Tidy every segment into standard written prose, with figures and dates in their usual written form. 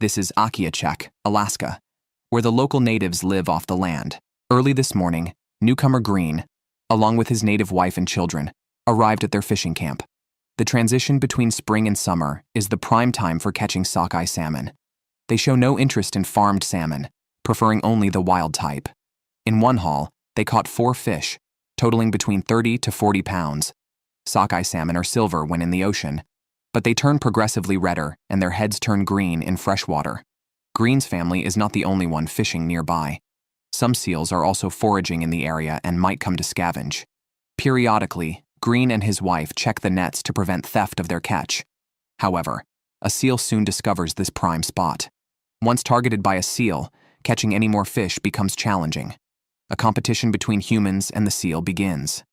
This is Akiachek, Alaska, where the local natives live off the land. Early this morning, newcomer Green, along with his native wife and children, arrived at their fishing camp. The transition between spring and summer is the prime time for catching sockeye salmon. They show no interest in farmed salmon, preferring only the wild type. In one haul, they caught 4 fish, totaling between 30 to 40 pounds. Sockeye salmon are silver when in the ocean, but they turn progressively redder and their heads turn green in freshwater. Green's family is not the only one fishing nearby. Some seals are also foraging in the area and might come to scavenge. Periodically, Green and his wife check the nets to prevent theft of their catch. However, a seal soon discovers this prime spot. Once targeted by a seal, catching any more fish becomes challenging. A competition between humans and the seal begins.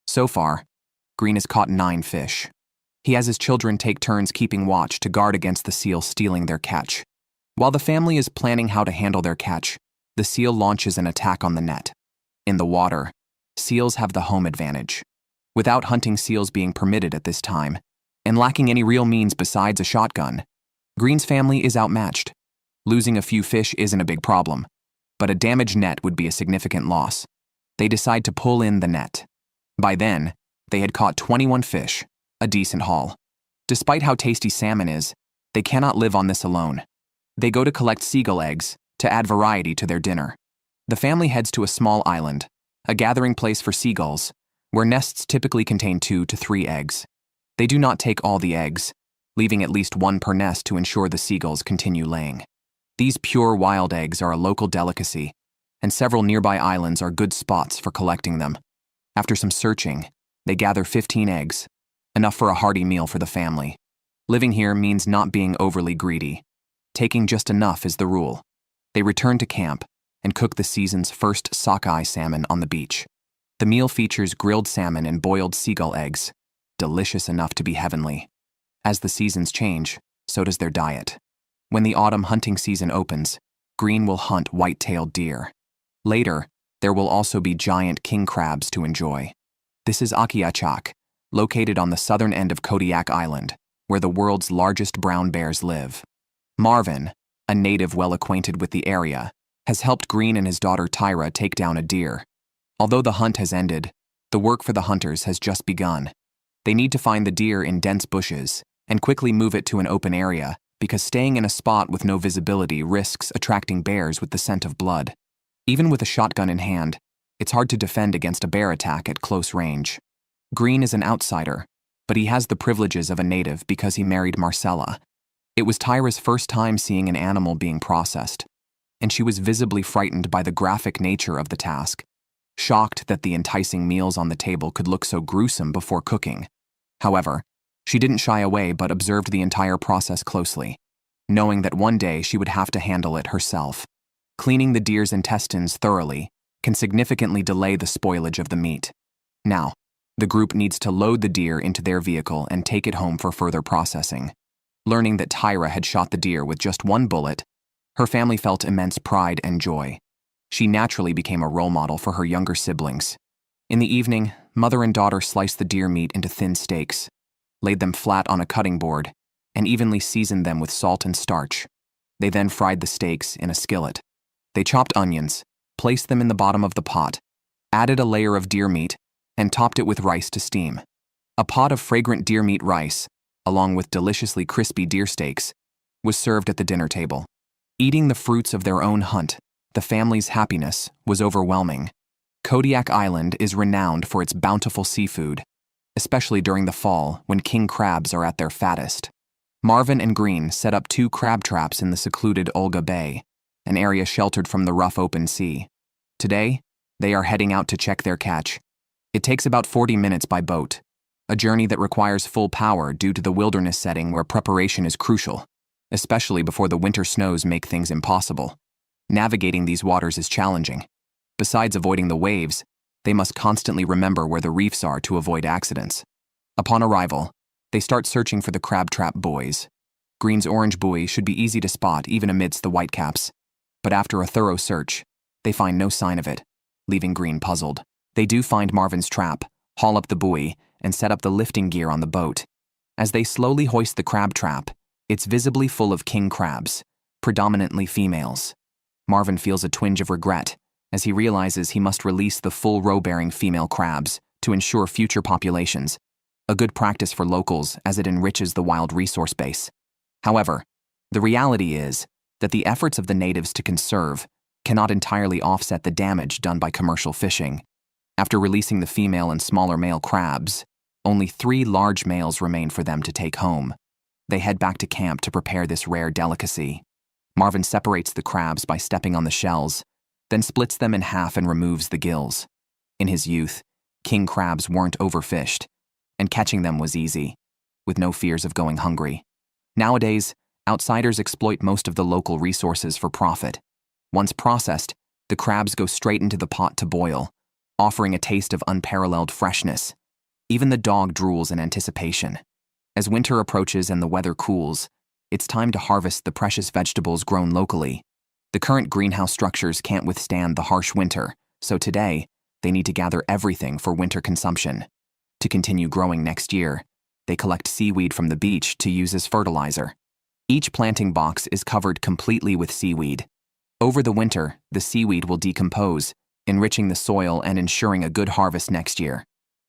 So far, Green has caught 9 fish. He has his children take turns keeping watch to guard against the seal stealing their catch. While the family is planning how to handle their catch, the seal launches an attack on the net. In the water, seals have the home advantage. Without hunting seals being permitted at this time, and lacking any real means besides a shotgun, Green's family is outmatched. Losing a few fish isn't a big problem, but a damaged net would be a significant loss. They decide to pull in the net. By then, they had caught 21 fish, a decent haul. Despite how tasty salmon is, they cannot live on this alone. They go to collect seagull eggs to add variety to their dinner. The family heads to a small island, a gathering place for seagulls, where nests typically contain 2 to 3 eggs. They do not take all the eggs, leaving at least 1 per nest to ensure the seagulls continue laying. These pure wild eggs are a local delicacy, and several nearby islands are good spots for collecting them. After some searching, they gather 15 eggs, enough for a hearty meal for the family. Living here means not being overly greedy. Taking just enough is the rule. They return to camp and cook the season's first sockeye salmon on the beach. The meal features grilled salmon and boiled seagull eggs, delicious enough to be heavenly. As the seasons change, so does their diet. When the autumn hunting season opens, Green will hunt white-tailed deer. Later, there will also be giant king crabs to enjoy. This is Akiachek, located on the southern end of Kodiak Island, where the world's largest brown bears live. Marvin, a native well acquainted with the area, has helped Green and his daughter Tyra take down a deer. Although the hunt has ended, the work for the hunters has just begun. They need to find the deer in dense bushes and quickly move it to an open area because staying in a spot with no visibility risks attracting bears with the scent of blood. Even with a shotgun in hand, it's hard to defend against a bear attack at close range. Green is an outsider, but he has the privileges of a native because he married Marcella. It was Tyra's first time seeing an animal being processed, and she was visibly frightened by the graphic nature of the task, shocked that the enticing meals on the table could look so gruesome before cooking. However, she didn't shy away but observed the entire process closely, knowing that one day she would have to handle it herself. Cleaning the deer's intestines thoroughly can significantly delay the spoilage of the meat. Now, the group needs to load the deer into their vehicle and take it home for further processing. Learning that Tyra had shot the deer with just 1 bullet, her family felt immense pride and joy. She naturally became a role model for her younger siblings. In the evening, mother and daughter sliced the deer meat into thin steaks, laid them flat on a cutting board, and evenly seasoned them with salt and starch. They then fried the steaks in a skillet. They chopped onions, placed them in the bottom of the pot, added a layer of deer meat, and topped it with rice to steam. A pot of fragrant deer meat rice, along with deliciously crispy deer steaks, was served at the dinner table. Eating the fruits of their own hunt, the family's happiness was overwhelming. Kodiak Island is renowned for its bountiful seafood, especially during the fall when king crabs are at their fattest. Marvin and Green set up 2 crab traps in the secluded Olga Bay, an area sheltered from the rough open sea. Today, they are heading out to check their catch. It takes about 40 minutes by boat, a journey that requires full power due to the wilderness setting where preparation is crucial, especially before the winter snows make things impossible. Navigating these waters is challenging. Besides avoiding the waves, they must constantly remember where the reefs are to avoid accidents. Upon arrival, they start searching for the crab trap buoys. Green's orange buoy should be easy to spot even amidst the whitecaps, but after a thorough search, they find no sign of it, leaving Green puzzled. They do find Marvin's trap, haul up the buoy, and set up the lifting gear on the boat. As they slowly hoist the crab trap, it's visibly full of king crabs, predominantly females. Marvin feels a twinge of regret as he realizes he must release the full roe-bearing female crabs to ensure future populations, a good practice for locals as it enriches the wild resource base. However, the reality is that the efforts of the natives to conserve cannot entirely offset the damage done by commercial fishing. After releasing the female and smaller male crabs, only 3 large males remain for them to take home. They head back to camp to prepare this rare delicacy. Marvin separates the crabs by stepping on the shells, then splits them in half and removes the gills. In his youth, king crabs weren't overfished, and catching them was easy, with no fears of going hungry. Nowadays, outsiders exploit most of the local resources for profit. Once processed, the crabs go straight into the pot to boil, offering a taste of unparalleled freshness. Even the dog drools in anticipation. As winter approaches and the weather cools, it's time to harvest the precious vegetables grown locally. The current greenhouse structures can't withstand the harsh winter, so today, they need to gather everything for winter consumption. To continue growing next year, they collect seaweed from the beach to use as fertilizer. Each planting box is covered completely with seaweed. Over the winter, the seaweed will decompose, enriching the soil and ensuring a good harvest next year.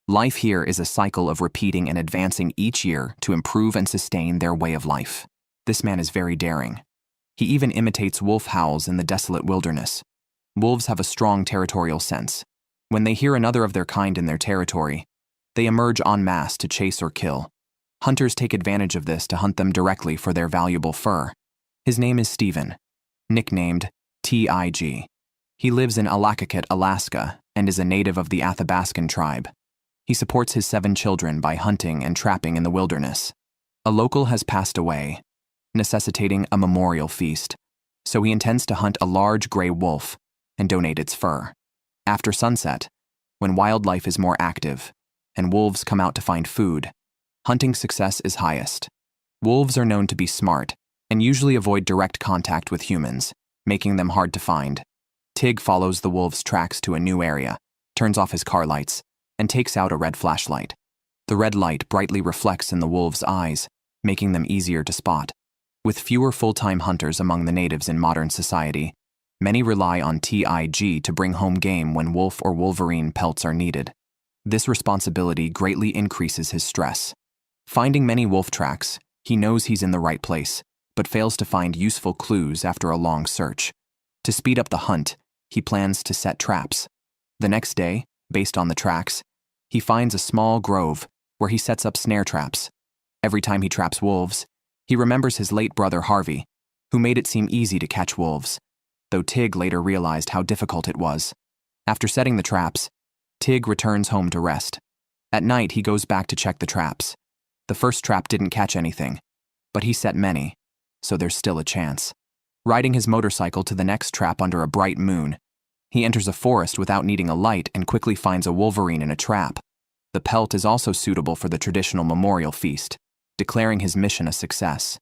Life here is a cycle of repeating and advancing each year to improve and sustain their way of life. This man is very daring. He even imitates wolf howls in the desolate wilderness. Wolves have a strong territorial sense. When they hear another of their kind in their territory, they emerge en masse to chase or kill. Hunters take advantage of this to hunt them directly for their valuable fur. His name is Steven, nicknamed Tig. He lives in Alakakit, Alaska, and is a native of the Athabascan tribe. He supports his 7 children by hunting and trapping in the wilderness. A local has passed away, necessitating a memorial feast, so he intends to hunt a large gray wolf and donate its fur. After sunset, when wildlife is more active and wolves come out to find food, hunting success is highest. Wolves are known to be smart and usually avoid direct contact with humans, making them hard to find. Tig follows the wolves' tracks to a new area, turns off his car lights, and takes out a red flashlight. The red light brightly reflects in the wolves' eyes, making them easier to spot. With fewer full-time hunters among the natives in modern society, many rely on Tig to bring home game when wolf or wolverine pelts are needed. This responsibility greatly increases his stress. Finding many wolf tracks, he knows he's in the right place, but fails to find useful clues after a long search. To speed up the hunt, he plans to set traps. The next day, based on the tracks, he finds a small grove where he sets up snare traps. Every time he traps wolves, he remembers his late brother Harvey, who made it seem easy to catch wolves, though Tig later realized how difficult it was. After setting the traps, Tig returns home to rest. At night, he goes back to check the traps. The first trap didn't catch anything, but he set many, so there's still a chance. Riding his motorcycle to the next trap under a bright moon, he enters a forest without needing a light and quickly finds a wolverine in a trap. The pelt is also suitable for the traditional memorial feast, declaring his mission a success.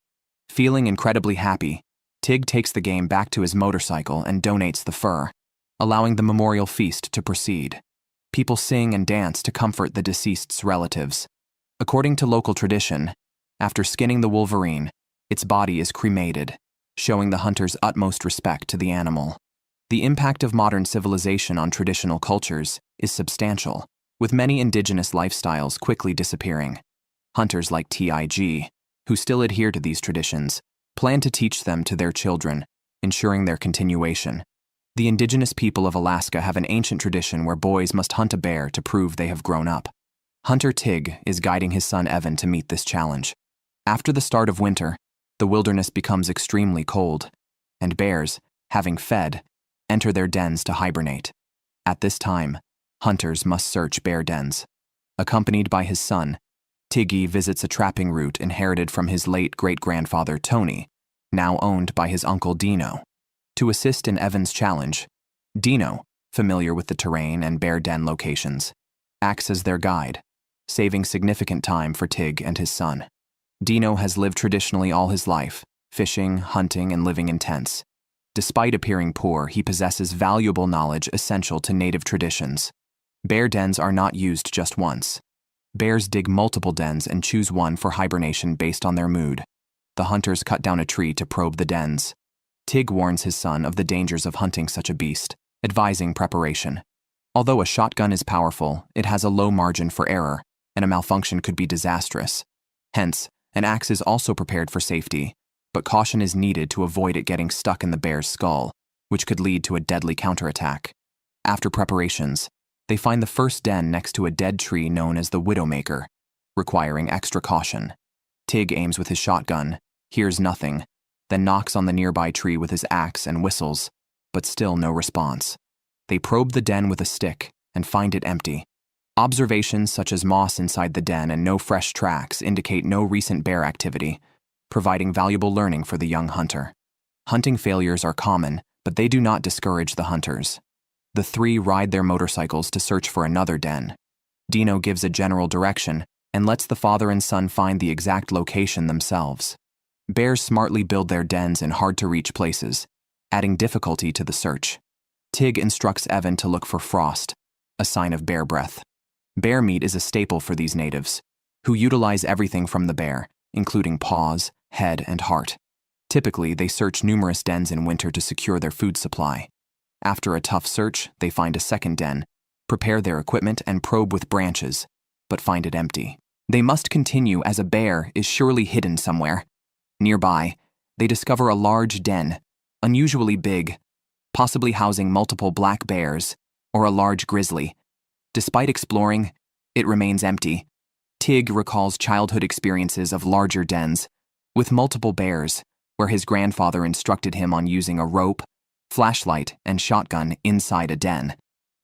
Feeling incredibly happy, Tig takes the game back to his motorcycle and donates the fur, allowing the memorial feast to proceed. People sing and dance to comfort the deceased's relatives. According to local tradition, after skinning the wolverine, its body is cremated, showing the hunter's utmost respect to the animal. The impact of modern civilization on traditional cultures is substantial, with many indigenous lifestyles quickly disappearing. Hunters like Tig, who still adhere to these traditions, plan to teach them to their children, ensuring their continuation. The indigenous people of Alaska have an ancient tradition where boys must hunt a bear to prove they have grown up. Hunter Tig is guiding his son Evan to meet this challenge. After the start of winter, the wilderness becomes extremely cold, and bears, having fed, enter their dens to hibernate. At this time, hunters must search bear dens. Accompanied by his son, Tiggy visits a trapping route inherited from his late great-grandfather Tony, now owned by his uncle Dino. To assist in Evan's challenge, Dino, familiar with the terrain and bear den locations, acts as their guide, saving significant time for Tig and his son. Dino has lived traditionally all his life, fishing, hunting, and living in tents. Despite appearing poor, he possesses valuable knowledge essential to native traditions. Bear dens are not used just once. Bears dig multiple dens and choose one for hibernation based on their mood. The hunters cut down a tree to probe the dens, Tig warns his son of the dangers of hunting such a beast, advising preparation. Although a shotgun is powerful, it has a low margin for error, and a malfunction could be disastrous. Hence, an axe is also prepared for safety, but caution is needed to avoid it getting stuck in the bear's skull, which could lead to a deadly counterattack. After preparations, they find the first den next to a dead tree known as the Widowmaker, requiring extra caution. Tig aims with his shotgun, hears nothing, then knocks on the nearby tree with his axe and whistles, but still no response. They probe the den with a stick and find it empty. Observations such as moss inside the den and no fresh tracks indicate no recent bear activity, providing valuable learning for the young hunter. Hunting failures are common, but they do not discourage the hunters. The three ride their motorcycles to search for another den. Dino gives a general direction and lets the father and son find the exact location themselves. Bears smartly build their dens in hard-to-reach places, adding difficulty to the search. Tig instructs Evan to look for frost, a sign of bear breath. Bear meat is a staple for these natives, who utilize everything from the bear, including paws, head, and heart. Typically, they search numerous dens in winter to secure their food supply. After a tough search, they find a second den, prepare their equipment, and probe with branches, but find it empty. They must continue as a bear is surely hidden somewhere. Nearby, they discover a large den, unusually big, possibly housing multiple black bears or a large grizzly. Despite exploring, it remains empty. Tig recalls childhood experiences of larger dens, with multiple bears, where his grandfather instructed him on using a rope, flashlight, and shotgun inside a den.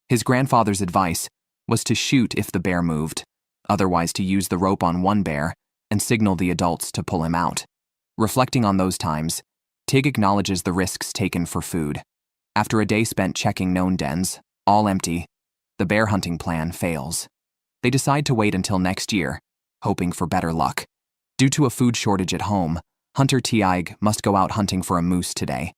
His grandfather's advice was to shoot if the bear moved, otherwise to use the rope on one bear and signal the adults to pull him out. Reflecting on those times, Tig acknowledges the risks taken for food. After a day spent checking known dens, all empty, the bear hunting plan fails. They decide to wait until next year, hoping for better luck. Due to a food shortage at home, Hunter Tig must go out hunting for a moose today.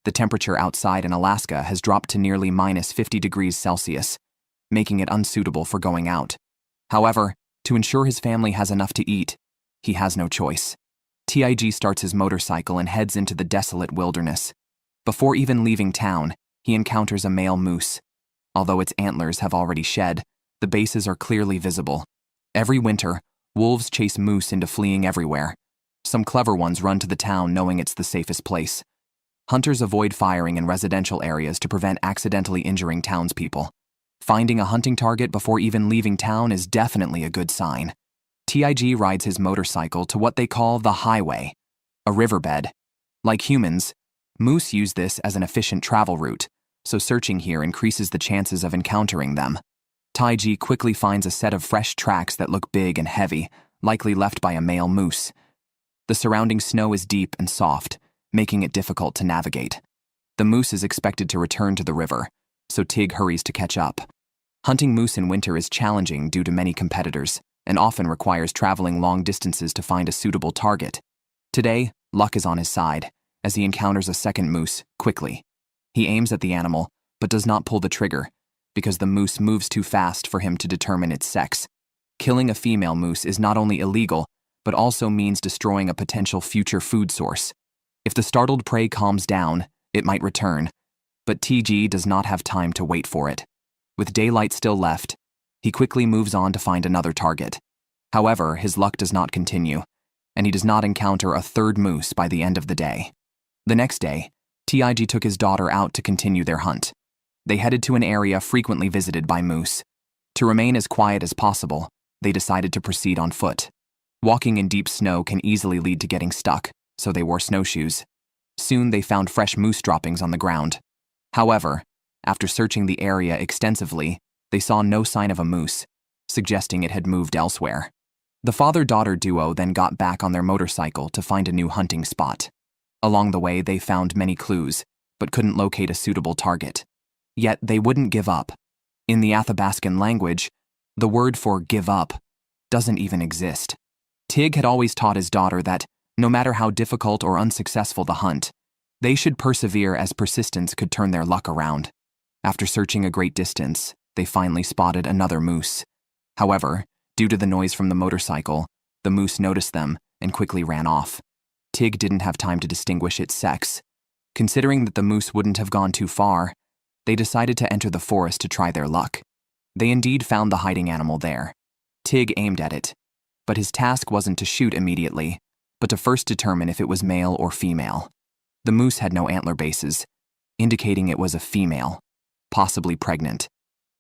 The temperature outside in Alaska has dropped to nearly minus 50 degrees Celsius, making it unsuitable for going out. However, to ensure his family has enough to eat, he has no choice. Tig starts his motorcycle and heads into the desolate wilderness. Before even leaving town, he encounters a male moose. Although its antlers have already shed, the bases are clearly visible. Every winter, wolves chase moose into fleeing everywhere. Some clever ones run to the town knowing it's the safest place. Hunters avoid firing in residential areas to prevent accidentally injuring townspeople. Finding a hunting target before even leaving town is definitely a good sign. Tig rides his motorcycle to what they call the highway, a riverbed. Like humans, moose use this as an efficient travel route, so searching here increases the chances of encountering them. Tig quickly finds a set of fresh tracks that look big and heavy, likely left by a male moose. The surrounding snow is deep and soft, making it difficult to navigate. The moose is expected to return to the river, so Tig hurries to catch up. Hunting moose in winter is challenging due to many competitors, and often requires traveling long distances to find a suitable target. Today, luck is on his side, as he encounters a second moose quickly. He aims at the animal, but does not pull the trigger, because the moose moves too fast for him to determine its sex. Killing a female moose is not only illegal, but also means destroying a potential future food source. If the startled prey calms down, it might return, but Tig does not have time to wait for it. With daylight still left, he quickly moves on to find another target. However, his luck does not continue, and he does not encounter a third moose by the end of the day. The next day, Tig took his daughter out to continue their hunt. They headed to an area frequently visited by moose. To remain as quiet as possible, they decided to proceed on foot. Walking in deep snow can easily lead to getting stuck, so they wore snowshoes. Soon they found fresh moose droppings on the ground. However, after searching the area extensively, they saw no sign of a moose, suggesting it had moved elsewhere. The father-daughter duo then got back on their motorcycle to find a new hunting spot. Along the way, they found many clues, but couldn't locate a suitable target. Yet they wouldn't give up. In the Athabascan language, the word for give up doesn't even exist. Tig had always taught his daughter that, no matter how difficult or unsuccessful the hunt, they should persevere as persistence could turn their luck around. After searching a great distance, they finally spotted another moose. However, due to the noise from the motorcycle, the moose noticed them and quickly ran off. Tig didn't have time to distinguish its sex. Considering that the moose wouldn't have gone too far, they decided to enter the forest to try their luck. They indeed found the hiding animal there. Tig aimed at it, but his task wasn't to shoot immediately, but to first determine if it was male or female. The moose had no antler bases, indicating it was a female, possibly pregnant.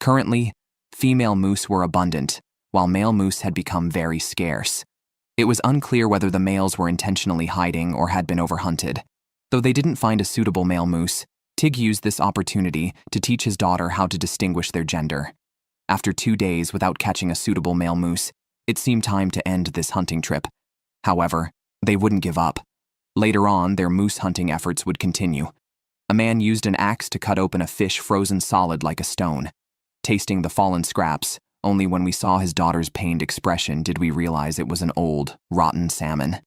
Currently, female moose were abundant, while male moose had become very scarce. It was unclear whether the males were intentionally hiding or had been overhunted. Though they didn't find a suitable male moose, Tig used this opportunity to teach his daughter how to distinguish their gender. After 2 days without catching a suitable male moose, it seemed time to end this hunting trip. However, they wouldn't give up. Later on, their moose hunting efforts would continue. A man used an axe to cut open a fish frozen solid like a stone. Tasting the fallen scraps, only when we saw his daughter's pained expression did we realize it was an old, rotten salmon.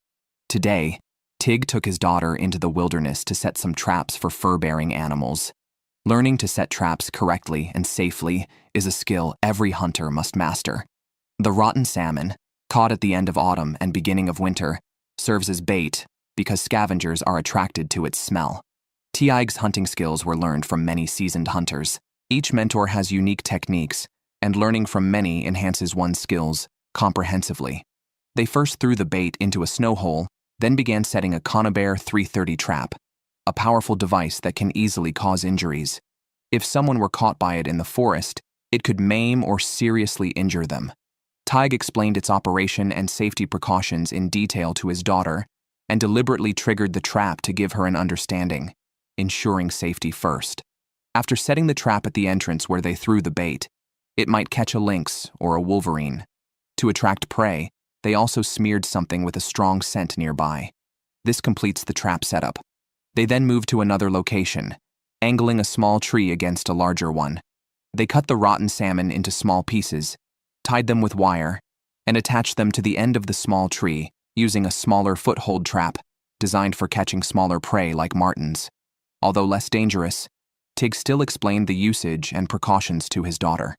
Today, Tig took his daughter into the wilderness to set some traps for fur-bearing animals. Learning to set traps correctly and safely is a skill every hunter must master. The rotten salmon, caught at the end of autumn and beginning of winter, serves as bait because scavengers are attracted to its smell. Tig's hunting skills were learned from many seasoned hunters. Each mentor has unique techniques, and learning from many enhances one's skills comprehensively. They first threw the bait into a snow hole, then began setting a conibear 330 trap, a powerful device that can easily cause injuries. If someone were caught by it in the forest, it could maim or seriously injure them. Tig explained its operation and safety precautions in detail to his daughter and deliberately triggered the trap to give her an understanding, ensuring safety first. After setting the trap at the entrance where they threw the bait, it might catch a lynx or a wolverine. To attract prey, they also smeared something with a strong scent nearby. This completes the trap setup. They then moved to another location, angling a small tree against a larger one. They cut the rotten salmon into small pieces, tied them with wire, and attached them to the end of the small tree using a smaller foothold trap designed for catching smaller prey like martens. Although less dangerous, Tig still explained the usage and precautions to his daughter.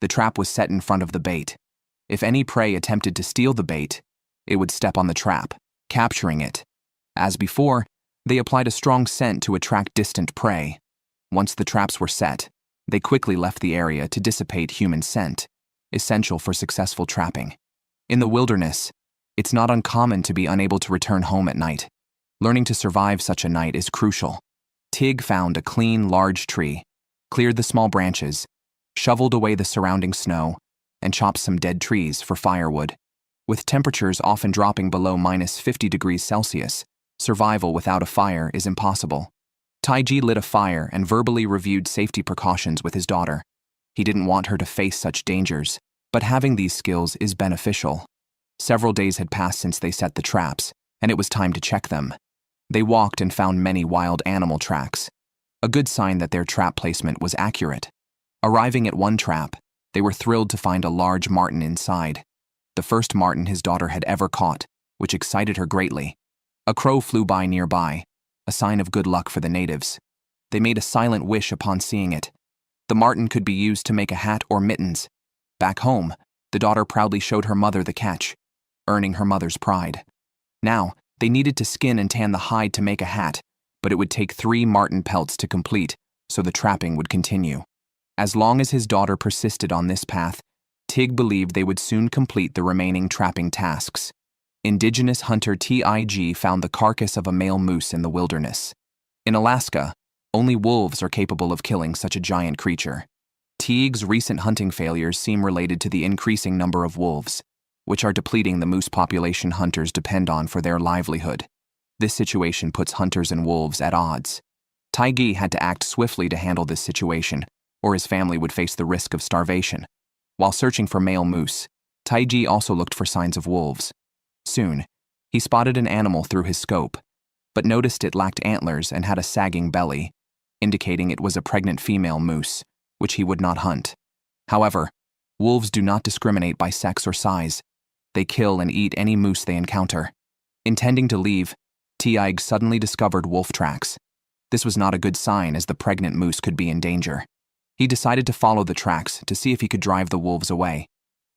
The trap was set in front of the bait. If any prey attempted to steal the bait, it would step on the trap, capturing it. As before, they applied a strong scent to attract distant prey. Once the traps were set, they quickly left the area to dissipate human scent, essential for successful trapping. In the wilderness, it's not uncommon to be unable to return home at night. Learning to survive such a night is crucial. Tig found a clean, large tree, cleared the small branches, shoveled away the surrounding snow, and chopped some dead trees for firewood. With temperatures often dropping below -50 degrees Celsius, survival without a fire is impossible. Taiji lit a fire and verbally reviewed safety precautions with his daughter. He didn't want her to face such dangers, but having these skills is beneficial. Several days had passed since they set the traps, and it was time to check them. They walked and found many wild animal tracks, a good sign that their trap placement was accurate. Arriving at one trap, they were thrilled to find a large marten inside, the first marten his daughter had ever caught, which excited her greatly. A crow flew by nearby, a sign of good luck for the natives. They made a silent wish upon seeing it. The marten could be used to make a hat or mittens. Back home, the daughter proudly showed her mother the catch, earning her mother's pride. Now, they needed to skin and tan the hide to make a hat, but it would take 3 marten pelts to complete, so the trapping would continue. As long as his daughter persisted on this path, Tig believed they would soon complete the remaining trapping tasks. Indigenous hunter Tig found the carcass of a male moose in the wilderness. In Alaska, only wolves are capable of killing such a giant creature. Tig's recent hunting failures seem related to the increasing number of wolves, which are depleting the moose population hunters depend on for their livelihood. This situation puts hunters and wolves at odds. Taiji had to act swiftly to handle this situation, or his family would face the risk of starvation. While searching for male moose, Taiji also looked for signs of wolves. Soon, he spotted an animal through his scope, but noticed it lacked antlers and had a sagging belly, indicating it was a pregnant female moose, which he would not hunt. However, wolves do not discriminate by sex or size. They kill and eat any moose they encounter. Intending to leave, Tig suddenly discovered wolf tracks. This was not a good sign, as the pregnant moose could be in danger. He decided to follow the tracks to see if he could drive the wolves away.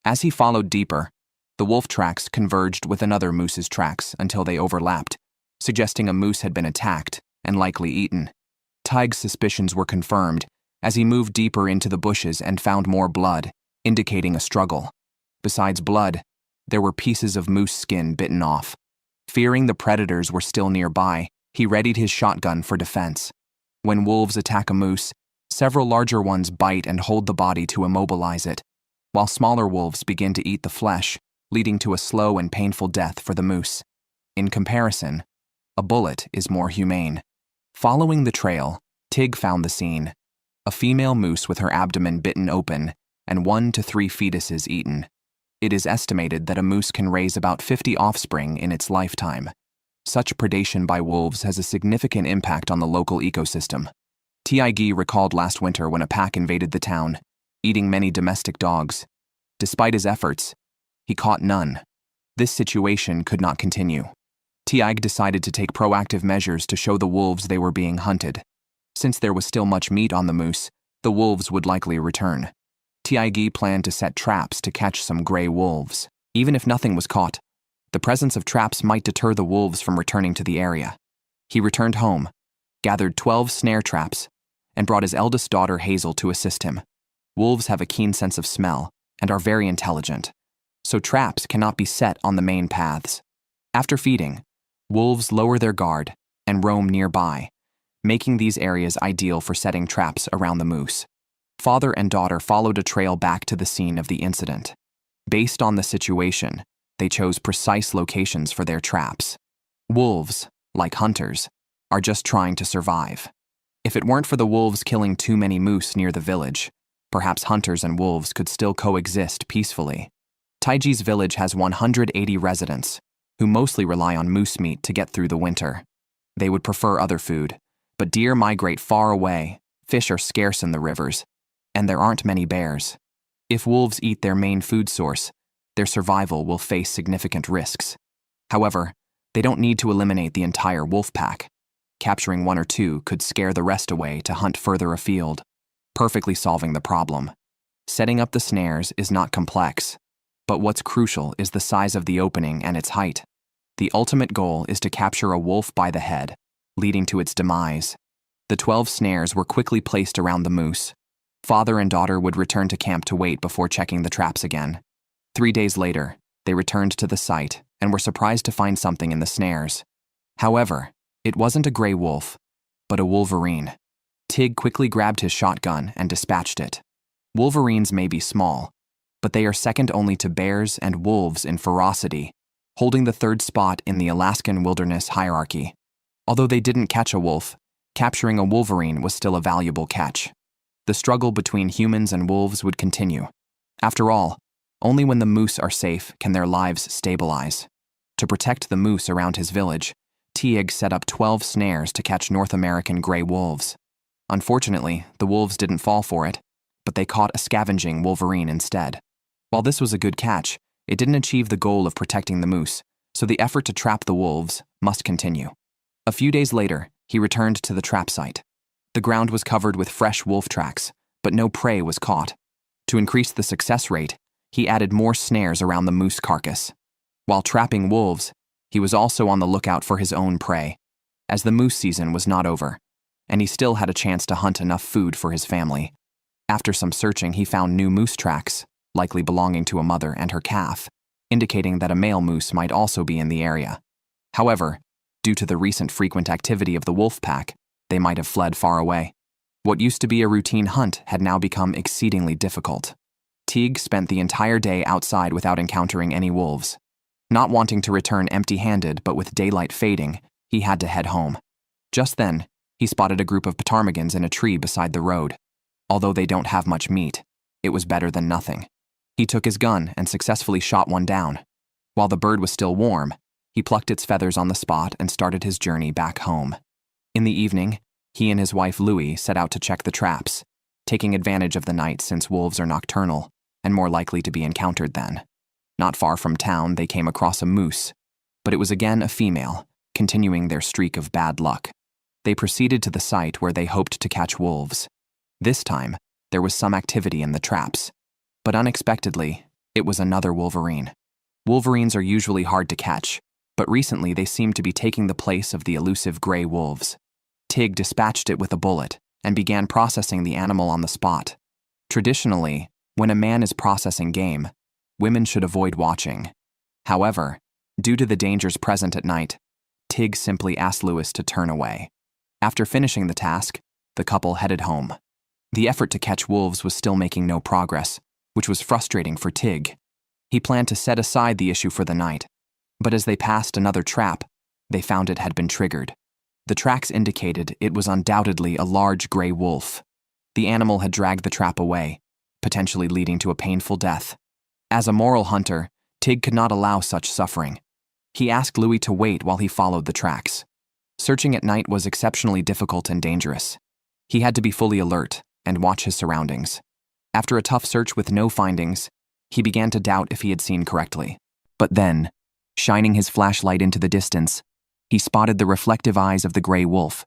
As he followed deeper, the wolf tracks converged with another moose's tracks until they overlapped, suggesting a moose had been attacked and likely eaten. Tig's suspicions were confirmed as he moved deeper into the bushes and found more blood, indicating a struggle. Besides blood, there were pieces of moose skin bitten off. Fearing the predators were still nearby, he readied his shotgun for defense. When wolves attack a moose, several larger ones bite and hold the body to immobilize it, while smaller wolves begin to eat the flesh, leading to a slow and painful death for the moose. In comparison, a bullet is more humane. Following the trail, Tig found the scene: a female moose with her abdomen bitten open and 1 to 3 fetuses eaten. It is estimated that a moose can raise about 50 offspring in its lifetime. Such predation by wolves has a significant impact on the local ecosystem. Tig recalled last winter when a pack invaded the town, eating many domestic dogs. Despite his efforts, he caught none. This situation could not continue. Tig decided to take proactive measures to show the wolves they were being hunted. Since there was still much meat on the moose, the wolves would likely return. Tig planned to set traps to catch some gray wolves. Even if nothing was caught, the presence of traps might deter the wolves from returning to the area. He returned home, gathered 12 snare traps, and brought his eldest daughter Hazel to assist him. Wolves have a keen sense of smell and are very intelligent, so traps cannot be set on the main paths. After feeding, wolves lower their guard and roam nearby, making these areas ideal for setting traps around the moose. Father and daughter followed a trail back to the scene of the incident. Based on the situation, they chose precise locations for their traps. Wolves, like hunters, are just trying to survive. If it weren't for the wolves killing too many moose near the village, perhaps hunters and wolves could still coexist peacefully. Tig's village has 180 residents, who mostly rely on moose meat to get through the winter. They would prefer other food, but deer migrate far away, fish are scarce in the rivers, and there aren't many bears. If wolves eat their main food source, their survival will face significant risks. However, they don't need to eliminate the entire wolf pack. Capturing 1 or 2 could scare the rest away to hunt further afield, perfectly solving the problem. Setting up the snares is not complex, but what's crucial is the size of the opening and its height. The ultimate goal is to capture a wolf by the head, leading to its demise. The 12 snares were quickly placed around the moose. Father and daughter would return to camp to wait before checking the traps again. 3 days later, they returned to the site and were surprised to find something in the snares. However, it wasn't a gray wolf, but a wolverine. Tig quickly grabbed his shotgun and dispatched it. Wolverines may be small, but they are second only to bears and wolves in ferocity, holding the 3rd spot in the Alaskan wilderness hierarchy. Although they didn't catch a wolf, capturing a wolverine was still a valuable catch. The struggle between humans and wolves would continue. After all, only when the moose are safe can their lives stabilize. To protect the moose around his village, Tig set up 12 snares to catch North American gray wolves. Unfortunately, the wolves didn't fall for it, but they caught a scavenging wolverine instead. While this was a good catch, it didn't achieve the goal of protecting the moose, so the effort to trap the wolves must continue. A few days later, he returned to the trap site. The ground was covered with fresh wolf tracks, but no prey was caught. To increase the success rate, he added more snares around the moose carcass. While trapping wolves, he was also on the lookout for his own prey, as the moose season was not over, and he still had a chance to hunt enough food for his family. After some searching, he found new moose tracks, likely belonging to a mother and her calf, indicating that a male moose might also be in the area. However, due to the recent frequent activity of the wolf pack, they might have fled far away. What used to be a routine hunt had now become exceedingly difficult. Tig spent the entire day outside without encountering any wolves. Not wanting to return empty-handed but with daylight fading, he had to head home. Just then, he spotted a group of ptarmigans in a tree beside the road. Although they don't have much meat, it was better than nothing. He took his gun and successfully shot one down. While the bird was still warm, he plucked its feathers on the spot and started his journey back home. In the evening, he and his wife Louie set out to check the traps, taking advantage of the night since wolves are nocturnal and more likely to be encountered then. Not far from town, they came across a moose, but it was again a female, continuing their streak of bad luck. They proceeded to the site where they hoped to catch wolves. This time, there was some activity in the traps, but unexpectedly, it was another wolverine. Wolverines are usually hard to catch, but recently they seemed to be taking the place of the elusive gray wolves. Tig dispatched it with a bullet and began processing the animal on the spot. Traditionally, when a man is processing game, women should avoid watching. However, due to the dangers present at night, Tig simply asked Lewis to turn away. After finishing the task, the couple headed home. The effort to catch wolves was still making no progress, which was frustrating for Tig. He planned to set aside the issue for the night, but as they passed another trap, they found it had been triggered. The tracks indicated it was undoubtedly a large gray wolf. The animal had dragged the trap away, potentially leading to a painful death. As a moral hunter, Tig could not allow such suffering. He asked Louis to wait while he followed the tracks. Searching at night was exceptionally difficult and dangerous. He had to be fully alert and watch his surroundings. After a tough search with no findings, he began to doubt if he had seen correctly. But then, shining his flashlight into the distance, he spotted the reflective eyes of the gray wolf.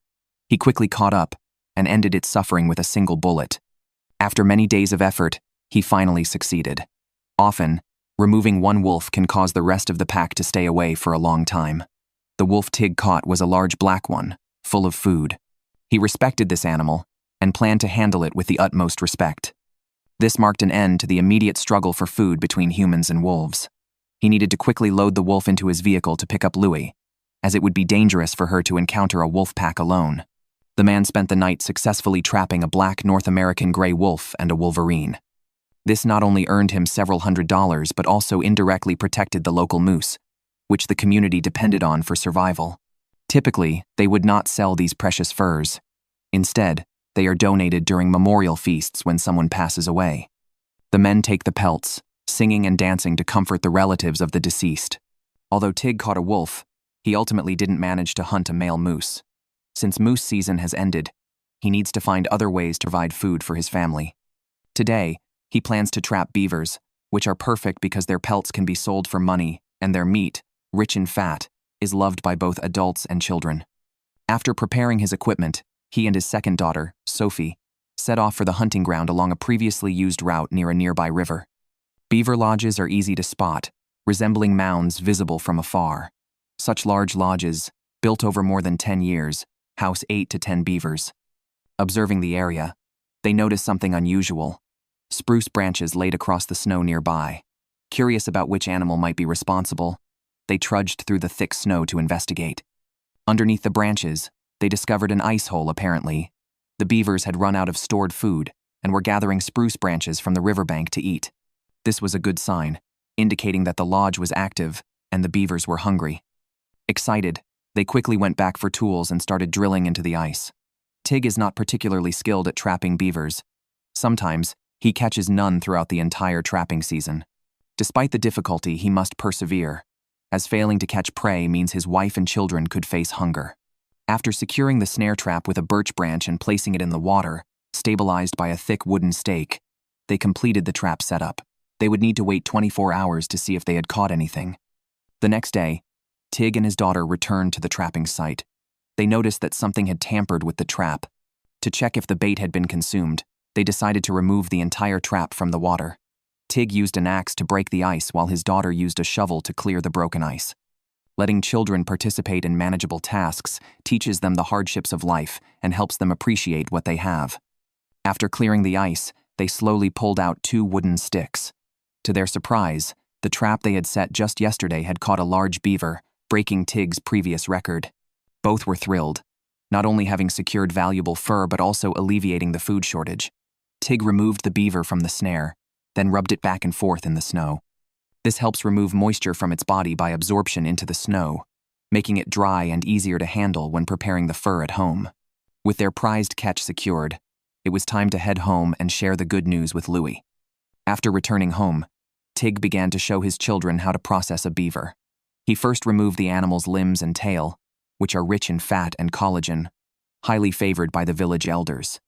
He quickly caught up and ended its suffering with a single bullet. After many days of effort, he finally succeeded. Often, removing one wolf can cause the rest of the pack to stay away for a long time. The wolf Tig caught was a large black one, full of food. He respected this animal and planned to handle it with the utmost respect. This marked an end to the immediate struggle for food between humans and wolves. He needed to quickly load the wolf into his vehicle to pick up Louis, as it would be dangerous for her to encounter a wolf pack alone. The man spent the night successfully trapping a black North American gray wolf and a wolverine. This not only earned him several $100s but also indirectly protected the local moose, which the community depended on for survival. Typically, they would not sell these precious furs. Instead, they are donated during memorial feasts when someone passes away. The men take the pelts, singing and dancing to comfort the relatives of the deceased. Although Tig caught a wolf, he ultimately didn't manage to hunt a male moose. Since moose season has ended, he needs to find other ways to provide food for his family. Today, he plans to trap beavers, which are perfect because their pelts can be sold for money and their meat, rich in fat, is loved by both adults and children. After preparing his equipment, he and his second daughter, Sophie, set off for the hunting ground along a previously used route near a nearby river. Beaver lodges are easy to spot, resembling mounds visible from afar. Such large lodges, built over more than 10 years, house 8 to 10 beavers. Observing the area, they notice something unusual: spruce branches laid across the snow nearby. Curious about which animal might be responsible, they trudged through the thick snow to investigate. Underneath the branches, they discovered an ice hole apparently. The beavers had run out of stored food and were gathering spruce branches from the riverbank to eat. This was a good sign, indicating that the lodge was active and the beavers were hungry. Excited, they quickly went back for tools and started drilling into the ice. Tig is not particularly skilled at trapping beavers. Sometimes, he catches none throughout the entire trapping season. Despite the difficulty, he must persevere, as failing to catch prey means his wife and children could face hunger. After securing the snare trap with a birch branch and placing it in the water, stabilized by a thick wooden stake, they completed the trap setup. They would need to wait 24 hours to see if they had caught anything. The next day, Tig and his daughter returned to the trapping site. They noticed that something had tampered with the trap. To check if the bait had been consumed, they decided to remove the entire trap from the water. Tig used an axe to break the ice while his daughter used a shovel to clear the broken ice. Letting children participate in manageable tasks teaches them the hardships of life and helps them appreciate what they have. After clearing the ice, they slowly pulled out 2 wooden sticks. To their surprise, the trap they had set just yesterday had caught a large beaver, breaking Tig's previous record. Both were thrilled, not only having secured valuable fur but also alleviating the food shortage. Tig removed the beaver from the snare, then rubbed it back and forth in the snow. This helps remove moisture from its body by absorption into the snow, making it dry and easier to handle when preparing the fur at home. With their prized catch secured, it was time to head home and share the good news with Louis. After returning home, Tig began to show his children how to process a beaver. He first removed the animal's limbs and tail, which are rich in fat and collagen, highly favored by the village elders.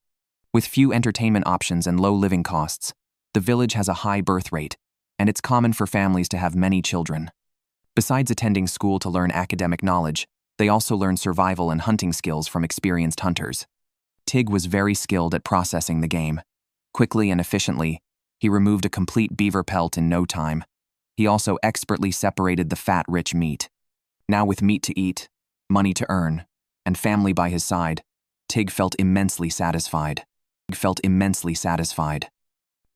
With few entertainment options and low living costs, the village has a high birth rate, and it's common for families to have many children. Besides attending school to learn academic knowledge, they also learn survival and hunting skills from experienced hunters. Tig was very skilled at processing the game. Quickly and efficiently, he removed a complete beaver pelt in no time. He also expertly separated the fat-rich meat. Now with meat to eat, money to earn, and family by his side, Tig felt immensely satisfied.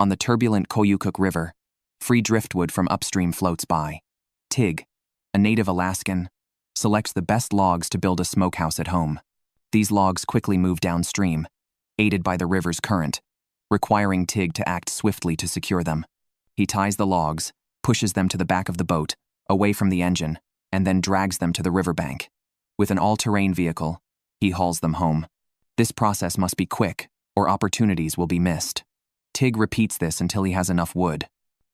On the turbulent Koyukuk River, free driftwood from upstream floats by. Tig, a native Alaskan, selects the best logs to build a smokehouse at home. These logs quickly move downstream, aided by the river's current, requiring Tig to act swiftly to secure them. He ties the logs, pushes them to the back of the boat, away from the engine, and then drags them to the riverbank. With an all-terrain vehicle, he hauls them home. This process must be quick, or opportunities will be missed. Tig repeats this until he has enough wood.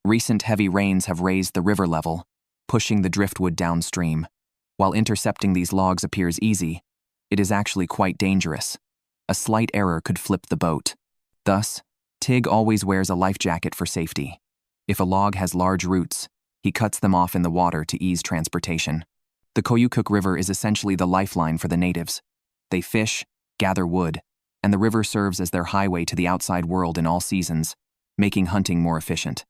Recent heavy rains have raised the river level, pushing the driftwood downstream. While intercepting these logs appears easy, it is actually quite dangerous. A slight error could flip the boat. Thus, Tig always wears a life jacket for safety. If a log has large roots, he cuts them off in the water to ease transportation. The Koyukuk River is essentially the lifeline for the natives. They fish, gather wood, and the river serves as their highway to the outside world in all seasons, making hunting more efficient.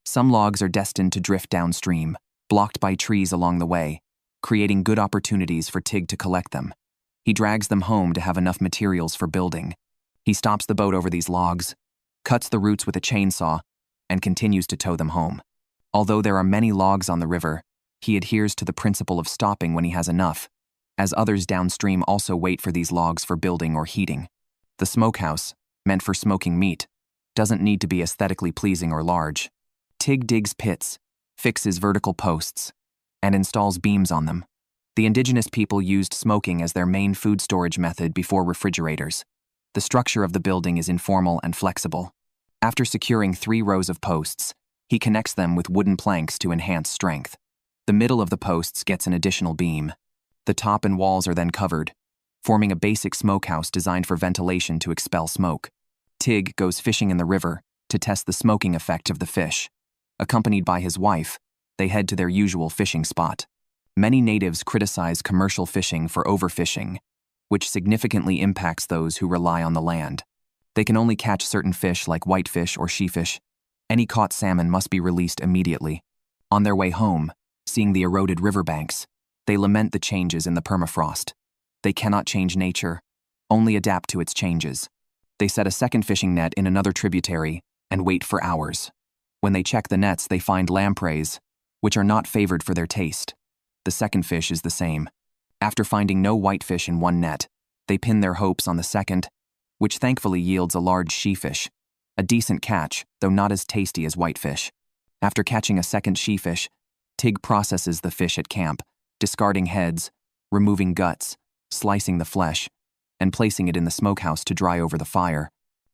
Some logs are destined to drift downstream, blocked by trees along the way, creating good opportunities for Tig to collect them. He drags them home to have enough materials for building. He stops the boat over these logs, cuts the roots with a chainsaw, and continues to tow them home. Although there are many logs on the river, he adheres to the principle of stopping when he has enough, as others downstream also wait for these logs for building or heating. The smokehouse, meant for smoking meat, doesn't need to be aesthetically pleasing or large. Tig digs pits, fixes vertical posts, and installs beams on them. The indigenous people used smoking as their main food storage method before refrigerators. The structure of the building is informal and flexible. After securing 3 rows of posts, he connects them with wooden planks to enhance strength. The middle of the posts gets an additional beam. The top and walls are then covered, forming a basic smokehouse designed for ventilation to expel smoke. Tig goes fishing in the river to test the smoking effect of the fish. Accompanied by his wife, they head to their usual fishing spot. Many natives criticize commercial fishing for overfishing, which significantly impacts those who rely on the land. They can only catch certain fish like whitefish or sheefish. Any caught salmon must be released immediately. On their way home, seeing the eroded riverbanks, they lament the changes in the permafrost. They cannot change nature, only adapt to its changes. They set a second fishing net in another tributary and wait for hours. When they check the nets, they find lampreys, which are not favored for their taste. The second fish is the same. After finding no whitefish in one net, they pin their hopes on the second, which thankfully yields a large sheefish, a decent catch, though not as tasty as whitefish. After catching a second sheefish, Tig processes the fish at camp, discarding heads, removing guts, slicing the flesh, and placing it in the smokehouse to dry over the fire.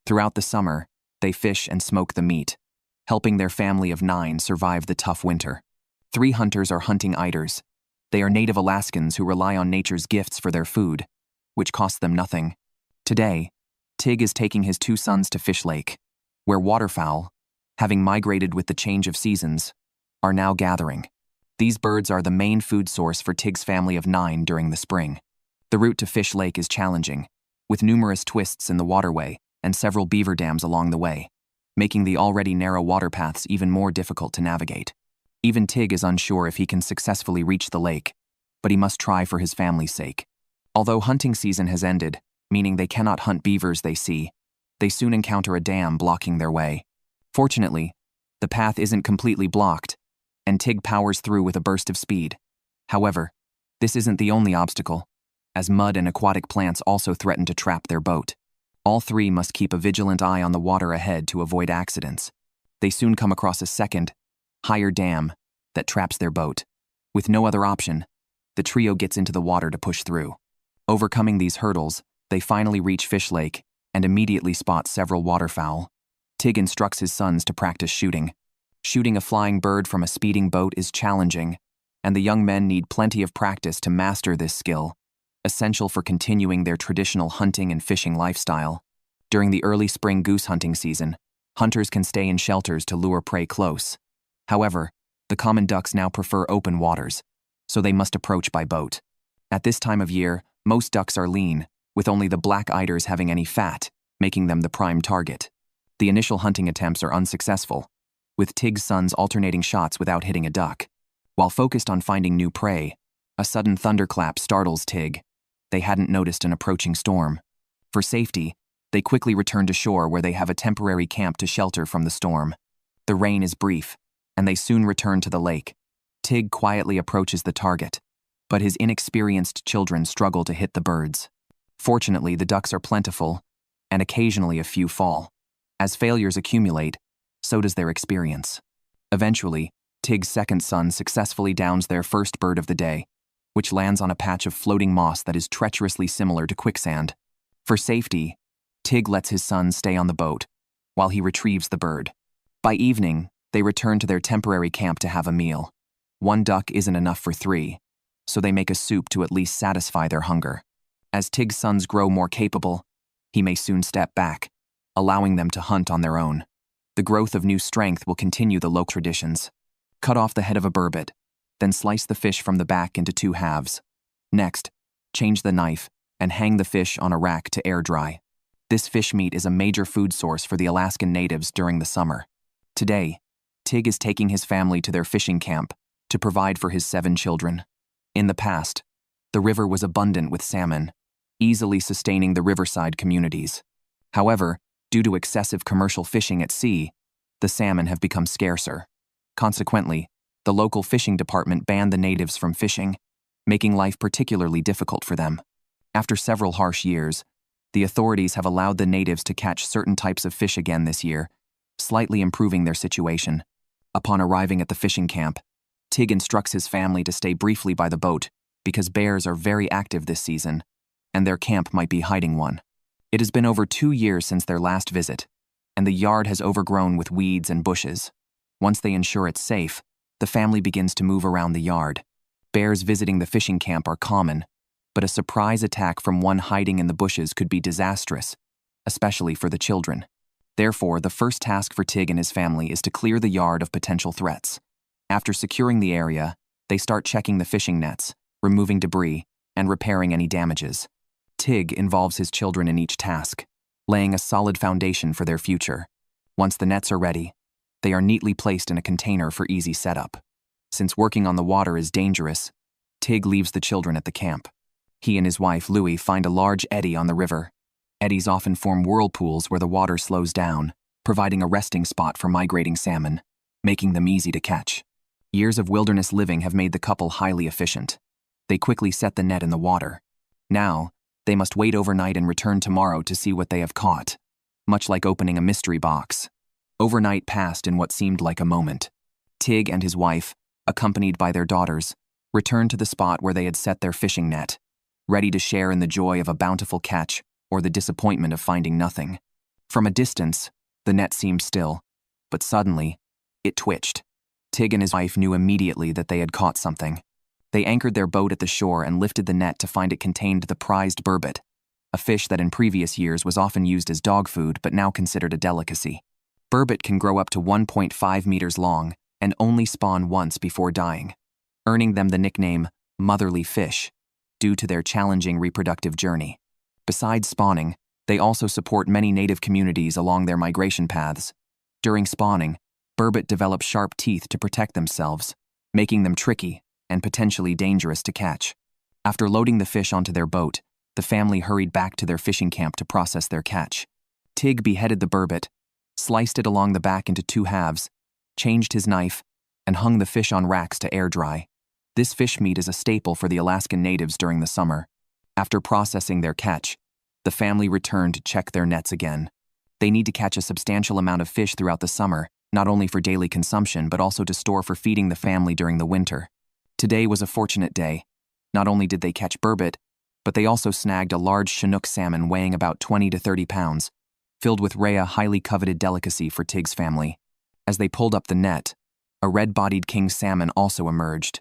Throughout the summer, they fish and smoke the meat, helping their family of 9 survive the tough winter. 3 hunters are hunting eiders. They are native Alaskans who rely on nature's gifts for their food, which costs them nothing. Today, Tig is taking his 2 sons to Fish Lake, where waterfowl, having migrated with the change of seasons, are now gathering. These birds are the main food source for Tig's family of 9 during the spring. The route to Fish Lake is challenging, with numerous twists in the waterway and several beaver dams along the way, making the already narrow water paths even more difficult to navigate. Even Tig is unsure if he can successfully reach the lake, but he must try for his family's sake. Although hunting season has ended, meaning they cannot hunt beavers they see, they soon encounter a dam blocking their way. Fortunately, the path isn't completely blocked, and Tig powers through with a burst of speed. However, this isn't the only obstacle, as mud and aquatic plants also threaten to trap their boat. All 3 must keep a vigilant eye on the water ahead to avoid accidents. They soon come across a second, higher dam that traps their boat. With no other option, the trio gets into the water to push through. Overcoming these hurdles, they finally reach Fish Lake and immediately spot several waterfowl. Tig instructs his sons to practice shooting. Shooting a flying bird from a speeding boat is challenging, and the young men need plenty of practice to master this skill, essential for continuing their traditional hunting and fishing lifestyle. During the early spring goose hunting season, hunters can stay in shelters to lure prey close. However, the common ducks now prefer open waters, so they must approach by boat. At this time of year, most ducks are lean, with only the black eiders having any fat, making them the prime target. The initial hunting attempts are unsuccessful, with Tig's sons alternating shots without hitting a duck. While focused on finding new prey, a sudden thunderclap startles Tig. They hadn't noticed an approaching storm. For safety, they quickly return to shore where they have a temporary camp to shelter from the storm. The rain is brief, and they soon return to the lake. Tig quietly approaches the target, but his inexperienced children struggle to hit the birds. Fortunately, the ducks are plentiful, and occasionally a few fall. As failures accumulate, so does their experience. Eventually, Tig's second son successfully downs their first bird of the day, which lands on a patch of floating moss that is treacherously similar to quicksand. For safety, Tig lets his son stay on the boat while he retrieves the bird. By evening, they return to their temporary camp to have a meal. One duck isn't enough for three, so they make a soup to at least satisfy their hunger. As Tig's sons grow more capable, he may soon step back, allowing them to hunt on their own. The growth of new strength will continue the local traditions. Cut off the head of a burbot, then slice the fish from the back into two halves. Next, change the knife and hang the fish on a rack to air dry. This fish meat is a major food source for the Alaskan natives during the summer. Today, Tig is taking his family to their fishing camp to provide for his 7 children. In the past, the river was abundant with salmon, easily sustaining the riverside communities. However, due to excessive commercial fishing at sea, the salmon have become scarcer. Consequently, the local fishing department banned the natives from fishing, making life particularly difficult for them. After several harsh years, the authorities have allowed the natives to catch certain types of fish again this year, slightly improving their situation. Upon arriving at the fishing camp, Tig instructs his family to stay briefly by the boat because bears are very active this season, and their camp might be hiding one. It has been over 2 years since their last visit, and the yard has overgrown with weeds and bushes. Once they ensure it's safe, the family begins to move around the yard. Bears visiting the fishing camp are common, but a surprise attack from one hiding in the bushes could be disastrous, especially for the children. Therefore, the first task for Tig and his family is to clear the yard of potential threats. After securing the area, they start checking the fishing nets, removing debris, and repairing any damages. Tig involves his children in each task, laying a solid foundation for their future. Once the nets are ready, they are neatly placed in a container for easy setup. Since working on the water is dangerous, Tig leaves the children at the camp. He and his wife, Louie, find a large eddy on the river. Eddies often form whirlpools where the water slows down, providing a resting spot for migrating salmon, making them easy to catch. Years of wilderness living have made the couple highly efficient. They quickly set the net in the water. Now, they must wait overnight and return tomorrow to see what they have caught, much like opening a mystery box. Overnight passed in what seemed like a moment. Tig and his wife, accompanied by their daughters, returned to the spot where they had set their fishing net, ready to share in the joy of a bountiful catch or the disappointment of finding nothing. From a distance, the net seemed still, but suddenly, it twitched. Tig and his wife knew immediately that they had caught something. They anchored their boat at the shore and lifted the net to find it contained the prized burbot, a fish that in previous years was often used as dog food but now considered a delicacy. Burbot can grow up to 1.5 meters long and only spawn once before dying, earning them the nickname motherly fish due to their challenging reproductive journey. Besides spawning, they also support many native communities along their migration paths. During spawning, burbot develop sharp teeth to protect themselves, making them tricky and potentially dangerous to catch. After loading the fish onto their boat, the family hurried back to their fishing camp to process their catch. Tig beheaded the burbot, sliced it along the back into 2 halves, changed his knife, and hung the fish on racks to air dry. This fish meat is a staple for the Alaskan natives during the summer. After processing their catch, the family returned to check their nets again. They need to catch a substantial amount of fish throughout the summer, not only for daily consumption but also to store for feeding the family during the winter. Today was a fortunate day. Not only did they catch burbot, but they also snagged a large Chinook salmon weighing about 20 to 30 pounds, filled with Rhea, highly coveted delicacy for Tig's family. As they pulled up the net, a red-bodied king salmon also emerged.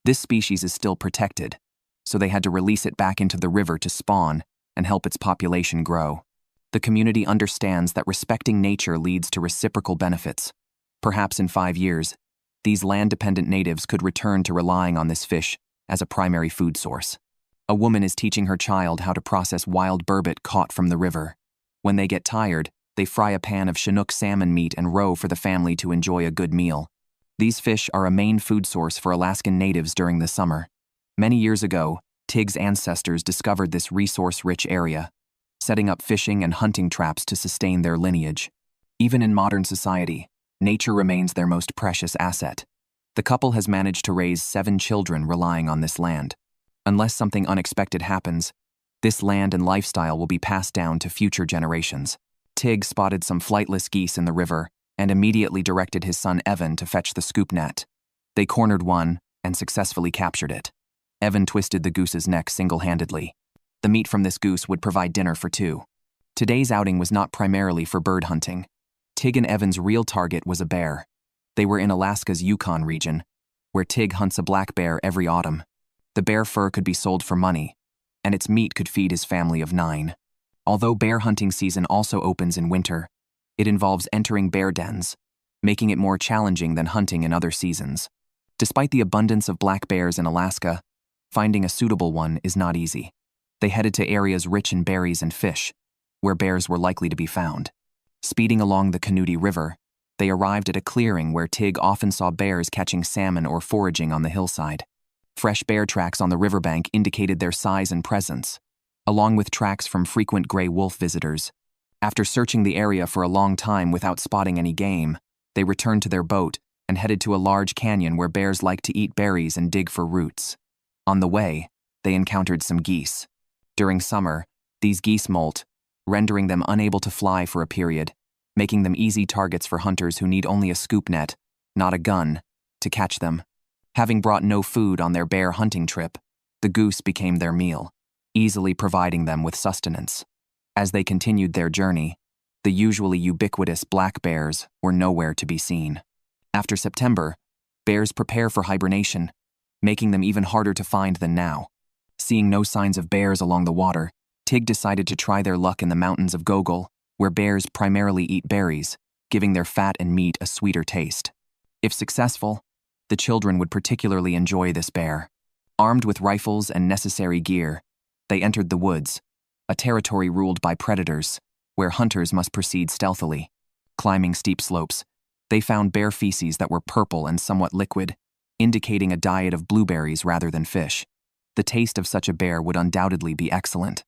This species is still protected, so they had to release it back into the river to spawn and help its population grow. The community understands that respecting nature leads to reciprocal benefits. Perhaps in 5 years, these land-dependent natives could return to relying on this fish as a primary food source. A woman is teaching her child how to process wild burbot caught from the river. When they get tired, they fry a pan of Chinook salmon meat and roe for the family to enjoy a good meal. These fish are a main food source for Alaskan natives during the summer. Many years ago, Tig's ancestors discovered this resource-rich area. setting up fishing and hunting traps to sustain their lineage. Even in modern society, nature remains their most precious asset. The couple has managed to raise 7 children relying on this land. Unless something unexpected happens, this land and lifestyle will be passed down to future generations. Tig spotted some flightless geese in the river and immediately directed his son Evan to fetch the scoop net. They cornered one and successfully captured it. Evan twisted the goose's neck single-handedly. The meat from this goose would provide dinner for 2. Today's outing was not primarily for bird hunting. Tig and Evan's real target was a bear. They were in Alaska's Yukon region, where Tig hunts a black bear every autumn. The bear fur could be sold for money, and its meat could feed his family of 9. Although bear hunting season also opens in winter, it involves entering bear dens, making it more challenging than hunting in other seasons. Despite the abundance of black bears in Alaska, finding a suitable one is not easy. They headed to areas rich in berries and fish, where bears were likely to be found. Speeding along the Canute River, they arrived at a clearing where Tig often saw bears catching salmon or foraging on the hillside. Fresh bear tracks on the riverbank indicated their size and presence, along with tracks from frequent gray wolf visitors. After searching the area for a long time without spotting any game, they returned to their boat and headed to a large canyon where bears like to eat berries and dig for roots. On the way, they encountered some geese. During summer, these geese molt, rendering them unable to fly for a period, making them easy targets for hunters who need only a scoop net, not a gun, to catch them. Having brought no food on their bear hunting trip, the goose became their meal, easily providing them with sustenance. As they continued their journey, the usually ubiquitous black bears were nowhere to be seen. After September, bears prepare for hibernation, making them even harder to find than now. Seeing no signs of bears along the water, Tig decided to try their luck in the mountains of Gogol, where bears primarily eat berries, giving their fat and meat a sweeter taste. If successful, the children would particularly enjoy this bear. Armed with rifles and necessary gear, they entered the woods, a territory ruled by predators, where hunters must proceed stealthily. Climbing steep slopes, they found bear feces that were purple and somewhat liquid, indicating a diet of blueberries rather than fish. The taste of such a bear would undoubtedly be excellent.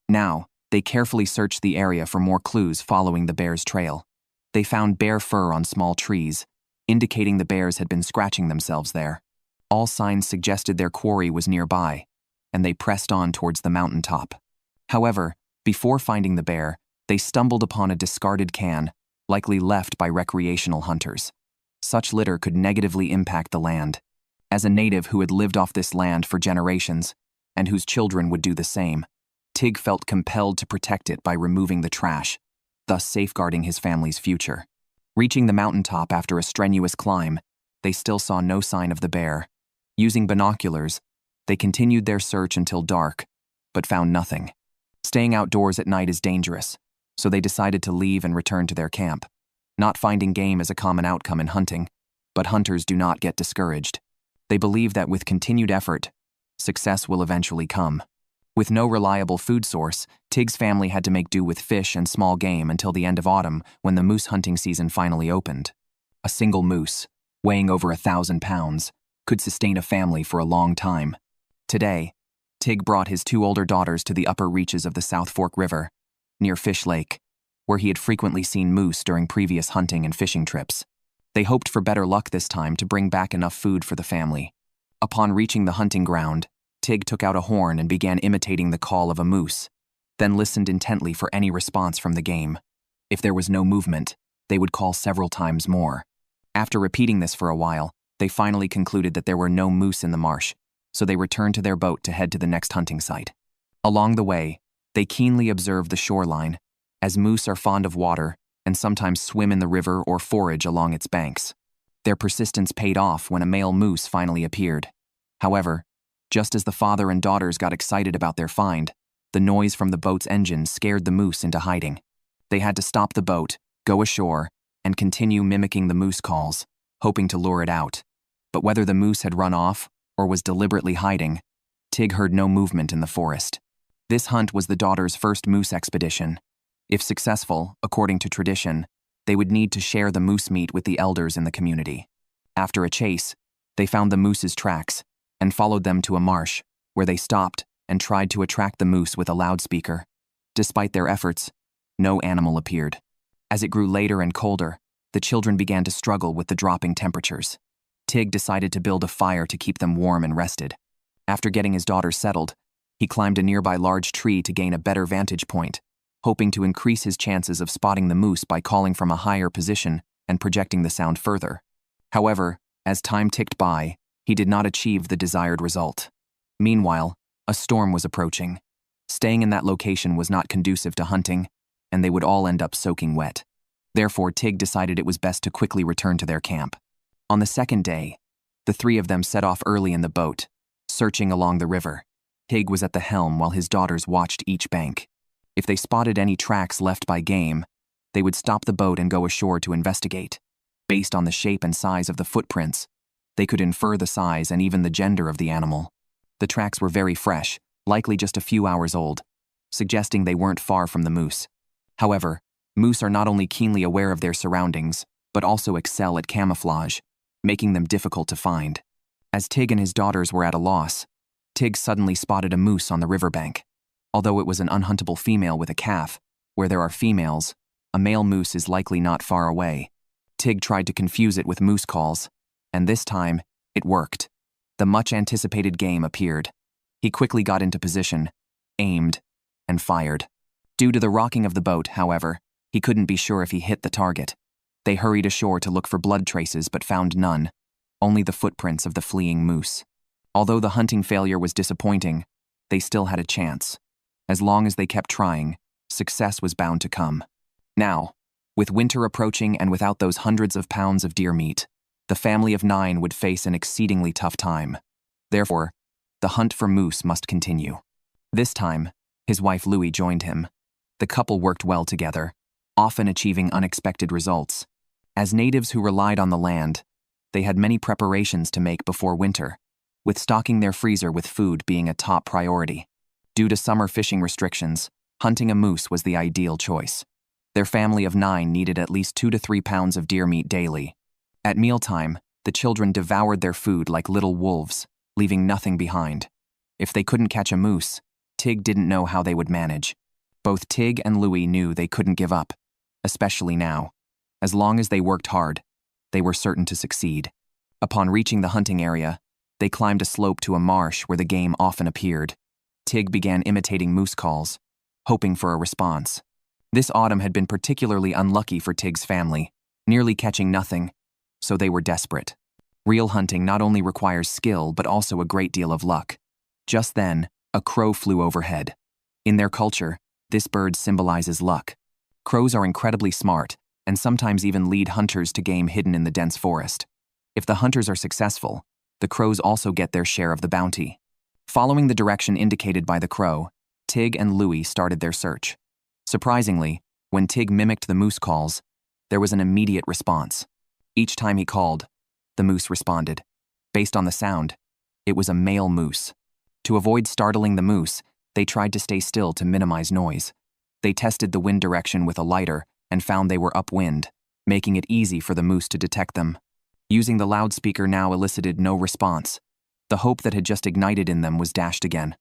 Now, they carefully searched the area for more clues following the bear's trail. They found bear fur on small trees, indicating the bears had been scratching themselves there. All signs suggested their quarry was nearby, and they pressed on towards the mountaintop. However, before finding the bear, they stumbled upon a discarded can, likely left by recreational hunters. Such litter could negatively impact the land. As a native who had lived off this land for generations, and whose children would do the same, Tig felt compelled to protect it by removing the trash, thus safeguarding his family's future. Reaching the mountaintop after a strenuous climb, they still saw no sign of the bear. Using binoculars, they continued their search until dark, but found nothing. Staying outdoors at night is dangerous, so they decided to leave and return to their camp. Not finding game is a common outcome in hunting, but hunters do not get discouraged. They believe that with continued effort, success will eventually come. With no reliable food source, Tig's family had to make do with fish and small game until the end of autumn when the moose hunting season finally opened. A single moose, weighing over 1,000 pounds, could sustain a family for a long time. Today, Tig brought his 2 older daughters to the upper reaches of the South Fork River, near Fish Lake, where he had frequently seen moose during previous hunting and fishing trips. They hoped for better luck this time to bring back enough food for the family. Upon reaching the hunting ground, Tig took out a horn and began imitating the call of a moose, then listened intently for any response from the game. If there was no movement, they would call several times more. After repeating this for a while, they finally concluded that there were no moose in the marsh, so they returned to their boat to head to the next hunting site. Along the way, they keenly observed the shoreline, as moose are fond of water and sometimes swim in the river or forage along its banks. Their persistence paid off when a male moose finally appeared. However, just as the father and daughters got excited about their find, the noise from the boat's engine scared the moose into hiding. They had to stop the boat, go ashore, and continue mimicking the moose calls, hoping to lure it out. But whether the moose had run off or was deliberately hiding, Tig heard no movement in the forest. This hunt was the daughters' first moose expedition. If successful, according to tradition, they would need to share the moose meat with the elders in the community. After a chase, they found the moose's tracks and followed them to a marsh, where they stopped and tried to attract the moose with a loudspeaker. Despite their efforts, no animal appeared. As it grew later and colder, the children began to struggle with the dropping temperatures. Tig decided to build a fire to keep them warm and rested. After getting his daughters settled, he climbed a nearby large tree to gain a better vantage point, hoping to increase his chances of spotting the moose by calling from a higher position and projecting the sound further. However, as time ticked by, he did not achieve the desired result. Meanwhile, a storm was approaching. Staying in that location was not conducive to hunting, and they would all end up soaking wet. Therefore, Tig decided it was best to quickly return to their camp. On the second day, the three of them set off early in the boat, searching along the river. Tig was at the helm while his daughters watched each bank. If they spotted any tracks left by game, they would stop the boat and go ashore to investigate. Based on the shape and size of the footprints, they could infer the size and even the gender of the animal. The tracks were very fresh, likely just a few hours old, suggesting they weren't far from the moose. However, moose are not only keenly aware of their surroundings, but also excel at camouflage, making them difficult to find. As Tig and his daughters were at a loss, Tig suddenly spotted a moose on the riverbank. Although it was an unhuntable female with a calf, where there are females, a male moose is likely not far away. Tig tried to confuse it with moose calls, and this time, it worked. The much-anticipated game appeared. He quickly got into position, aimed, and fired. Due to the rocking of the boat, however, he couldn't be sure if he hit the target. They hurried ashore to look for blood traces but found none, only the footprints of the fleeing moose. Although the hunting failure was disappointing, they still had a chance. As long as they kept trying, success was bound to come. Now, with winter approaching and without those hundreds of pounds of deer meat, the family of 9 would face an exceedingly tough time. Therefore, the hunt for moose must continue. This time, his wife Louie joined him. The couple worked well together, often achieving unexpected results. As natives who relied on the land, they had many preparations to make before winter, with stocking their freezer with food being a top priority. Due to summer fishing restrictions, hunting a moose was the ideal choice. Their family of 9 needed at least 2 to 3 pounds of deer meat daily. At mealtime, the children devoured their food like little wolves, leaving nothing behind. If they couldn't catch a moose, Tig didn't know how they would manage. Both Tig and Louie knew they couldn't give up, especially now. As long as they worked hard, they were certain to succeed. Upon reaching the hunting area, they climbed a slope to a marsh where the game often appeared. Tig began imitating moose calls, hoping for a response. This autumn had been particularly unlucky for Tig's family, nearly catching nothing, so they were desperate. Real hunting not only requires skill but also a great deal of luck. Just then, a crow flew overhead. In their culture, this bird symbolizes luck. Crows are incredibly smart and sometimes even lead hunters to game hidden in the dense forest. If the hunters are successful, the crows also get their share of the bounty. Following the direction indicated by the crow, Tig and Louie started their search. Surprisingly, when Tig mimicked the moose calls, there was an immediate response. Each time he called, the moose responded. Based on the sound, it was a male moose. To avoid startling the moose, they tried to stay still to minimize noise. They tested the wind direction with a lighter and found they were upwind, making it easy for the moose to detect them. Using the loudspeaker now elicited no response. The hope that had just ignited in them was dashed again.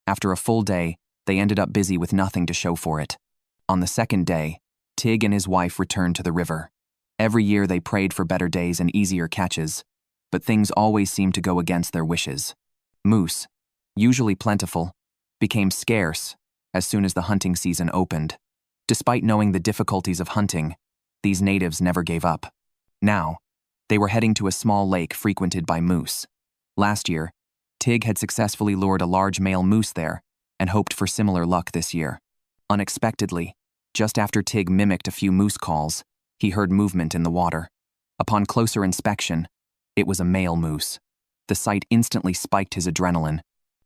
After a full day, they ended up busy with nothing to show for it. On the second day, Tig and his wife returned to the river. Every year they prayed for better days and easier catches, but things always seemed to go against their wishes. Moose, usually plentiful, became scarce as soon as the hunting season opened. Despite knowing the difficulties of hunting, these natives never gave up. Now, they were heading to a small lake frequented by moose. Last year, Tig had successfully lured a large male moose there and hoped for similar luck this year. Unexpectedly, just after Tig mimicked a few moose calls, he heard movement in the water. Upon closer inspection, it was a male moose. The sight instantly spiked his adrenaline.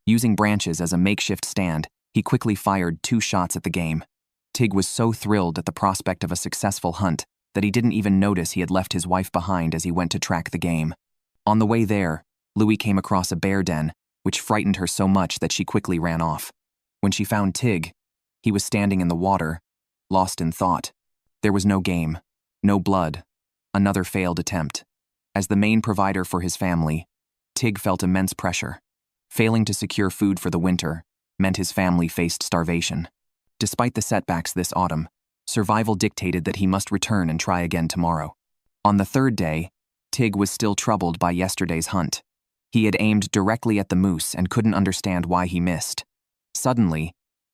Using branches as a makeshift stand, he quickly fired 2 shots at the game. Tig was so thrilled at the prospect of a successful hunt that he didn't even notice he had left his wife behind as he went to track the game. On the way there, Louie came across a bear den, which frightened her so much that she quickly ran off. When she found Tig, he was standing in the water, lost in thought. There was no game, no blood, another failed attempt. As the main provider for his family, Tig felt immense pressure. Failing to secure food for the winter meant his family faced starvation. Despite the setbacks this autumn, survival dictated that he must return and try again tomorrow. On the third day, Tig was still troubled by yesterday's hunt. He had aimed directly at the moose and couldn't understand why he missed. Suddenly,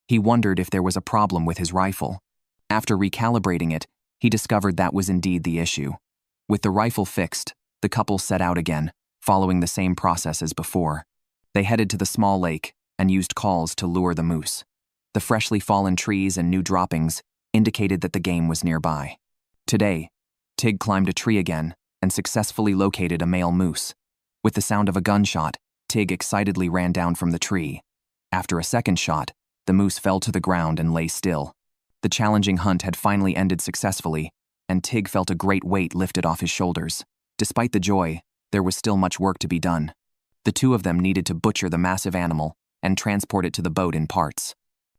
he wondered if there was a problem with his rifle. After recalibrating it, he discovered that was indeed the issue. With the rifle fixed, the couple set out again, following the same process as before. They headed to the small lake and used calls to lure the moose. The freshly fallen trees and new droppings indicated that the game was nearby. Today, Tig climbed a tree again and successfully located a male moose. With the sound of a gunshot, Tig excitedly ran down from the tree. After a second shot, the moose fell to the ground and lay still. The challenging hunt had finally ended successfully, and Tig felt a great weight lifted off his shoulders. Despite the joy, there was still much work to be done. The two of them needed to butcher the massive animal and transport it to the boat in parts.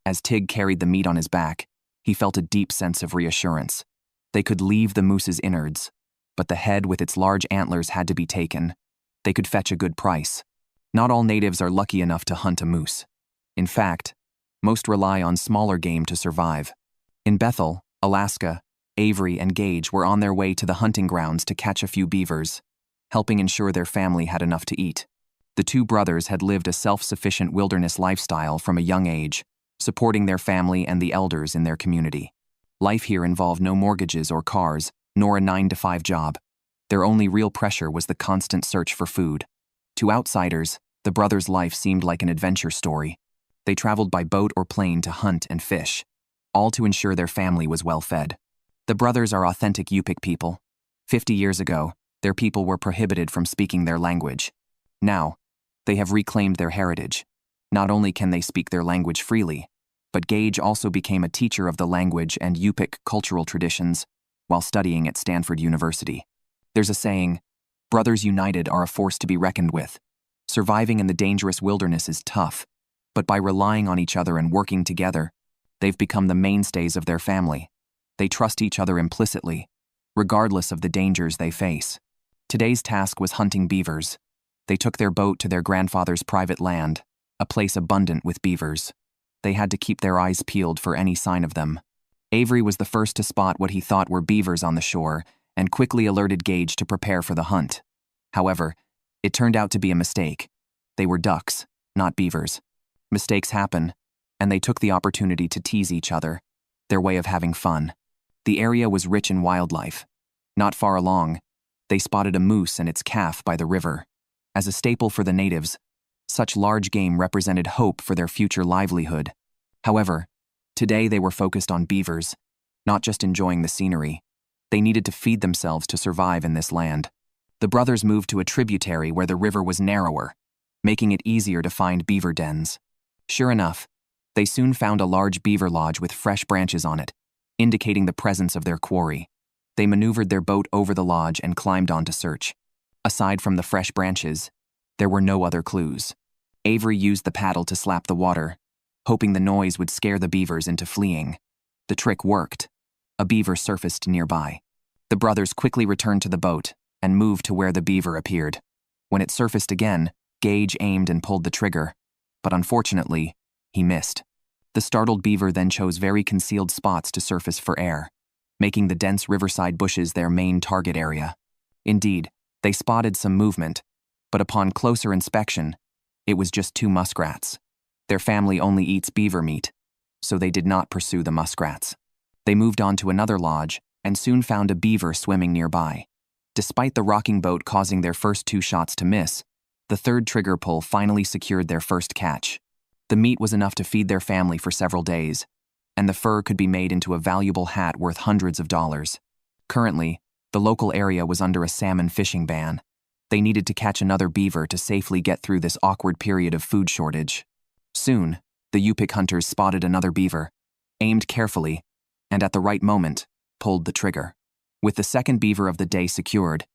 As Tig carried the meat on his back, he felt a deep sense of reassurance. They could leave the moose's innards, but the head with its large antlers had to be taken. They could fetch a good price. Not all natives are lucky enough to hunt a moose. In fact, most rely on smaller game to survive. In Bethel, Alaska, Avery and Gage were on their way to the hunting grounds to catch a few beavers, helping ensure their family had enough to eat. The two brothers had lived a self-sufficient wilderness lifestyle from a young age, supporting their family and the elders in their community. Life here involved no mortgages or cars, nor a 9-to-5 job. Their only real pressure was the constant search for food. To outsiders, the brothers' life seemed like an adventure story. They traveled by boat or plane to hunt and fish, all to ensure their family was well fed. The brothers are authentic Yupik people. 50 years ago, their people were prohibited from speaking their language. Now, they have reclaimed their heritage. Not only can they speak their language freely, but Gage also became a teacher of the language and Yupik cultural traditions while studying at Stanford University. There's a saying, brothers united are a force to be reckoned with. Surviving in the dangerous wilderness is tough, but by relying on each other and working together, they've become the mainstays of their family. They trust each other implicitly, regardless of the dangers they face. Today's task was hunting beavers. They took their boat to their grandfather's private land, a place abundant with beavers. They had to keep their eyes peeled for any sign of them. Avery was the first to spot what he thought were beavers on the shore and quickly alerted Gage to prepare for the hunt. However, it turned out to be a mistake. They were ducks, not beavers. Mistakes happen, and they took the opportunity to tease each other, their way of having fun. The area was rich in wildlife. Not far along, they spotted a moose and its calf by the river. As a staple for the natives, such large game represented hope for their future livelihood. However, today they were focused on beavers, not just enjoying the scenery. They needed to feed themselves to survive in this land. The brothers moved to a tributary where the river was narrower, making it easier to find beaver dens. Sure enough, they soon found a large beaver lodge with fresh branches on it, indicating the presence of their quarry. They maneuvered their boat over the lodge and climbed on to search. Aside from the fresh branches, there were no other clues. Avery used the paddle to slap the water, hoping the noise would scare the beavers into fleeing. The trick worked. A beaver surfaced nearby. The brothers quickly returned to the boat and moved to where the beaver appeared. When it surfaced again, Gage aimed and pulled the trigger, but unfortunately, he missed. The startled beaver then chose very concealed spots to surface for air, making the dense riverside bushes their main target area. Indeed, they spotted some movement, but upon closer inspection, it was just 2 muskrats. Their family only eats beaver meat, so they did not pursue the muskrats. They moved on to another lodge and soon found a beaver swimming nearby. Despite the rocking boat causing their first 2 shots to miss, the third trigger pull finally secured their first catch. The meat was enough to feed their family for several days, and the fur could be made into a valuable hat worth hundreds of dollars. Currently, the local area was under a salmon fishing ban. They needed to catch another beaver to safely get through this awkward period of food shortage. Soon, the Yupik hunters spotted another beaver, aimed carefully, and at the right moment, pulled the trigger. With the second beaver of the day secured,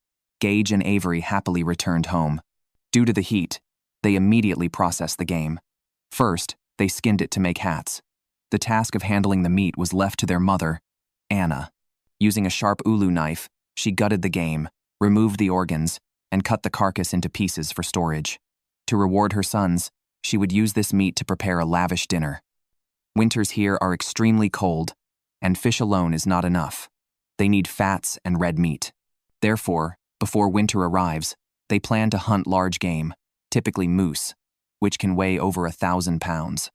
Gage and Avery happily returned home. Due to the heat, they immediately processed the game. First, they skinned it to make hats. The task of handling the meat was left to their mother, Anna. Using a sharp ulu knife, she gutted the game, removed the organs, and cut the carcass into pieces for storage. To reward her sons, she would use this meat to prepare a lavish dinner. Winters here are extremely cold, and fish alone is not enough. They need fats and red meat. Therefore, before winter arrives, they plan to hunt large game, typically moose, which can weigh over 1,000 pounds.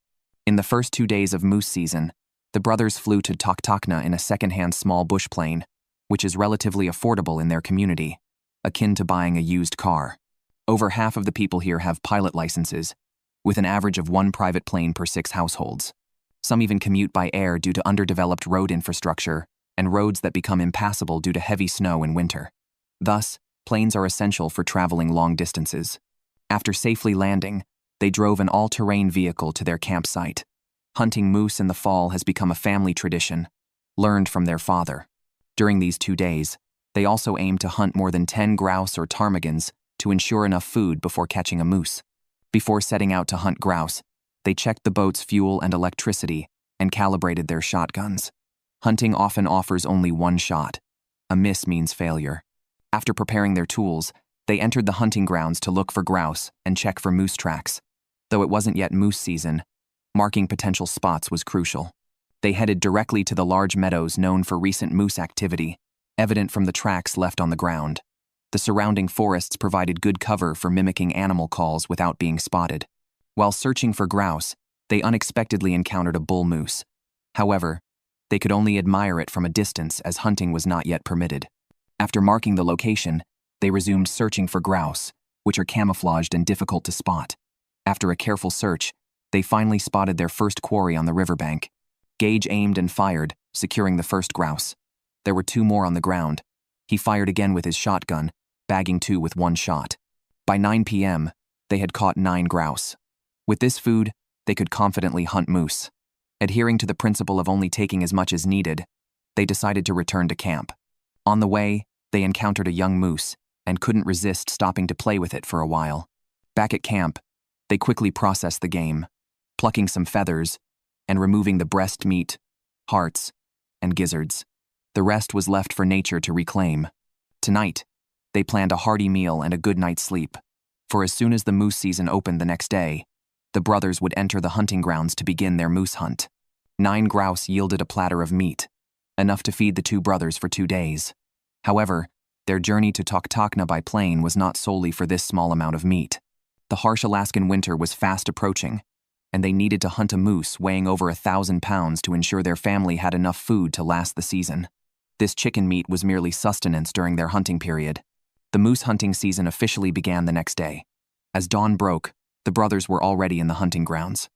In the first 2 days of moose season, the brothers flew to Toktakna in a second-hand small bush plane, which is relatively affordable in their community, akin to buying a used car. Over half of the people here have pilot licenses, with an average of 1 private plane per 6 households. Some even commute by air due to underdeveloped road infrastructure and roads that become impassable due to heavy snow in winter. Thus, planes are essential for traveling long distances. After safely landing, they drove an all-terrain vehicle to their campsite. Hunting moose in the fall has become a family tradition, learned from their father. During these 2 days, they also aim to hunt more than 10 grouse or ptarmigans to ensure enough food before catching a moose. Before setting out to hunt grouse, they checked the boat's fuel and electricity and calibrated their shotguns. Hunting often offers only 1 shot. A miss means failure. After preparing their tools, they entered the hunting grounds to look for grouse and check for moose tracks. Though it wasn't yet moose season, marking potential spots was crucial. They headed directly to the large meadows known for recent moose activity, evident from the tracks left on the ground. The surrounding forests provided good cover for mimicking animal calls without being spotted. While searching for grouse, they unexpectedly encountered a bull moose. However, they could only admire it from a distance as hunting was not yet permitted. After marking the location, they resumed searching for grouse, which are camouflaged and difficult to spot. After a careful search, they finally spotted their first quarry on the riverbank. Gage aimed and fired, securing the first grouse. There were 2 more on the ground. He fired again with his shotgun, bagging 2 with 1 shot. By 9 p.m., they had caught 9 grouse. With this food, they could confidently hunt moose. Adhering to the principle of only taking as much as needed, they decided to return to camp. On the way, they encountered a young moose and couldn't resist stopping to play with it for a while. Back at camp, they quickly processed the game, plucking some feathers and removing the breast meat, hearts, and gizzards. The rest was left for nature to reclaim. Tonight, they planned a hearty meal and a good night's sleep, for as soon as the moose season opened the next day, the brothers would enter the hunting grounds to begin their moose hunt. 9 grouse yielded a platter of meat, enough to feed the 2 brothers for 2 days. However, their journey to Toktakna by plane was not solely for this small amount of meat. The harsh Alaskan winter was fast approaching, and they needed to hunt a moose weighing over 1,000 pounds to ensure their family had enough food to last the season. This chicken meat was merely sustenance during their hunting period. The moose hunting season officially began the next day. As dawn broke, the brothers were already in the hunting grounds.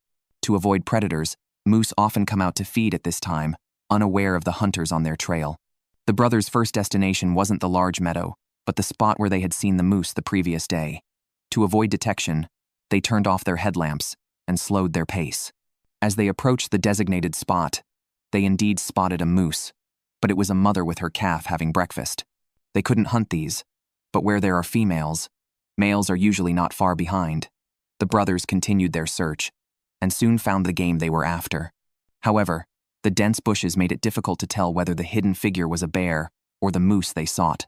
To avoid predators, moose often come out to feed at this time, unaware of the hunters on their trail. The brothers' first destination wasn't the large meadow, but the spot where they had seen the moose the previous day. To avoid detection, they turned off their headlamps and slowed their pace. As they approached the designated spot, they indeed spotted a moose, but it was a mother with her calf having breakfast. They couldn't hunt these, but where there are females, males are usually not far behind. The brothers continued their search, and soon found the game they were after. However, the dense bushes made it difficult to tell whether the hidden figure was a bear or the moose they sought.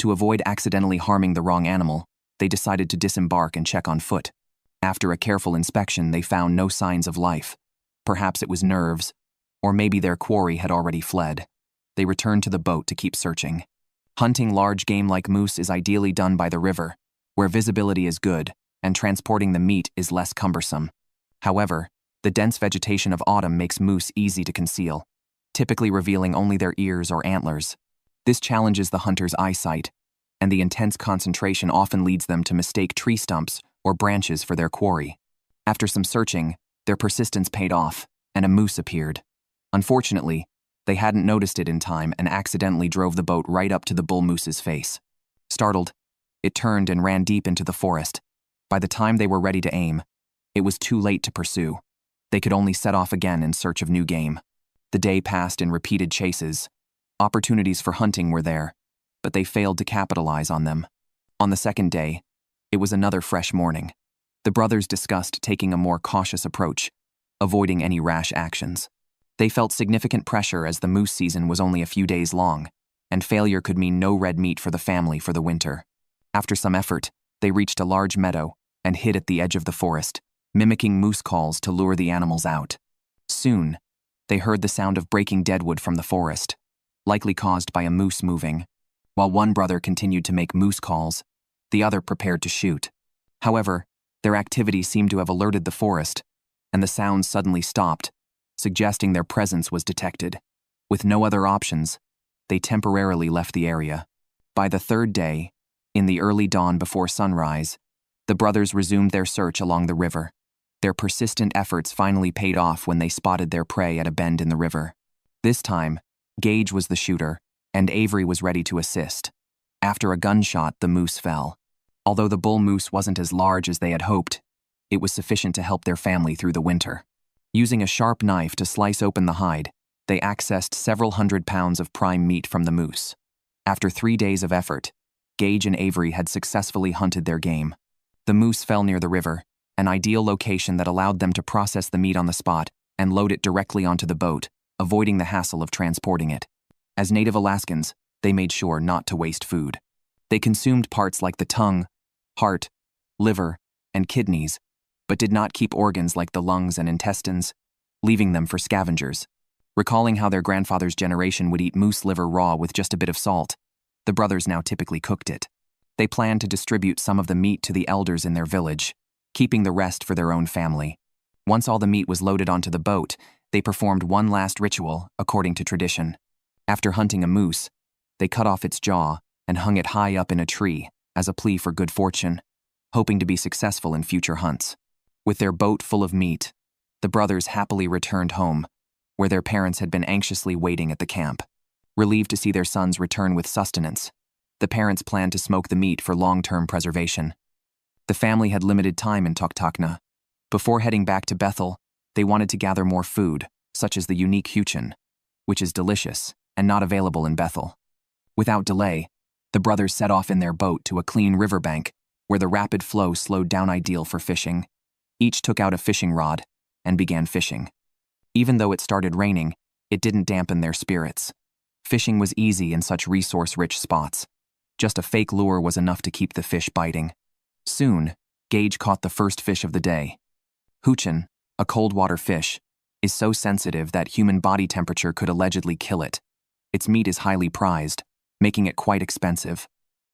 To avoid accidentally harming the wrong animal, they decided to disembark and check on foot. After a careful inspection, they found no signs of life. Perhaps it was nerves, or maybe their quarry had already fled. They returned to the boat to keep searching. Hunting large game like moose is ideally done by the river, where visibility is good and transporting the meat is less cumbersome. However, the dense vegetation of autumn makes moose easy to conceal, typically revealing only their ears or antlers. This challenges the hunter's eyesight, and the intense concentration often leads them to mistake tree stumps or branches for their quarry. After some searching, their persistence paid off, and a moose appeared. Unfortunately, they hadn't noticed it in time and accidentally drove the boat right up to the bull moose's face. Startled, it turned and ran deep into the forest. By the time they were ready to aim, it was too late to pursue. They could only set off again in search of new game. The day passed in repeated chases. Opportunities for hunting were there, but they failed to capitalize on them. On the second day, it was another fresh morning. The brothers discussed taking a more cautious approach, avoiding any rash actions. They felt significant pressure as the moose season was only a few days long, and failure could mean no red meat for the family for the winter. After some effort, they reached a large meadow and hid at the edge of the forest, mimicking moose calls to lure the animals out. Soon, they heard the sound of breaking deadwood from the forest, likely caused by a moose moving. While one brother continued to make moose calls, the other prepared to shoot. However, their activity seemed to have alerted the forest, and the sounds suddenly stopped, suggesting their presence was detected. With no other options, they temporarily left the area. By the third day, in the early dawn before sunrise, the brothers resumed their search along the river. Their persistent efforts finally paid off when they spotted their prey at a bend in the river. This time, Gage was the shooter, and Avery was ready to assist. After a gunshot, the moose fell. Although the bull moose wasn't as large as they had hoped, it was sufficient to help their family through the winter. Using a sharp knife to slice open the hide, they accessed several hundred pounds of prime meat from the moose. After 3 days of effort, Gage and Avery had successfully hunted their game. The moose fell near the river, an ideal location that allowed them to process the meat on the spot and load it directly onto the boat, avoiding the hassle of transporting it. As native Alaskans, they made sure not to waste food. They consumed parts like the tongue, heart, liver, and kidneys, but did not keep organs like the lungs and intestines, leaving them for scavengers. Recalling how their grandfather's generation would eat moose liver raw with just a bit of salt, the brothers now typically cooked it. They planned to distribute some of the meat to the elders in their village, keeping the rest for their own family. Once all the meat was loaded onto the boat, they performed one last ritual according to tradition. After hunting a moose, they cut off its jaw and hung it high up in a tree as a plea for good fortune, hoping to be successful in future hunts. With their boat full of meat, the brothers happily returned home, where their parents had been anxiously waiting at the camp. Relieved to see their sons return with sustenance, the parents planned to smoke the meat for long-term preservation. The family had limited time in Tuktakna. Before heading back to Bethel, they wanted to gather more food, such as the unique huchin, which is delicious and not available in Bethel. Without delay, the brothers set off in their boat to a clean riverbank where the rapid flow slowed down, ideal for fishing. Each took out a fishing rod and began fishing. Even though it started raining, it didn't dampen their spirits. Fishing was easy in such resource-rich spots. Just a fake lure was enough to keep the fish biting. Soon, Gage caught the first fish of the day. Huchin, a cold-water fish, is so sensitive that human body temperature could allegedly kill it. Its meat is highly prized, making it quite expensive.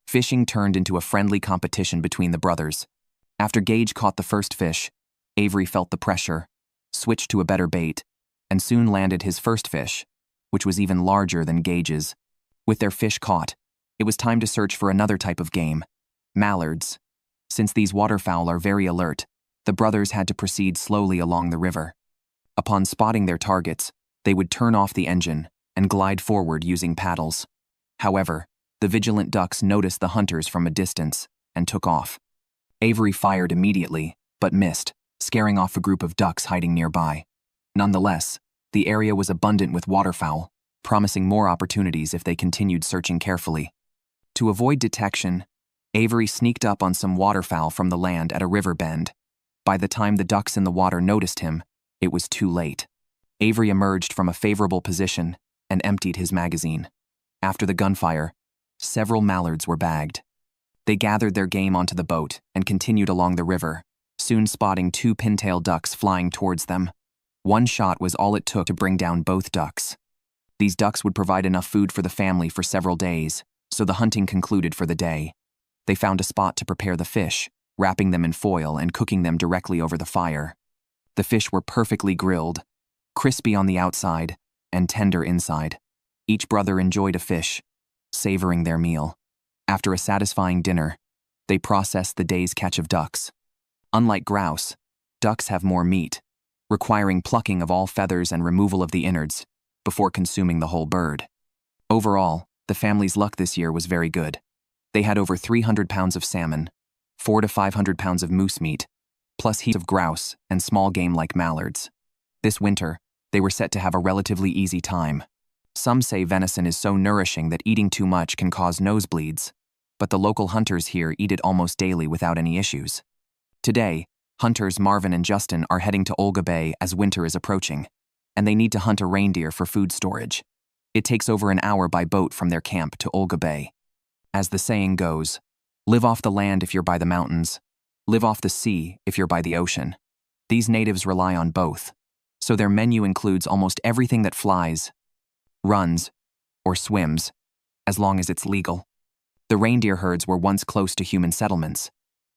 Fishing turned into a friendly competition between the brothers. After Gage caught the first fish, Avery felt the pressure, switched to a better bait, and soon landed his first fish, which was even larger than Gage's. With their fish caught, it was time to search for another type of game, mallards. Since these waterfowl are very alert, the brothers had to proceed slowly along the river. Upon spotting their targets, they would turn off the engine and glide forward using paddles. However, the vigilant ducks noticed the hunters from a distance and took off. Avery fired immediately, but missed, scaring off a group of ducks hiding nearby. Nonetheless, the area was abundant with waterfowl, promising more opportunities if they continued searching carefully. To avoid detection, Avery sneaked up on some waterfowl from the land at a river bend. By the time the ducks in the water noticed him, it was too late. Avery emerged from a favorable position and emptied his magazine. After the gunfire, several mallards were bagged. They gathered their game onto the boat and continued along the river, soon spotting 2 pintail ducks flying towards them. One shot was all it took to bring down both ducks. These ducks would provide enough food for the family for several days, so the hunting concluded for the day. They found a spot to prepare the fish, wrapping them in foil and cooking them directly over the fire. The fish were perfectly grilled, crispy on the outside and tender inside. Each brother enjoyed a fish, savoring their meal. After a satisfying dinner, they processed the day's catch of ducks. Unlike grouse, ducks have more meat, requiring plucking of all feathers and removal of the innards before consuming the whole bird. Overall, the family's luck this year was very good. They had over 300 pounds of salmon, 400 to 500 pounds of moose meat, plus heaps of grouse and small game like mallards. This winter, they were set to have a relatively easy time. Some say venison is so nourishing that eating too much can cause nosebleeds, but the local hunters here eat it almost daily without any issues. Today, hunters Marvin and Justin are heading to Olga Bay as winter is approaching, and they need to hunt a reindeer for food storage. It takes over an hour by boat from their camp to Olga Bay. As the saying goes, live off the land if you're by the mountains, live off the sea if you're by the ocean. These natives rely on both, so their menu includes almost everything that flies, runs, or swims, as long as it's legal. The reindeer herds were once close to human settlements,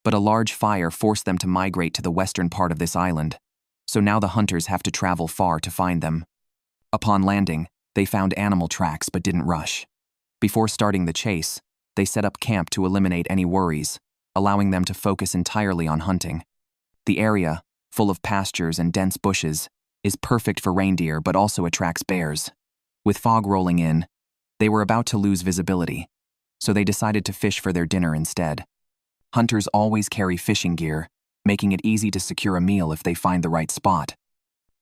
but a large fire forced them to migrate to the western part of this island, so now the hunters have to travel far to find them. Upon landing, they found animal tracks but didn't rush. Before starting the chase, they set up camp to eliminate any worries, allowing them to focus entirely on hunting. The area, full of pastures and dense bushes, is perfect for reindeer but also attracts bears. With fog rolling in, they were about to lose visibility, so they decided to fish for their dinner instead. Hunters always carry fishing gear, making it easy to secure a meal if they find the right spot.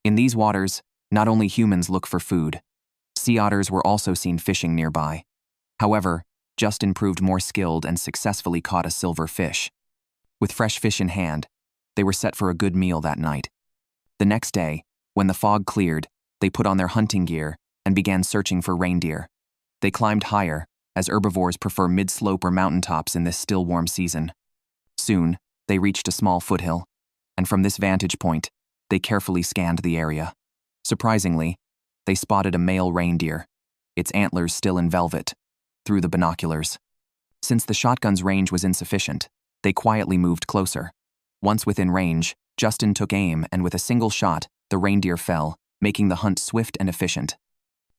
In these waters, not only humans look for food. Sea otters were also seen fishing nearby. However, Justin proved more skilled and successfully caught a silver fish. With fresh fish in hand, they were set for a good meal that night. The next day, when the fog cleared, they put on their hunting gear and began searching for reindeer. They climbed higher, as herbivores prefer mid-slope or mountaintops in this still warm season. Soon, they reached a small foothill, and from this vantage point, they carefully scanned the area. Surprisingly, they spotted a male reindeer, its antlers still in velvet, through the binoculars. Since the shotgun's range was insufficient, they quietly moved closer. Once within range, Justin took aim, and with a single shot, the reindeer fell, making the hunt swift and efficient.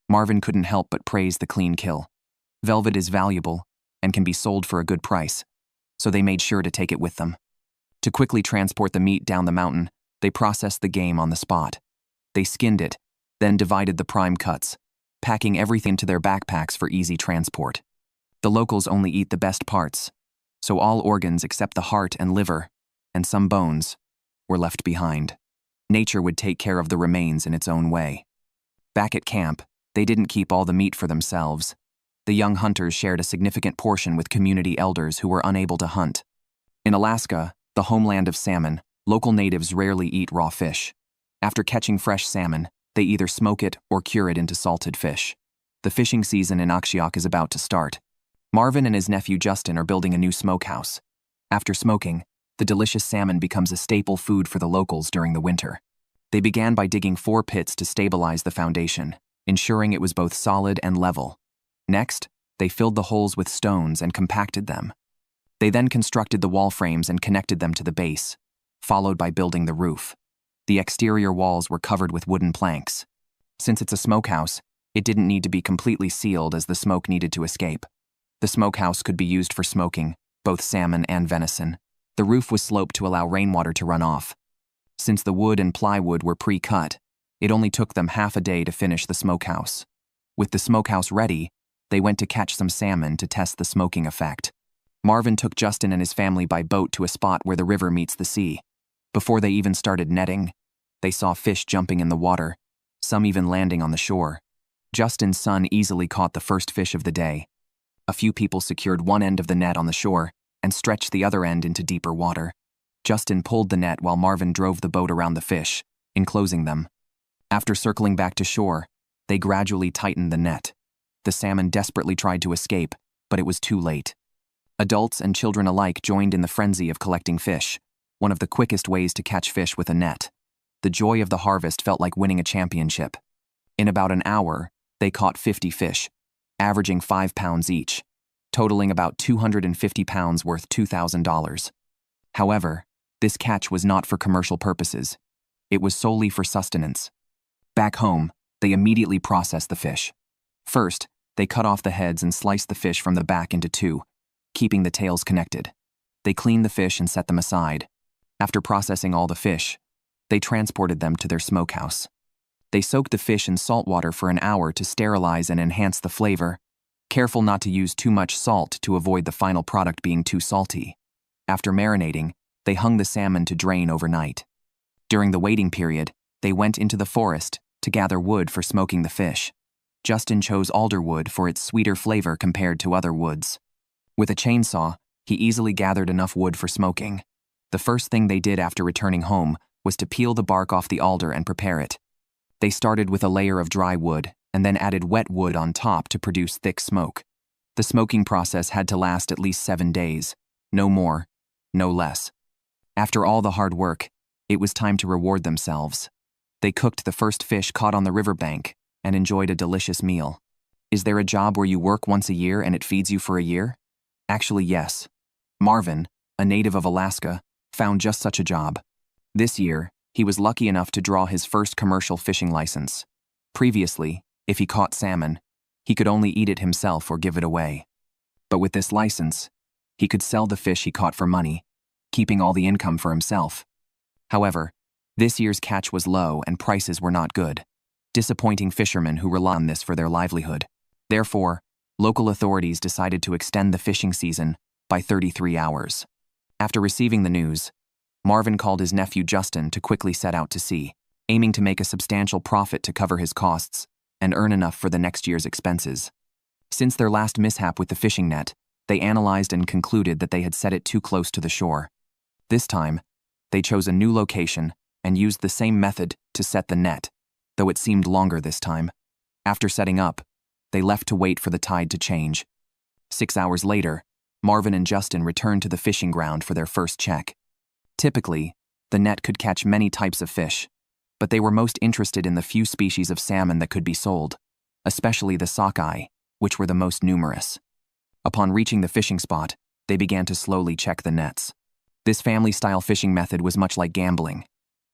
Marvin couldn't help but praise the clean kill. Velvet is valuable and can be sold for a good price, so they made sure to take it with them. To quickly transport the meat down the mountain, they processed the game on the spot. They skinned it, then divided the prime cuts, packing everything into their backpacks for easy transport. The locals only eat the best parts, so all organs except the heart and liver, and some bones, were left behind. Nature would take care of the remains in its own way. Back at camp, they didn't keep all the meat for themselves. The young hunters shared a significant portion with community elders who were unable to hunt. In Alaska, the homeland of salmon, local natives rarely eat raw fish. After catching fresh salmon, they either smoke it or cure it into salted fish. The fishing season in Akshiok is about to start. Marvin and his nephew Justin are building a new smokehouse. After smoking, the delicious salmon becomes a staple food for the locals during the winter. They began by digging 4 pits to stabilize the foundation, ensuring it was both solid and level. Next, they filled the holes with stones and compacted them. They then constructed the wall frames and connected them to the base, followed by building the roof. The exterior walls were covered with wooden planks. Since it's a smokehouse, it didn't need to be completely sealed as the smoke needed to escape. The smokehouse could be used for smoking, both salmon and venison. The roof was sloped to allow rainwater to run off. Since the wood and plywood were pre-cut, it only took them half a day to finish the smokehouse. With the smokehouse ready, they went to catch some salmon to test the smoking effect. Marvin took Justin and his family by boat to a spot where the river meets the sea. Before they even started netting, they saw fish jumping in the water, some even landing on the shore. Justin's son easily caught the first fish of the day. A few people secured one end of the net on the shore and stretched the other end into deeper water. Justin pulled the net while Marvin drove the boat around the fish, enclosing them. After circling back to shore, they gradually tightened the net. The salmon desperately tried to escape, but it was too late. Adults and children alike joined in the frenzy of collecting fish, one of the quickest ways to catch fish with a net. The joy of the harvest felt like winning a championship. In about an hour, they caught 50 fish, averaging 5 pounds each, totaling about 250 pounds worth $2,000. However, this catch was not for commercial purposes. It was solely for sustenance. Back home, they immediately processed the fish. First, they cut off the heads and sliced the fish from the back into 2, keeping the tails connected. They cleaned the fish and set them aside. After processing all the fish, they transported them to their smokehouse. They soaked the fish in salt water for an hour to sterilize and enhance the flavor, careful not to use too much salt to avoid the final product being too salty. After marinating, they hung the salmon to drain overnight. During the waiting period, they went into the forest to gather wood for smoking the fish. Justin chose alderwood for its sweeter flavor compared to other woods. With a chainsaw, he easily gathered enough wood for smoking. The first thing they did after returning home was to peel the bark off the alder and prepare it. They started with a layer of dry wood and then added wet wood on top to produce thick smoke. The smoking process had to last at least 7 days, no more, no less. After all the hard work, it was time to reward themselves. They cooked the first fish caught on the riverbank and enjoyed a delicious meal. Is there a job where you work once a year and it feeds you for a year? Actually, yes. Marvin, a native of Alaska, found just such a job. This year, he was lucky enough to draw his first commercial fishing license. Previously, if he caught salmon, he could only eat it himself or give it away. But with this license, he could sell the fish he caught for money, keeping all the income for himself. However, this year's catch was low and prices were not good, disappointing fishermen who rely on this for their livelihood. Therefore, local authorities decided to extend the fishing season by 33 hours. After receiving the news, Marvin called his nephew Justin to quickly set out to sea, aiming to make a substantial profit to cover his costs and earn enough for the next year's expenses. Since their last mishap with the fishing net, they analyzed and concluded that they had set it too close to the shore. This time, they chose a new location and used the same method to set the net, though it seemed longer this time. After setting up, they left to wait for the tide to change. 6 hours later, Marvin and Justin returned to the fishing ground for their first check. Typically, the net could catch many types of fish, but they were most interested in the few species of salmon that could be sold, especially the sockeye, which were the most numerous. Upon reaching the fishing spot, they began to slowly check the nets. This family-style fishing method was much like gambling.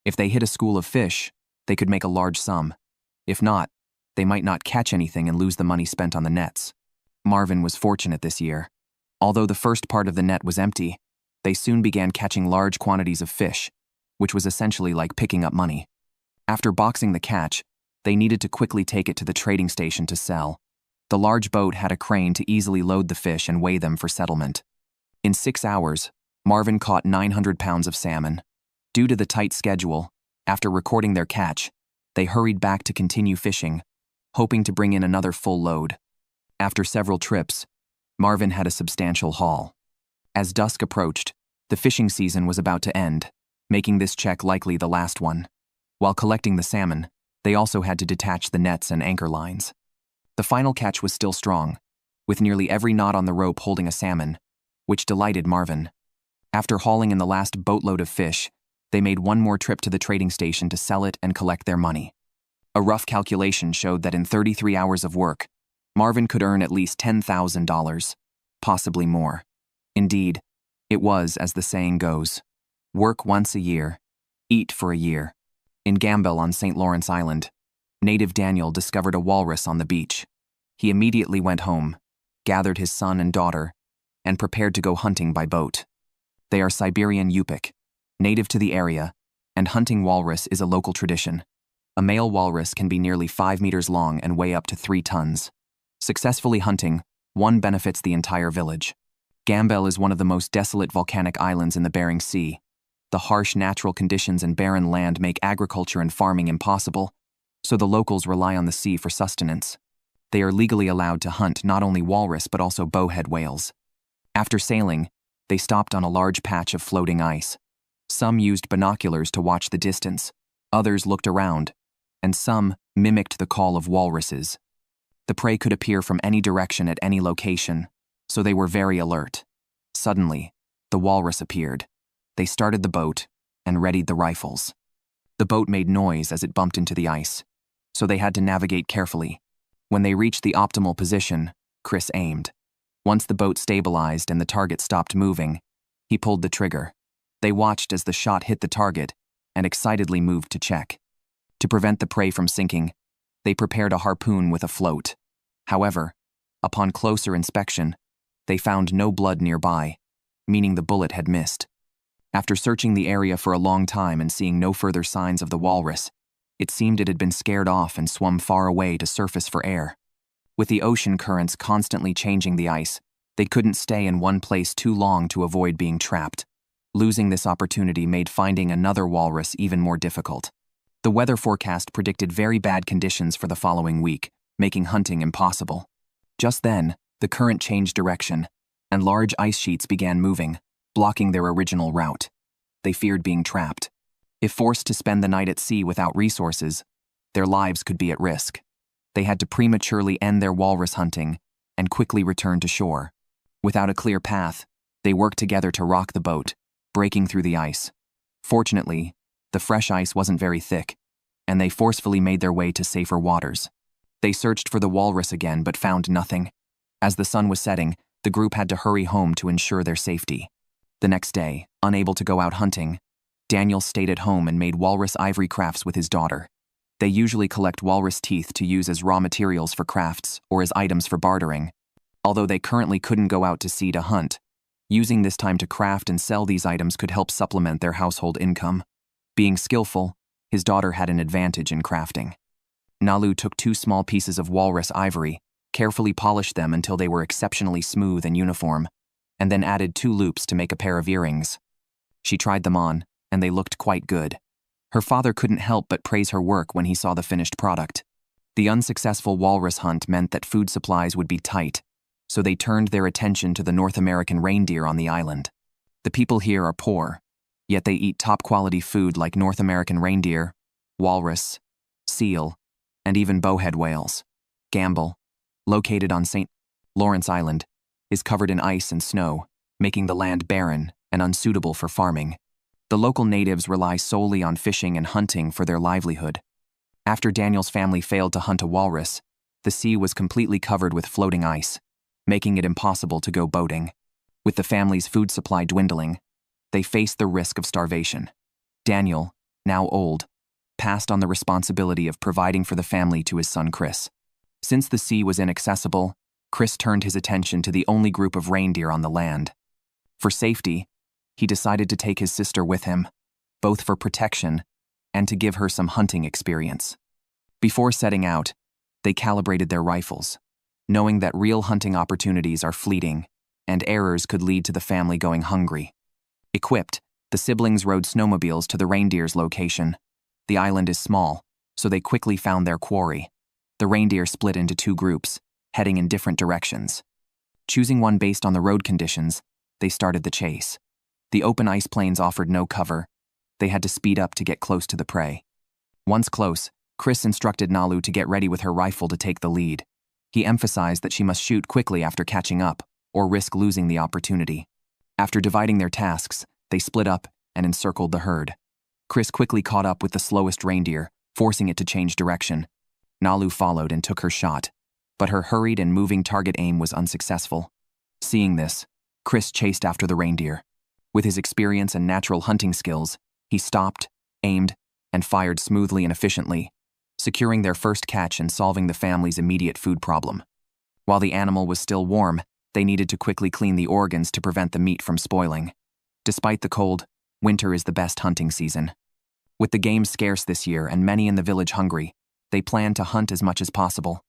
If they hit a school of fish, they could make a large sum. If not, they might not catch anything and lose the money spent on the nets. Marvin was fortunate this year. Although the first part of the net was empty, they soon began catching large quantities of fish, which was essentially like picking up money. After boxing the catch, they needed to quickly take it to the trading station to sell. The large boat had a crane to easily load the fish and weigh them for settlement. In 6 hours, Marvin caught 900 pounds of salmon. Due to the tight schedule, after recording their catch, they hurried back to continue fishing, hoping to bring in another full load. After several trips, Marvin had a substantial haul. As dusk approached, the fishing season was about to end, making this check likely the last one. While collecting the salmon, they also had to detach the nets and anchor lines. The final catch was still strong, with nearly every knot on the rope holding a salmon, which delighted Marvin. After hauling in the last boatload of fish, they made one more trip to the trading station to sell it and collect their money. A rough calculation showed that in 33 hours of work, Marvin could earn at least $10,000, possibly more. Indeed, it was, as the saying goes, work once a year, eat for a year. In Gambell on St. Lawrence Island, native Daniel discovered a walrus on the beach. He immediately went home, gathered his son and daughter, and prepared to go hunting by boat. They are Siberian Yupik, native to the area, and hunting walrus is a local tradition. A male walrus can be nearly 5 meters long and weigh up to 3 tons. Successfully hunting, one benefits the entire village. Gambell is one of the most desolate volcanic islands in the Bering Sea. The harsh natural conditions and barren land make agriculture and farming impossible, so the locals rely on the sea for sustenance. They are legally allowed to hunt not only walrus but also bowhead whales. After sailing, they stopped on a large patch of floating ice. Some used binoculars to watch the distance, others looked around, and some mimicked the call of walruses. The prey could appear from any direction at any location, so they were very alert. Suddenly, the walrus appeared. They started the boat and readied the rifles. The boat made noise as it bumped into the ice, so they had to navigate carefully. When they reached the optimal position, Chris aimed. Once the boat stabilized and the target stopped moving, he pulled the trigger. They watched as the shot hit the target and excitedly moved to check. To prevent the prey from sinking, they prepared a harpoon with a float. However, upon closer inspection, they found no blood nearby, meaning the bullet had missed. After searching the area for a long time and seeing no further signs of the walrus, it seemed it had been scared off and swum far away to surface for air. With the ocean currents constantly changing the ice, they couldn't stay in one place too long to avoid being trapped. Losing this opportunity made finding another walrus even more difficult. The weather forecast predicted very bad conditions for the following week, making hunting impossible. Just then, the current changed direction, and large ice sheets began moving, blocking their original route. They feared being trapped. If forced to spend the night at sea without resources, their lives could be at risk. They had to prematurely end their walrus hunting and quickly return to shore. Without a clear path, they worked together to rock the boat, breaking through the ice. Fortunately, the fresh ice wasn't very thick, and they forcefully made their way to safer waters. They searched for the walrus again but found nothing. As the sun was setting, the group had to hurry home to ensure their safety. The next day, unable to go out hunting, Daniel stayed at home and made walrus ivory crafts with his daughter. They usually collect walrus teeth to use as raw materials for crafts or as items for bartering. Although they currently couldn't go out to sea to hunt, using this time to craft and sell these items could help supplement their household income. Being skillful, his daughter had an advantage in crafting. Nalu took 2 small pieces of walrus ivory, carefully polished them until they were exceptionally smooth and uniform, and then added 2 loops to make a pair of earrings. She tried them on, and they looked quite good. Her father couldn't help but praise her work when he saw the finished product. The unsuccessful walrus hunt meant that food supplies would be tight, so they turned their attention to the North American reindeer on the island. The people here are poor, yet they eat top-quality food like North American reindeer, walrus, seal, and even bowhead whales. Gamble, located on St. Lawrence Island, is covered in ice and snow, making the land barren and unsuitable for farming. The local natives rely solely on fishing and hunting for their livelihood. After Daniel's family failed to hunt a walrus, the sea was completely covered with floating ice, making it impossible to go boating. With the family's food supply dwindling, they faced the risk of starvation. Daniel, now old, passed on the responsibility of providing for the family to his son Chris. Since the sea was inaccessible, Chris turned his attention to the only group of reindeer on the land. For safety, he decided to take his sister with him, both for protection and to give her some hunting experience. Before setting out, they calibrated their rifles, knowing that real hunting opportunities are fleeting and errors could lead to the family going hungry. Equipped, the siblings rode snowmobiles to the reindeer's location. The island is small, so they quickly found their quarry. The reindeer split into 2 groups, heading in different directions. Choosing one based on the road conditions, they started the chase. The open ice plains offered no cover. They had to speed up to get close to the prey. Once close, Chris instructed Nalu to get ready with her rifle to take the lead. He emphasized that she must shoot quickly after catching up, or risk losing the opportunity. After dividing their tasks, they split up and encircled the herd. Chris quickly caught up with the slowest reindeer, forcing it to change direction. Nalu followed and took her shot, but her hurried and moving target aim was unsuccessful. Seeing this, Chris chased after the reindeer. With his experience and natural hunting skills, he stopped, aimed, and fired smoothly and efficiently, securing their first catch and solving the family's immediate food problem. While the animal was still warm, they needed to quickly clean the organs to prevent the meat from spoiling. Despite the cold, winter is the best hunting season. With the game scarce this year and many in the village hungry, they planned to hunt as much as possible.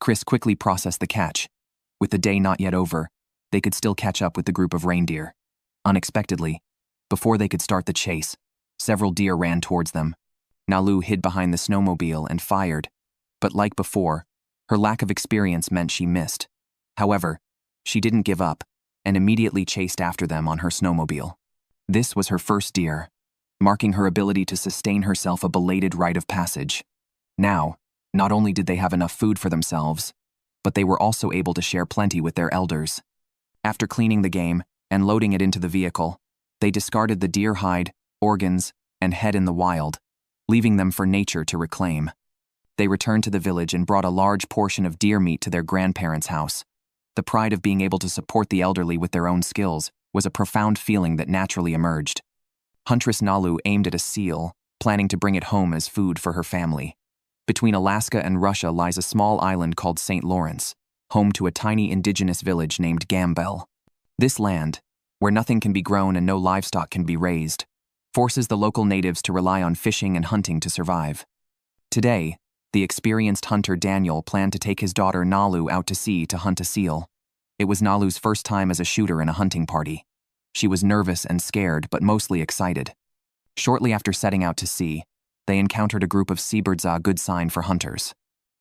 Chris quickly processed the catch. With the day not yet over, they could still catch up with the group of reindeer. Unexpectedly, before they could start the chase, several deer ran towards them. Nalu hid behind the snowmobile and fired, but like before, her lack of experience meant she missed. However, she didn't give up and immediately chased after them on her snowmobile. This was her first deer, marking her ability to sustain herself a belated rite of passage. Now, not only did they have enough food for themselves, but they were also able to share plenty with their elders. After cleaning the game and loading it into the vehicle, they discarded the deer hide, organs, and head in the wild, leaving them for nature to reclaim. They returned to the village and brought a large portion of deer meat to their grandparents' house. The pride of being able to support the elderly with their own skills was a profound feeling that naturally emerged. Huntress Nalu aimed at a seal, planning to bring it home as food for her family. Between Alaska and Russia lies a small island called St. Lawrence, home to a tiny indigenous village named Gambell. This land, where nothing can be grown and no livestock can be raised, forces the local natives to rely on fishing and hunting to survive. Today, the experienced hunter Daniel planned to take his daughter Nalu out to sea to hunt a seal. It was Nalu's first time as a shooter in a hunting party. She was nervous and scared, but mostly excited. Shortly after setting out to sea, they encountered a group of seabirds, a good sign for hunters.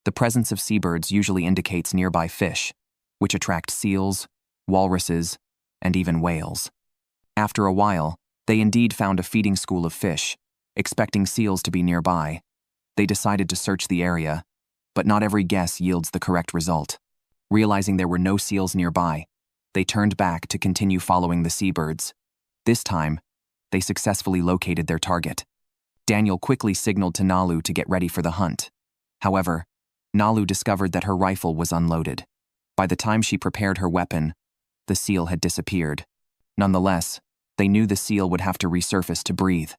The presence of seabirds usually indicates nearby fish, which attract seals, walruses, and even whales. After a while, they indeed found a feeding school of fish, expecting seals to be nearby. They decided to search the area, but not every guess yields the correct result. Realizing there were no seals nearby, they turned back to continue following the seabirds. This time, they successfully located their target. Daniel quickly signaled to Nalu to get ready for the hunt. However, Nalu discovered that her rifle was unloaded. By the time she prepared her weapon, the seal had disappeared. Nonetheless, they knew the seal would have to resurface to breathe.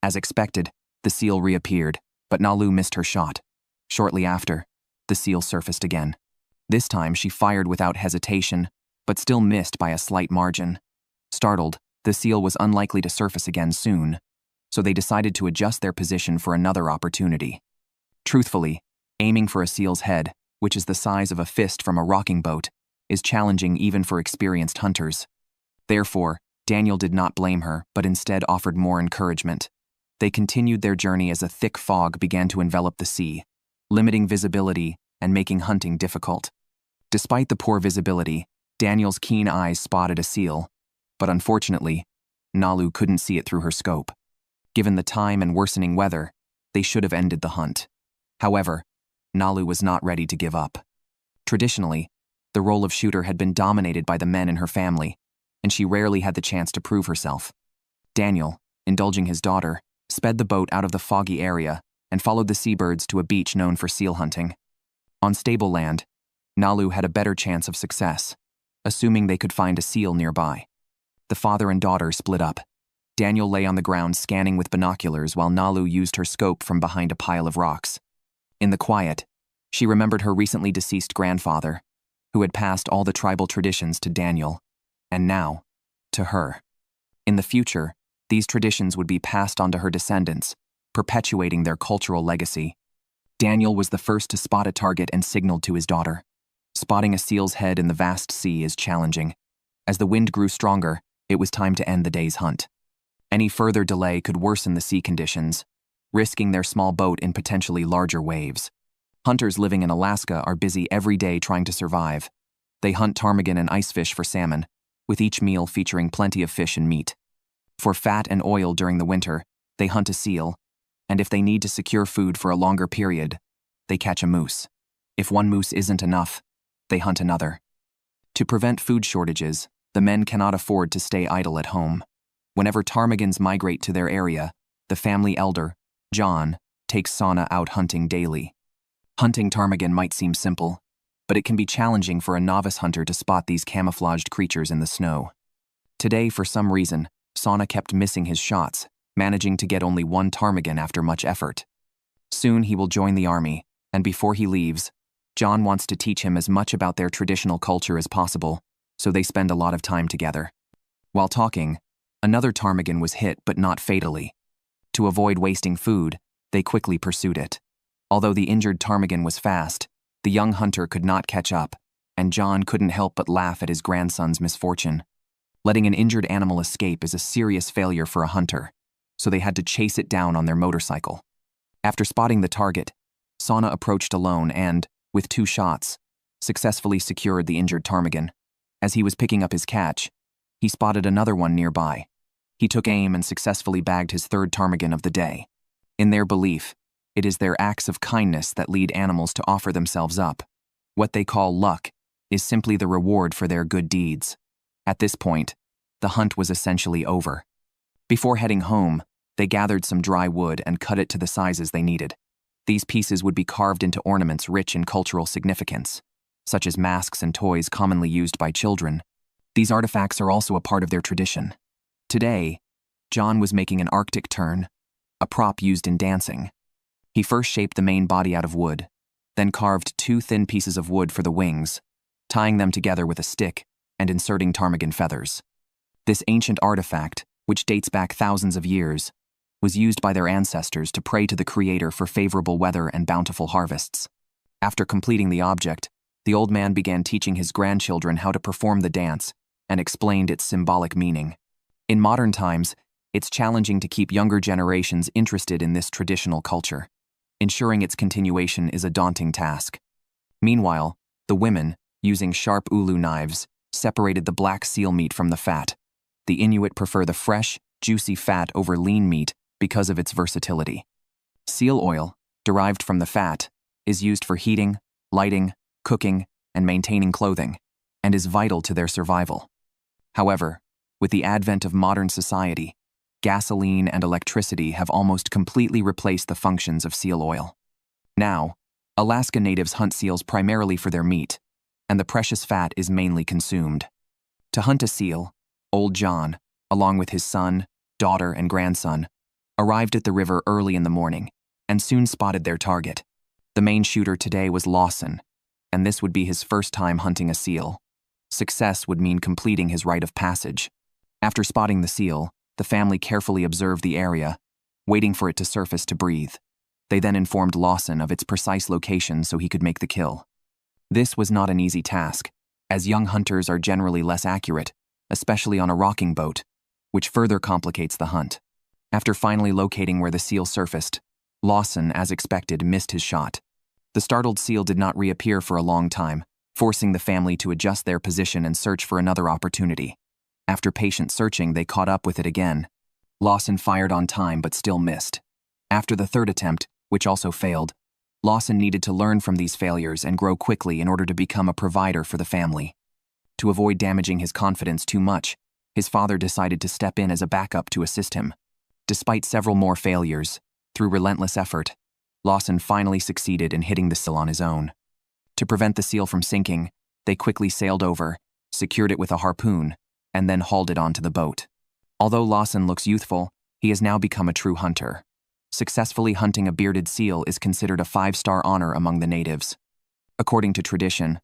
As expected, the seal reappeared, but Nalu missed her shot. Shortly after, the seal surfaced again. This time she fired without hesitation, but still missed by a slight margin. Startled, the seal was unlikely to surface again soon, so they decided to adjust their position for another opportunity. Truthfully, aiming for a seal's head, which is the size of a fist from a rocking boat, is challenging even for experienced hunters. Therefore, Daniel did not blame her, but instead offered more encouragement. They continued their journey as a thick fog began to envelop the sea, limiting visibility and making hunting difficult. Despite the poor visibility, Daniel's keen eyes spotted a seal, but unfortunately, Nalu couldn't see it through her scope. Given the time and worsening weather, they should have ended the hunt. However, Nalu was not ready to give up. Traditionally, the role of shooter had been dominated by the men in her family, and she rarely had the chance to prove herself. Daniel, indulging his daughter, sped the boat out of the foggy area and followed the seabirds to a beach known for seal hunting. On stable land, Nalu had a better chance of success, assuming they could find a seal nearby. The father and daughter split up. Daniel lay on the ground scanning with binoculars while Nalu used her scope from behind a pile of rocks. In the quiet, she remembered her recently deceased grandfather, who had passed all the tribal traditions to Daniel, and now, to her. In the future, these traditions would be passed on to her descendants, perpetuating their cultural legacy. Daniel was the first to spot a target and signaled to his daughter. Spotting a seal's head in the vast sea is challenging. As the wind grew stronger, it was time to end the day's hunt. Any further delay could worsen the sea conditions, risking their small boat in potentially larger waves. Hunters living in Alaska are busy every day trying to survive. They hunt ptarmigan and icefish for salmon, with each meal featuring plenty of fish and meat. For fat and oil during the winter, they hunt a seal, and if they need to secure food for a longer period, they catch a moose. If one moose isn't enough, they hunt another. To prevent food shortages, the men cannot afford to stay idle at home. Whenever ptarmigans migrate to their area, the family elder, John, takes Sana out hunting daily. Hunting ptarmigan might seem simple, but it can be challenging for a novice hunter to spot these camouflaged creatures in the snow. Today, for some reason, Sana kept missing his shots, managing to get only one ptarmigan after much effort. Soon he will join the army, and before he leaves, John wants to teach him as much about their traditional culture as possible, so they spend a lot of time together. While talking, another ptarmigan was hit but not fatally. To avoid wasting food, they quickly pursued it. Although the injured ptarmigan was fast, the young hunter could not catch up, and John couldn't help but laugh at his grandson's misfortune. Letting an injured animal escape is a serious failure for a hunter, so they had to chase it down on their motorcycle. After spotting the target, Sana approached alone and, with 2 shots, successfully secured the injured ptarmigan. As he was picking up his catch, he spotted another one nearby. He took aim and successfully bagged his 3rd ptarmigan of the day. In their belief, it is their acts of kindness that lead animals to offer themselves up. What they call luck is simply the reward for their good deeds. At this point, the hunt was essentially over. Before heading home, they gathered some dry wood and cut it to the sizes they needed. These pieces would be carved into ornaments rich in cultural significance, such as masks and toys commonly used by children. These artifacts are also a part of their tradition. Today, John was making an Arctic tern, a prop used in dancing. He first shaped the main body out of wood, then carved 2 thin pieces of wood for the wings, tying them together with a stick and inserting ptarmigan feathers. This ancient artifact, which dates back thousands of years, was used by their ancestors to pray to the Creator for favorable weather and bountiful harvests. After completing the object, the old man began teaching his grandchildren how to perform the dance and explained its symbolic meaning. In modern times, it's challenging to keep younger generations interested in this traditional culture. Ensuring its continuation is a daunting task. Meanwhile, the women, using sharp ulu knives, separated the black seal meat from the fat. The Inuit prefer the fresh, juicy fat over lean meat because of its versatility. Seal oil, derived from the fat, is used for heating, lighting, cooking, and maintaining clothing, and is vital to their survival. However, with the advent of modern society, gasoline and electricity have almost completely replaced the functions of seal oil. Now, Alaska natives hunt seals primarily for their meat, and the precious fat is mainly consumed. To hunt a seal, Old John, along with his son, daughter, and grandson, arrived at the river early in the morning and soon spotted their target. The main shooter today was Lawson, and this would be his first time hunting a seal. Success would mean completing his rite of passage. After spotting the seal, the family carefully observed the area, waiting for it to surface to breathe. They then informed Lawson of its precise location so he could make the kill. This was not an easy task, as young hunters are generally less accurate, especially on a rocking boat, which further complicates the hunt. After finally locating where the seal surfaced, Lawson, as expected, missed his shot. The startled seal did not reappear for a long time, forcing the family to adjust their position and search for another opportunity. After patient searching, they caught up with it again. Lawson fired on time but still missed. After the third attempt, which also failed, Lawson needed to learn from these failures and grow quickly in order to become a provider for the family. To avoid damaging his confidence too much, his father decided to step in as a backup to assist him. Despite several more failures, through relentless effort, Lawson finally succeeded in hitting the seal on his own. To prevent the seal from sinking, they quickly sailed over, secured it with a harpoon, and then hauled it onto the boat. Although Lawson looks youthful, he has now become a true hunter. Successfully hunting a bearded seal is considered a 5-star honor among the natives. According to tradition,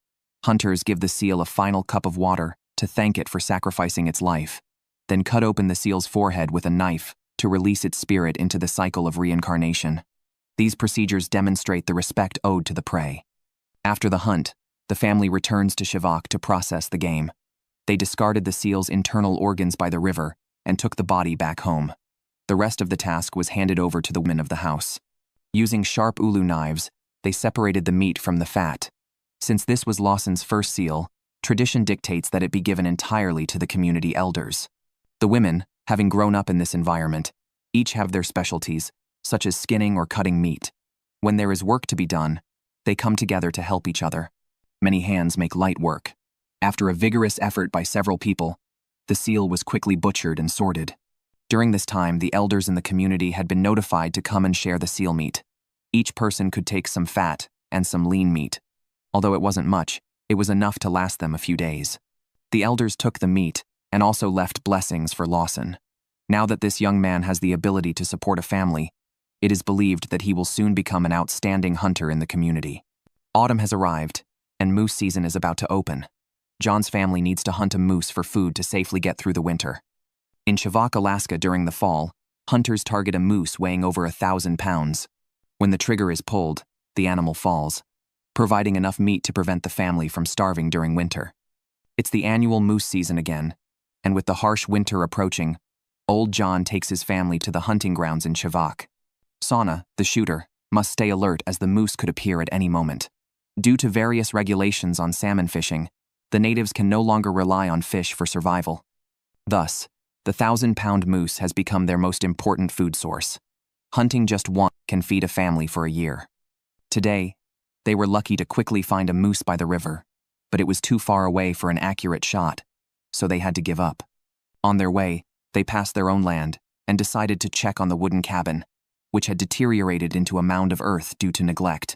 hunters give the seal a final cup of water to thank it for sacrificing its life, then cut open the seal's forehead with a knife to release its spirit into the cycle of reincarnation. These procedures demonstrate the respect owed to the prey. After the hunt, the family returns to Shivak to process the game. They discarded the seal's internal organs by the river and took the body back home. The rest of the task was handed over to the women of the house. Using sharp ulu knives, they separated the meat from the fat. Since this was Lawson's first seal, tradition dictates that it be given entirely to the community elders. The women, having grown up in this environment, each have their specialties, such as skinning or cutting meat. When there is work to be done, they come together to help each other. Many hands make light work. After a vigorous effort by several people, the seal was quickly butchered and sorted. During this time, the elders in the community had been notified to come and share the seal meat. Each person could take some fat and some lean meat. Although it wasn't much, it was enough to last them a few days. The elders took the meat and also left blessings for Lawson. Now that this young man has the ability to support a family, it is believed that he will soon become an outstanding hunter in the community. Autumn has arrived, and moose season is about to open. John's family needs to hunt a moose for food to safely get through the winter. In Shivak, Alaska during the fall, hunters target a moose weighing over 1,000 pounds. When the trigger is pulled, the animal falls, providing enough meat to prevent the family from starving during winter. It's the annual moose season again, and with the harsh winter approaching, Old John takes his family to the hunting grounds in Shivak. Sana, the shooter, must stay alert as the moose could appear at any moment. Due to various regulations on salmon fishing, the natives can no longer rely on fish for survival. Thus, the 1,000-pound moose has become their most important food source. Hunting just one can feed a family for a year. Today, they were lucky to quickly find a moose by the river, but it was too far away for an accurate shot, so they had to give up. On their way, they passed their own land and decided to check on the wooden cabin, which had deteriorated into a mound of earth due to neglect.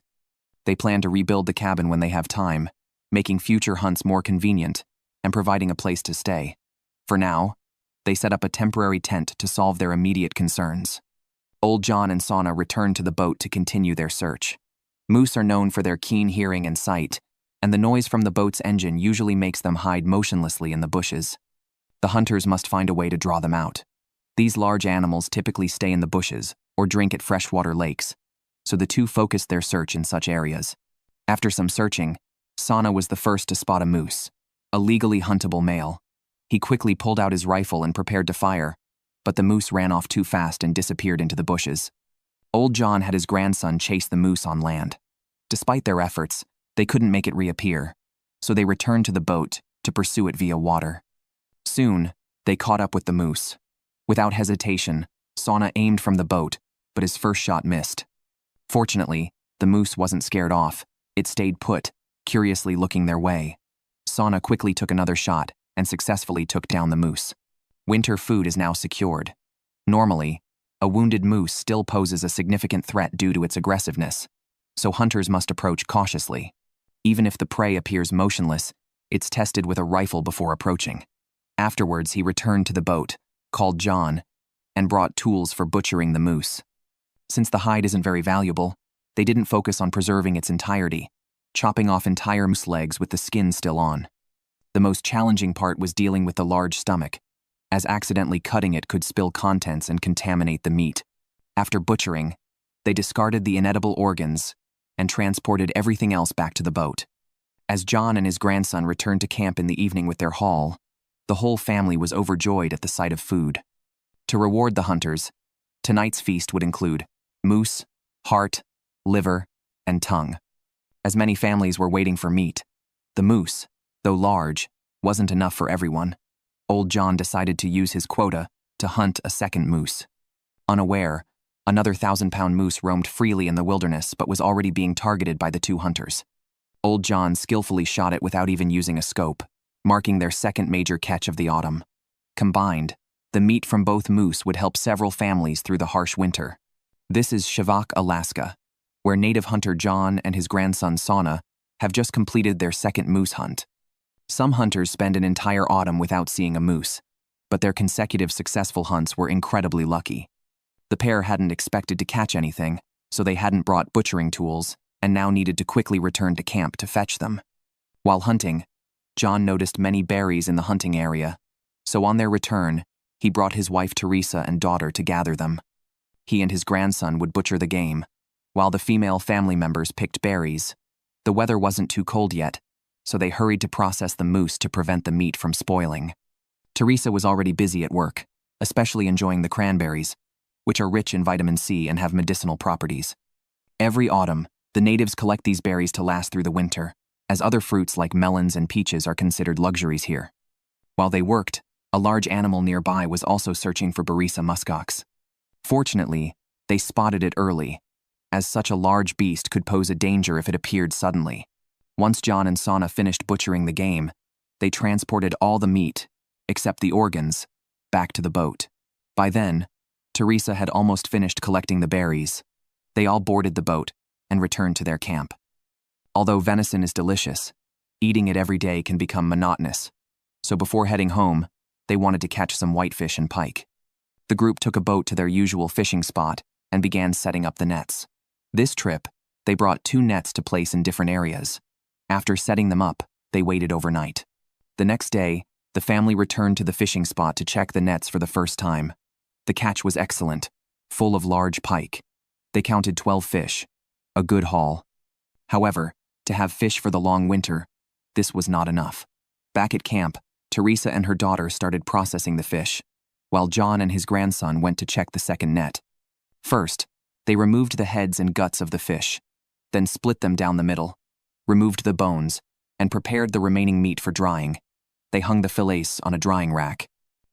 They plan to rebuild the cabin when they have time, making future hunts more convenient and providing a place to stay. For now, they set up a temporary tent to solve their immediate concerns. Old John and Sana returned to the boat to continue their search. Moose are known for their keen hearing and sight, and the noise from the boat's engine usually makes them hide motionlessly in the bushes. The hunters must find a way to draw them out. These large animals typically stay in the bushes or drink at freshwater lakes, so the two focused their search in such areas. After some searching, Sana was the first to spot a moose, a legally huntable male. He quickly pulled out his rifle and prepared to fire, but the moose ran off too fast and disappeared into the bushes. Old John had his grandson chase the moose on land. Despite their efforts, they couldn't make it reappear, so they returned to the boat to pursue it via water. Soon, they caught up with the moose. Without hesitation, Sana aimed from the boat, but his first shot missed. Fortunately, the moose wasn't scared off. It stayed put, curiously looking their way. Sana quickly took another shot and successfully took down the moose. Winter food is now secured. Normally, a wounded moose still poses a significant threat due to its aggressiveness, so hunters must approach cautiously. Even if the prey appears motionless, it's tested with a rifle before approaching. Afterwards, he returned to the boat, called John, and brought tools for butchering the moose. Since the hide isn't very valuable, they didn't focus on preserving its entirety, chopping off entire moose legs with the skin still on. The most challenging part was dealing with the large stomach, as accidentally cutting it could spill contents and contaminate the meat. After butchering, they discarded the inedible organs and transported everything else back to the boat. As John and his grandson returned to camp in the evening with their haul, the whole family was overjoyed at the sight of food. To reward the hunters, tonight's feast would include moose, heart, liver, and tongue. As many families were waiting for meat, the moose, though large, wasn't enough for everyone. Old John decided to use his quota to hunt a second moose. Unaware, another 1,000-pound moose roamed freely in the wilderness but was already being targeted by the two hunters. Old John skillfully shot it without even using a scope, marking their second major catch of the autumn. Combined, the meat from both moose would help several families through the harsh winter. This is Shivak, Alaska, where native hunter John and his grandson Sana have just completed their second moose hunt. Some hunters spend an entire autumn without seeing a moose, but their consecutive successful hunts were incredibly lucky. The pair hadn't expected to catch anything, so they hadn't brought butchering tools and now needed to quickly return to camp to fetch them. While hunting, John noticed many berries in the hunting area, so on their return, he brought his wife Teresa and daughter to gather them. He and his grandson would butcher the game, while the female family members picked berries. The weather wasn't too cold yet, so they hurried to process the moose to prevent the meat from spoiling. Teresa was already busy at work, especially enjoying the cranberries, which are rich in vitamin C and have medicinal properties. Every autumn, the natives collect these berries to last through the winter, as other fruits like melons and peaches are considered luxuries here. While they worked, a large animal nearby was also searching for Berisa muskox. Fortunately, they spotted it early, as such a large beast could pose a danger if it appeared suddenly. Once John and Sana finished butchering the game, they transported all the meat, except the organs, back to the boat. By then, Teresa had almost finished collecting the berries. They all boarded the boat and returned to their camp. Although venison is delicious, eating it every day can become monotonous, so before heading home, they wanted to catch some whitefish and pike. The group took a boat to their usual fishing spot and began setting up the nets. This trip, they brought 2 nets to place in different areas. After setting them up, they waited overnight. The next day, the family returned to the fishing spot to check the nets for the first time. The catch was excellent, full of large pike. They counted 12 fish, a good haul. However, to have fish for the long winter, this was not enough. Back at camp, Teresa and her daughter started processing the fish, while John and his grandson went to check the second net. First, they removed the heads and guts of the fish, then split them down the middle, removed the bones, and prepared the remaining meat for drying. They hung the fillets on a drying rack.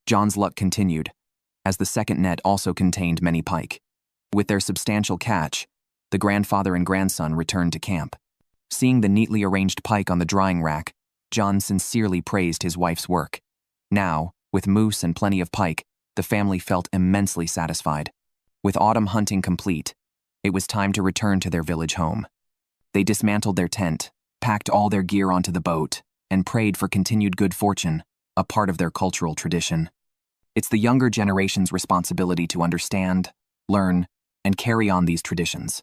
John's luck continued, as the second net also contained many pike. With their substantial catch, the grandfather and grandson returned to camp. Seeing the neatly arranged pike on the drying rack, John sincerely praised his wife's work. Now, with moose and plenty of pike, the family felt immensely satisfied. With autumn hunting complete, it was time to return to their village home. They dismantled their tent, packed all their gear onto the boat, and prayed for continued good fortune, a part of their cultural tradition. It's the younger generation's responsibility to understand, learn, and carry on these traditions.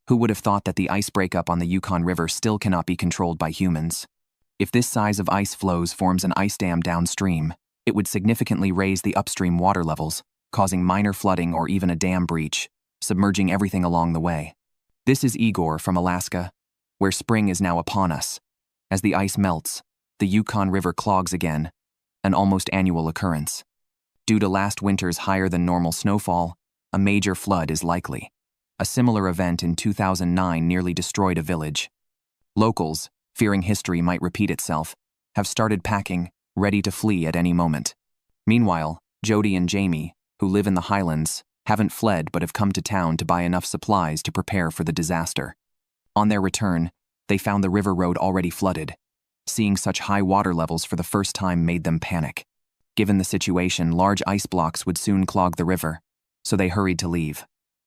Who would have thought that the ice breakup on the Yukon River still cannot be controlled by humans? If this size of ice floes forms an ice dam downstream, it would significantly raise the upstream water levels, causing minor flooding or even a dam breach, submerging everything along the way. This is Igor from Alaska, where spring is now upon us. As the ice melts, the Yukon River clogs again, an almost annual occurrence. Due to last winter's higher than normal snowfall, a major flood is likely. A similar event in 2009 nearly destroyed a village. Locals, fearing history might repeat itself, have started packing, ready to flee at any moment. Meanwhile, Jody and Jamie, who live in the highlands, haven't fled but have come to town to buy enough supplies to prepare for the disaster. On their return, they found the river road already flooded. Seeing such high water levels for the first time made them panic. Given the situation, large ice blocks would soon clog the river, so they hurried to leave.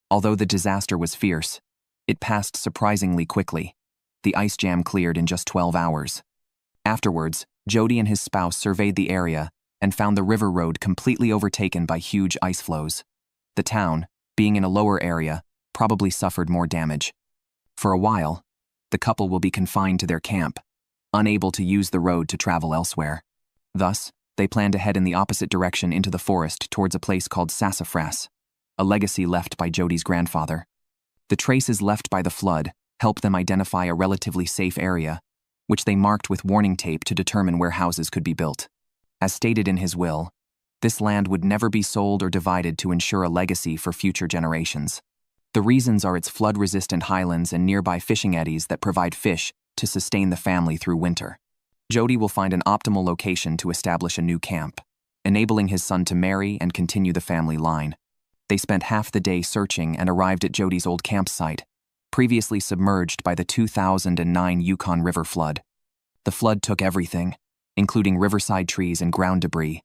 Although the disaster was fierce, it passed surprisingly quickly. The ice jam cleared in just 12 hours. Afterwards, Jody and his spouse surveyed the area and found the river road completely overtaken by huge ice flows. The town, being in a lower area, probably suffered more damage. For a while, the couple will be confined to their camp, unable to use the road to travel elsewhere. Thus, they plan to head in the opposite direction into the forest towards a place called Sassafras, a legacy left by Jody's grandfather. The traces left by the flood helped them identify a relatively safe area, which they marked with warning tape to determine where houses could be built. As stated in his will, this land would never be sold or divided to ensure a legacy for future generations. The reasons are its flood-resistant highlands and nearby fishing eddies that provide fish to sustain the family through winter. Jody will find an optimal location to establish a new camp, enabling his son to marry and continue the family line. They spent half the day searching and arrived at Jody's old campsite, previously submerged by the 2009 Yukon River flood. The flood took everything, including riverside trees and ground debris,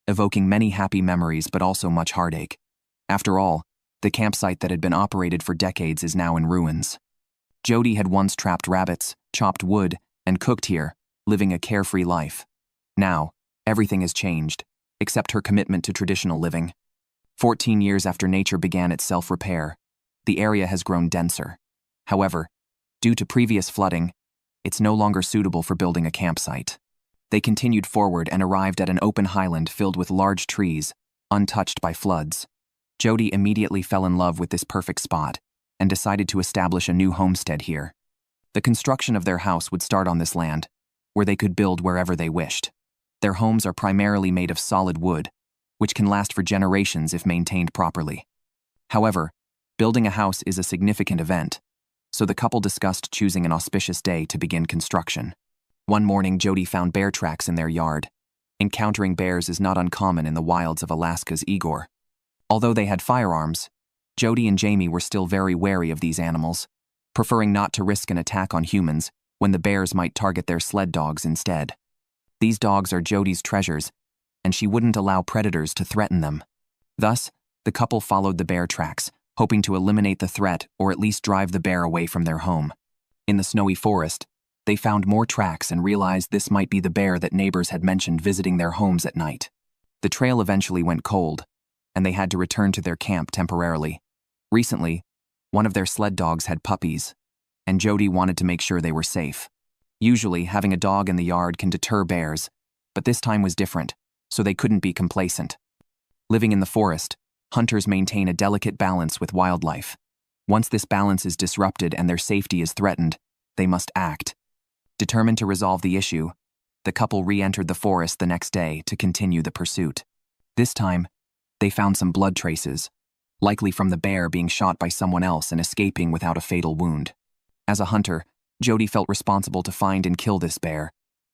evoking many happy memories but also much heartache. After all, the campsite that had been operated for decades is now in ruins. Jody had once trapped rabbits, chopped wood, and cooked here, living a carefree life. Now, everything has changed, except her commitment to traditional living. 14 years after nature began its self-repair, the area has grown denser. However, due to previous flooding, it's no longer suitable for building a campsite. They continued forward and arrived at an open highland filled with large trees, untouched by floods. Jody immediately fell in love with this perfect spot and decided to establish a new homestead here. The construction of their house would start on this land, where they could build wherever they wished. Their homes are primarily made of solid wood, which can last for generations if maintained properly. However, building a house is a significant event, so the couple discussed choosing an auspicious day to begin construction. One morning, Jody found bear tracks in their yard. Encountering bears is not uncommon in the wilds of Alaska's Igor. Although they had firearms, Jody and Jamie were still very wary of these animals, preferring not to risk an attack on humans when the bears might target their sled dogs instead. These dogs are Jody's treasures, and she wouldn't allow predators to threaten them. Thus, the couple followed the bear tracks, hoping to eliminate the threat or at least drive the bear away from their home. In the snowy forest, they found more tracks and realized this might be the bear that neighbors had mentioned visiting their homes at night. The trail eventually went cold, and they had to return to their camp temporarily. Recently, one of their sled dogs had puppies, and Jody wanted to make sure they were safe. Usually, having a dog in the yard can deter bears, but this time was different, so they couldn't be complacent. Living in the forest, hunters maintain a delicate balance with wildlife. Once this balance is disrupted and their safety is threatened, they must act. Determined to resolve the issue, the couple re-entered the forest the next day to continue the pursuit. This time, they found some blood traces, likely from the bear being shot by someone else and escaping without a fatal wound. As a hunter, Jody felt responsible to find and kill this bear.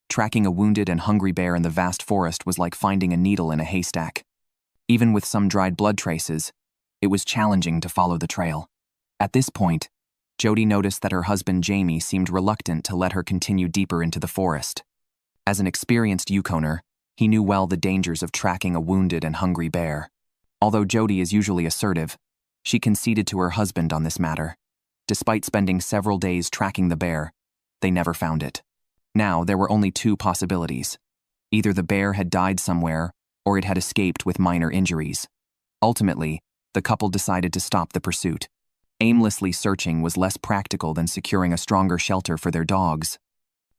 Tracking a wounded and hungry bear in the vast forest was like finding a needle in a haystack. Even with some dried blood traces, it was challenging to follow the trail. At this point, Jody noticed that her husband Jamie seemed reluctant to let her continue deeper into the forest. As an experienced Yukoner, he knew well the dangers of tracking a wounded and hungry bear. Although Jody is usually assertive, she conceded to her husband on this matter. Despite spending several days tracking the bear, they never found it. Now, there were only two possibilities. Either the bear had died somewhere, or it had escaped with minor injuries. Ultimately, the couple decided to stop the pursuit. Aimlessly searching was less practical than securing a stronger shelter for their dogs.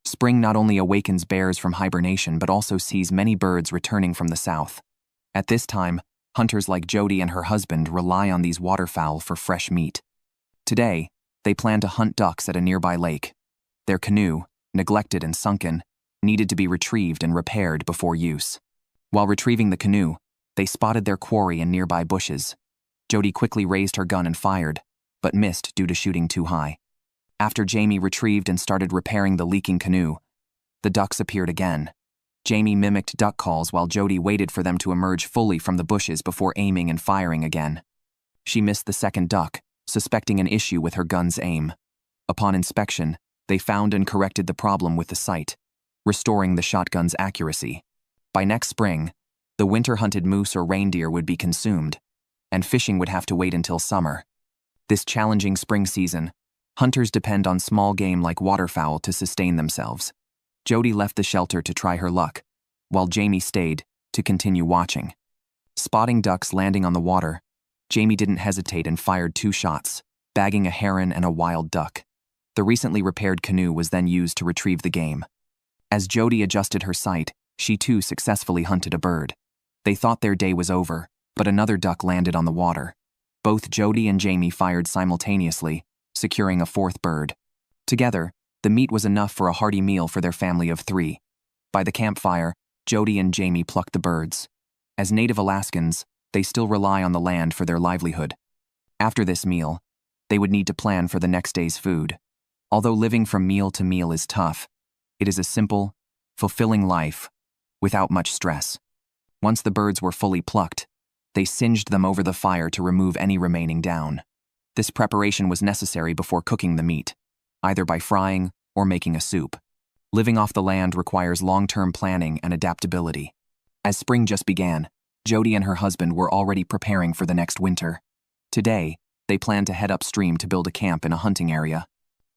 Spring not only awakens bears from hibernation but also sees many birds returning from the south. At this time, hunters like Jody and her husband rely on these waterfowl for fresh meat. Today, they plan to hunt ducks at a nearby lake. Their canoe, neglected and sunken, needed to be retrieved and repaired before use. While retrieving the canoe, they spotted their quarry in nearby bushes. Jody quickly raised her gun and fired, but missed due to shooting too high. After Jamie retrieved and started repairing the leaking canoe, the ducks appeared again. Jamie mimicked duck calls while Jody waited for them to emerge fully from the bushes before aiming and firing again. She missed the second duck, suspecting an issue with her gun's aim. Upon inspection, they found and corrected the problem with the sight, restoring the shotgun's accuracy. By next spring, The winter-hunted moose or reindeer would be consumed, and fishing would have to wait until summer. This challenging spring season, hunters depend on small game like waterfowl to sustain themselves. Jody left the shelter to try her luck, while Jamie stayed to continue watching. Spotting ducks landing on the water, Jamie didn't hesitate and fired 2 shots, bagging a heron and a wild duck. The recently repaired canoe was then used to retrieve the game. As Jody adjusted her sight, she too successfully hunted a bird. They thought their day was over, but another duck landed on the water. Both Jody and Jamie fired simultaneously, securing a 4th bird. Together, the meat was enough for a hearty meal for their family of 3. By the campfire, Jody and Jamie plucked the birds. As native Alaskans, they still rely on the land for their livelihood. After this meal, they would need to plan for the next day's food. Although living from meal to meal is tough, it is a simple, fulfilling life without much stress. Once the birds were fully plucked, they singed them over the fire to remove any remaining down. This preparation was necessary before cooking the meat, either by frying or making a soup. Living off the land requires long-term planning and adaptability. As spring just began, Jody and her husband were already preparing for the next winter. Today, they planned to head upstream to build a camp in a hunting area.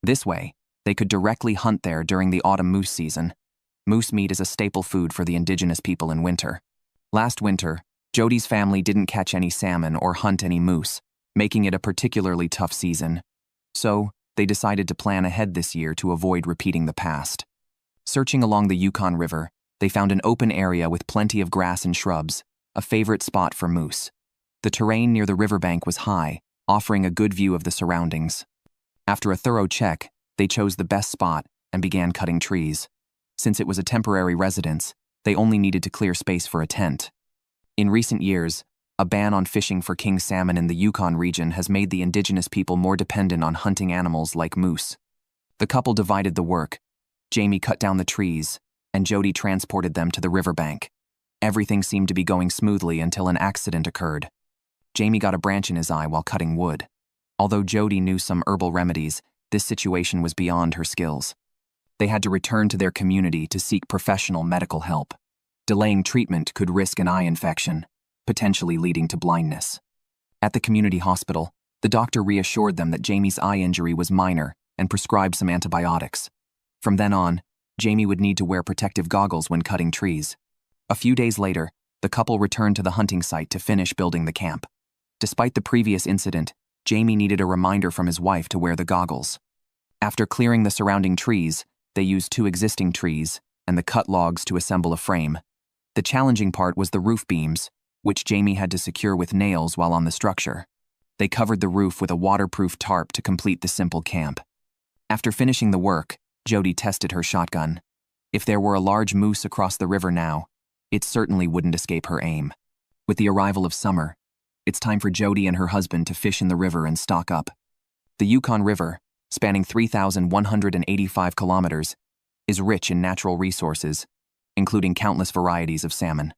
This way, they could directly hunt there during the autumn moose season. Moose meat is a staple food for the indigenous people in winter. Last winter, Jody's family didn't catch any salmon or hunt any moose, making it a particularly tough season. So, they decided to plan ahead this year to avoid repeating the past. Searching along the Yukon River, they found an open area with plenty of grass and shrubs, a favorite spot for moose. The terrain near the riverbank was high, offering a good view of the surroundings. After a thorough check, they chose the best spot and began cutting trees. Since it was a temporary residence, they only needed to clear space for a tent. In recent years, a ban on fishing for king salmon in the Yukon region has made the indigenous people more dependent on hunting animals like moose. The couple divided the work. Jamie cut down the trees, and Jody transported them to the riverbank. Everything seemed to be going smoothly until an accident occurred. Jamie got a branch in his eye while cutting wood. Although Jody knew some herbal remedies, this situation was beyond her skills. They had to return to their community to seek professional medical help. Delaying treatment could risk an eye infection, potentially leading to blindness. At the community hospital, the doctor reassured them that Jamie's eye injury was minor and prescribed some antibiotics. From then on, Jamie would need to wear protective goggles when cutting trees. A few days later, the couple returned to the hunting site to finish building the camp. Despite the previous incident, Jamie needed a reminder from his wife to wear the goggles. After clearing the surrounding trees, they used 2 existing trees and the cut logs to assemble a frame. The challenging part was the roof beams, which Jamie had to secure with nails while on the structure. They covered the roof with a waterproof tarp to complete the simple camp. After finishing the work, Jody tested her shotgun. If there were a large moose across the river now, it certainly wouldn't escape her aim. With the arrival of summer, it's time for Jody and her husband to fish in the river and stock up. The Yukon River, spanning 3,185 kilometers, is rich in natural resources, including countless varieties of salmon.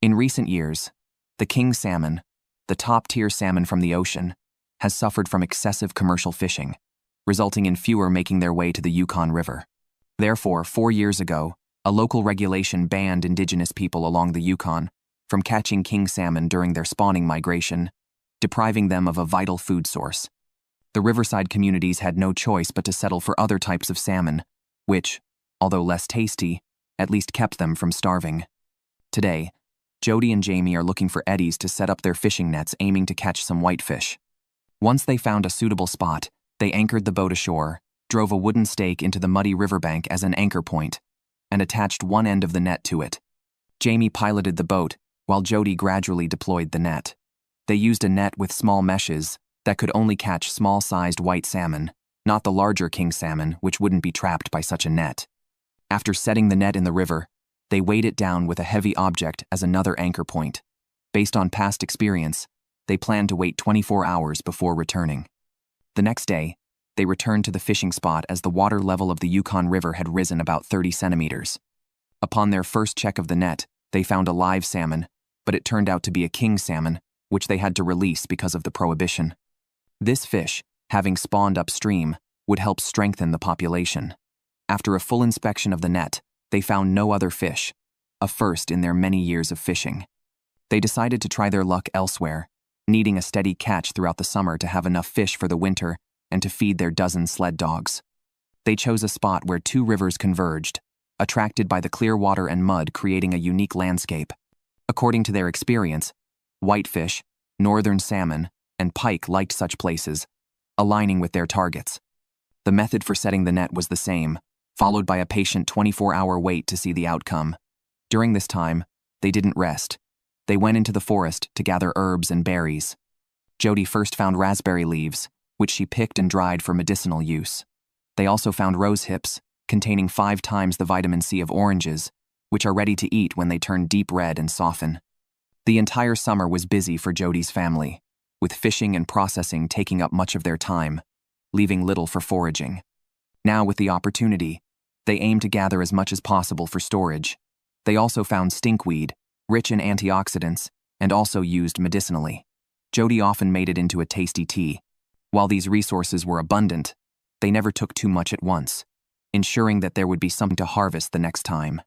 In recent years, the king salmon, the top-tier salmon from the ocean, has suffered from excessive commercial fishing, resulting in fewer making their way to the Yukon River. Therefore, 4 years ago, a local regulation banned indigenous people along the Yukon from catching king salmon during their spawning migration, depriving them of a vital food source. The riverside communities had no choice but to settle for other types of salmon, which, although less tasty, at least kept them from starving. Today, Jody and Jamie are looking for eddies to set up their fishing nets aiming to catch some whitefish. Once they found a suitable spot, they anchored the boat ashore, drove a wooden stake into the muddy riverbank as an anchor point, and attached one end of the net to it. Jamie piloted the boat, while Jody gradually deployed the net. They used a net with small meshes that could only catch small-sized white salmon, not the larger king salmon, which wouldn't be trapped by such a net. After setting the net in the river, they weighed it down with a heavy object as another anchor point. Based on past experience, they planned to wait 24 hours before returning. The next day, they returned to the fishing spot as the water level of the Yukon River had risen about 30 centimeters. Upon their first check of the net, they found a live salmon, but it turned out to be a king salmon, which they had to release because of the prohibition. This fish, having spawned upstream, would help strengthen the population. After a full inspection of the net, they found no other fish, a first in their many years of fishing. They decided to try their luck elsewhere, needing a steady catch throughout the summer to have enough fish for the winter and to feed their dozen sled dogs. They chose a spot where two rivers converged, attracted by the clear water and mud creating a unique landscape. According to their experience, whitefish, northern salmon, and pike liked such places, aligning with their targets. The method for setting the net was the same, followed by a patient 24-hour wait to see the outcome. During this time, they didn't rest. They went into the forest to gather herbs and berries. Jody first found raspberry leaves, which she picked and dried for medicinal use. They also found rose hips, containing 5 times the vitamin C of oranges, which are ready to eat when they turn deep red and soften. The entire summer was busy for Jody's family, with fishing and processing taking up much of their time, leaving little for foraging. Now, with the opportunity, they aimed to gather as much as possible for storage. They also found stinkweed, rich in antioxidants, and also used medicinally. Jody often made it into a tasty tea. While these resources were abundant, they never took too much at once, ensuring that there would be something to harvest the next time.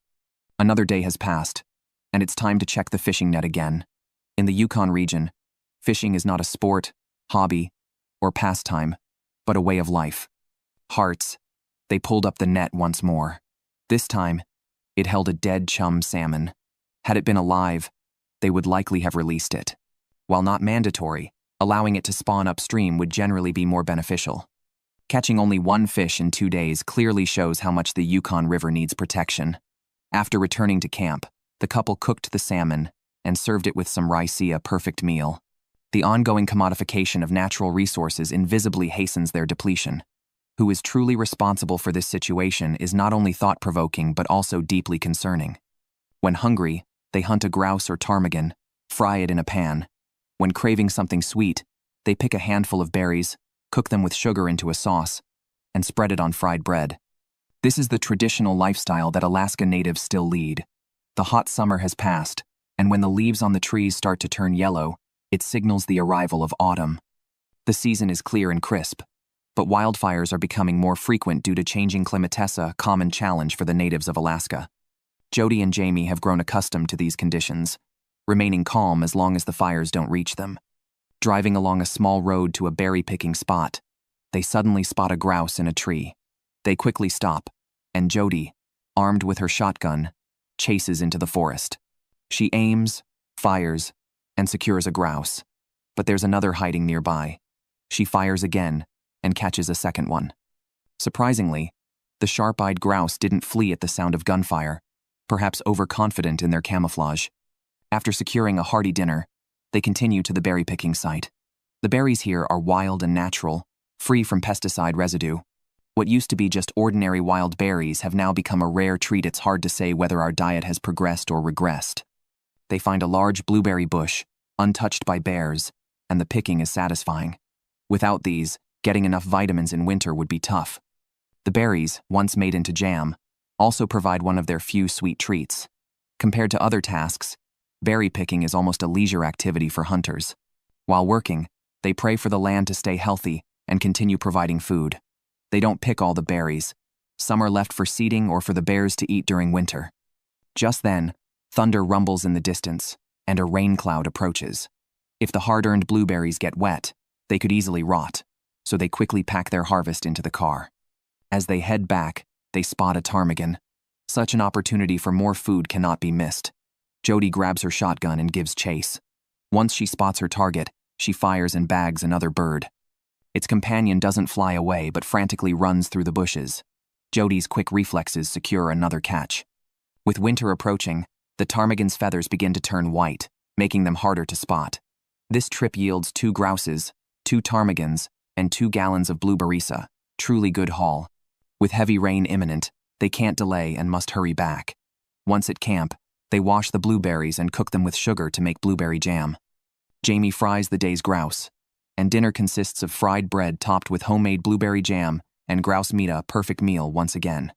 Another day has passed, and it's time to check the fishing net again. In the Yukon region, fishing is not a sport, hobby, or pastime, but a way of life. Hearts, they pulled up the net once more. This time, it held a dead chum salmon. Had it been alive, they would likely have released it. While not mandatory, allowing it to spawn upstream would generally be more beneficial. Catching only one fish in 2 days clearly shows how much the Yukon River needs protection. After returning to camp, the couple cooked the salmon and served it with some rice, a perfect meal. The ongoing commodification of natural resources invisibly hastens their depletion. Who is truly responsible for this situation is not only thought-provoking but also deeply concerning. When hungry, they hunt a grouse or ptarmigan, fry it in a pan. When craving something sweet, they pick a handful of berries, cook them with sugar into a sauce, and spread it on fried bread. This is the traditional lifestyle that Alaska natives still lead. The hot summer has passed, and when the leaves on the trees start to turn yellow, it signals the arrival of autumn. The season is clear and crisp, but wildfires are becoming more frequent due to changing climates, a common challenge for the natives of Alaska. Jody and Jamie have grown accustomed to these conditions, remaining calm as long as the fires don't reach them. Driving along a small road to a berry-picking spot, they suddenly spot a grouse in a tree. They quickly stop, and Jody, armed with her shotgun, chases into the forest. She aims, fires, and secures a grouse, but there's another hiding nearby. She fires again and catches a second one. Surprisingly, the sharp-eyed grouse didn't flee at the sound of gunfire, perhaps overconfident in their camouflage. After securing a hearty dinner, they continue to the berry-picking site. The berries here are wild and natural, free from pesticide residue. What used to be just ordinary wild berries have now become a rare treat. It's hard to say whether our diet has progressed or regressed. They find a large blueberry bush, untouched by bears, and the picking is satisfying. Without these, getting enough vitamins in winter would be tough. The berries, once made into jam, also provide one of their few sweet treats. Compared to other tasks, berry picking is almost a leisure activity for hunters. While working, they pray for the land to stay healthy and continue providing food. They don't pick all the berries. Some are left for seeding or for the bears to eat during winter. Just then, thunder rumbles in the distance, and a rain cloud approaches. If the hard-earned blueberries get wet, they could easily rot, so they quickly pack their harvest into the car. As they head back, they spot a ptarmigan. Such an opportunity for more food cannot be missed. Jody grabs her shotgun and gives chase. Once she spots her target, she fires and bags another bird. Its companion doesn't fly away but frantically runs through the bushes. Jody's quick reflexes secure another catch. With winter approaching, the ptarmigan's feathers begin to turn white, making them harder to spot. This trip yields 2 grouses, 2 ptarmigans, and 2 gallons of blueberry, truly good haul. With heavy rain imminent, they can't delay and must hurry back. Once at camp, they wash the blueberries and cook them with sugar to make blueberry jam. Jamie fries the day's grouse, and dinner consists of fried bread topped with homemade blueberry jam and grouse meat, a perfect meal once again.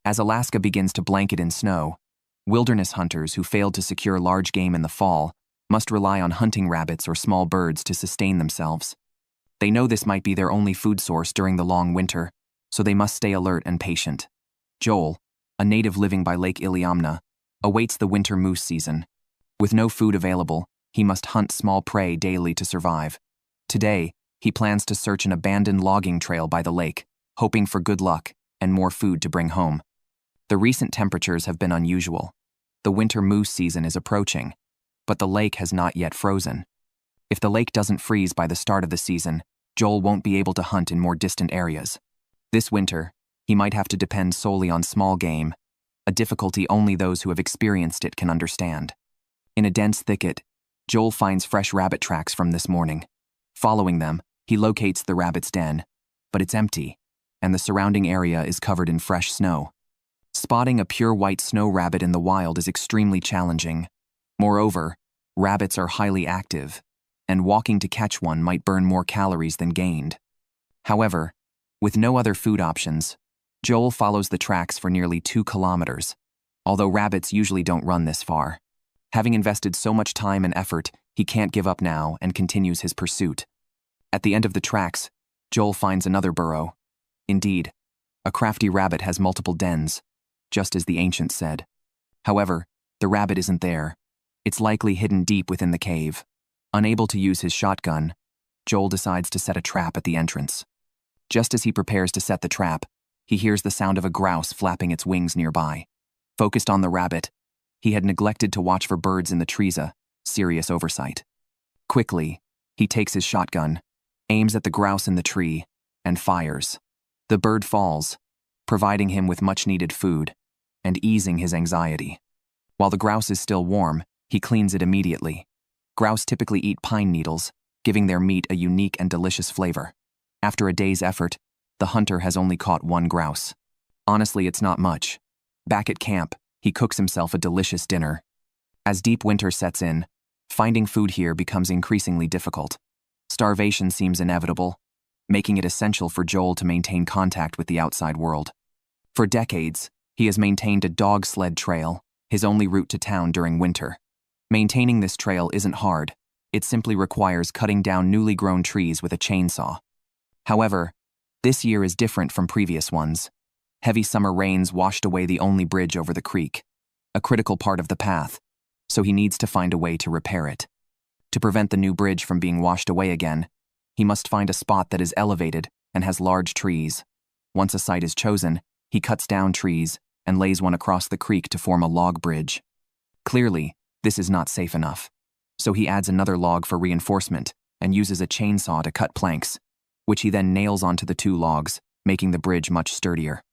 As Alaska begins to blanket in snow, wilderness hunters who failed to secure large game in the fall must rely on hunting rabbits or small birds to sustain themselves. They know this might be their only food source during the long winter, so they must stay alert and patient. Joel, a native living by Lake Iliamna, awaits the winter moose season. With no food available, he must hunt small prey daily to survive. Today, he plans to search an abandoned logging trail by the lake, hoping for good luck and more food to bring home. The recent temperatures have been unusual. The winter moose season is approaching, but the lake has not yet frozen. If the lake doesn't freeze by the start of the season, Joel won't be able to hunt in more distant areas. This winter, he might have to depend solely on small game, a difficulty only those who have experienced it can understand. In a dense thicket, Joel finds fresh rabbit tracks from this morning. Following them, he locates the rabbit's den, but it's empty, and the surrounding area is covered in fresh snow. Spotting a pure white snow rabbit in the wild is extremely challenging. Moreover, rabbits are highly active, and walking to catch one might burn more calories than gained. However, with no other food options, Joel follows the tracks for nearly 2 kilometers, although rabbits usually don't run this far. Having invested so much time and effort, he can't give up now and continues his pursuit. At the end of the tracks, Joel finds another burrow. Indeed, a crafty rabbit has multiple dens, just as the ancients said. However, the rabbit isn't there. It's likely hidden deep within the cave. Unable to use his shotgun, Joel decides to set a trap at the entrance. Just as he prepares to set the trap, he hears the sound of a grouse flapping its wings nearby. Focused on the rabbit, he had neglected to watch for birds in the trees, a serious oversight. Quickly, he takes his shotgun, aims at the grouse in the tree, and fires. The bird falls, providing him with much-needed food and easing his anxiety. While the grouse is still warm, he cleans it immediately. Grouse typically eat pine needles, giving their meat a unique and delicious flavor. After a day's effort, the hunter has only caught 1 grouse. Honestly, it's not much. Back at camp, he cooks himself a delicious dinner. As deep winter sets in, finding food here becomes increasingly difficult. Starvation seems inevitable, making it essential for Joel to maintain contact with the outside world. For decades, he has maintained a dog sled trail, his only route to town during winter. Maintaining this trail isn't hard. It simply requires cutting down newly grown trees with a chainsaw. However, this year is different from previous ones. Heavy summer rains washed away the only bridge over the creek, a critical part of the path, so he needs to find a way to repair it. To prevent the new bridge from being washed away again, he must find a spot that is elevated and has large trees. Once a site is chosen, he cuts down trees and lays one across the creek to form a log bridge. Clearly, this is not safe enough, so he adds another log for reinforcement and uses a chainsaw to cut planks, which he then nails onto the 2 logs, making the bridge much sturdier.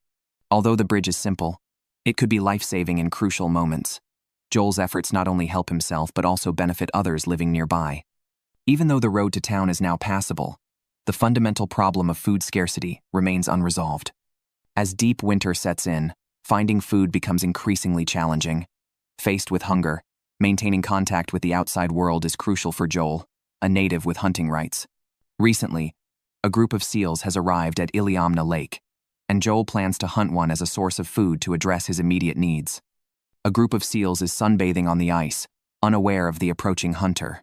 Although the bridge is simple, it could be life-saving in crucial moments. Joel's efforts not only help himself but also benefit others living nearby. Even though the road to town is now passable, the fundamental problem of food scarcity remains unresolved. As deep winter sets in, finding food becomes increasingly challenging. Faced with hunger, maintaining contact with the outside world is crucial for Joel, a native with hunting rights. Recently, a group of seals has arrived at Iliamna Lake, and Joel plans to hunt one as a source of food to address his immediate needs. A group of seals is sunbathing on the ice, unaware of the approaching hunter.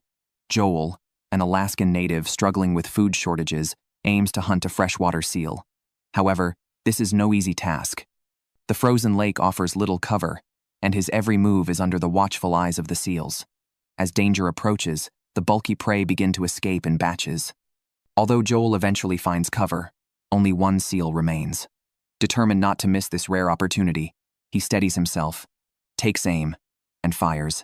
Joel, an Alaskan native struggling with food shortages, aims to hunt a freshwater seal. However, this is no easy task. The frozen lake offers little cover, and his every move is under the watchful eyes of the seals. As danger approaches, the bulky prey begin to escape in batches. Although Joel eventually finds cover, only 1 seal remains. Determined not to miss this rare opportunity, he steadies himself, takes aim, and fires.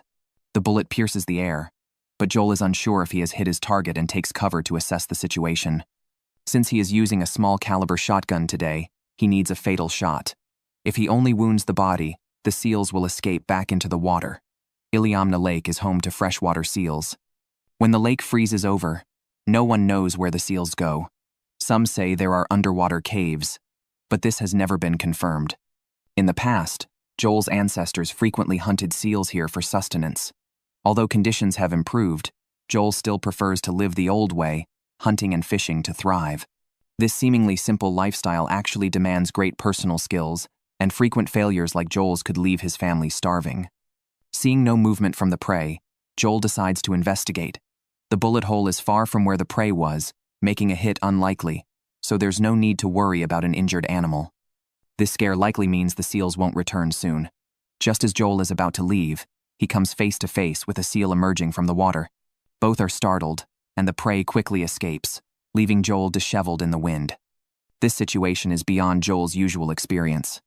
The bullet pierces the air, but Joel is unsure if he has hit his target and takes cover to assess the situation. Since he is using a small caliber shotgun today, he needs a fatal shot. If he only wounds the body, the seals will escape back into the water. Iliamna Lake is home to freshwater seals. When the lake freezes over, no one knows where the seals go. Some say there are underwater caves, but this has never been confirmed. In the past, Joel's ancestors frequently hunted seals here for sustenance. Although conditions have improved, Joel still prefers to live the old way, hunting and fishing to thrive. This seemingly simple lifestyle actually demands great personal skills, and frequent failures like Joel's could leave his family starving. Seeing no movement from the prey, Joel decides to investigate. The bullet hole is far from where the prey was, making a hit unlikely, so there's no need to worry about an injured animal. This scare likely means the seals won't return soon. Just as Joel is about to leave, he comes face to face with a seal emerging from the water. Both are startled, and the prey quickly escapes, leaving Joel disheveled in the wind. This situation is beyond Joel's usual experience.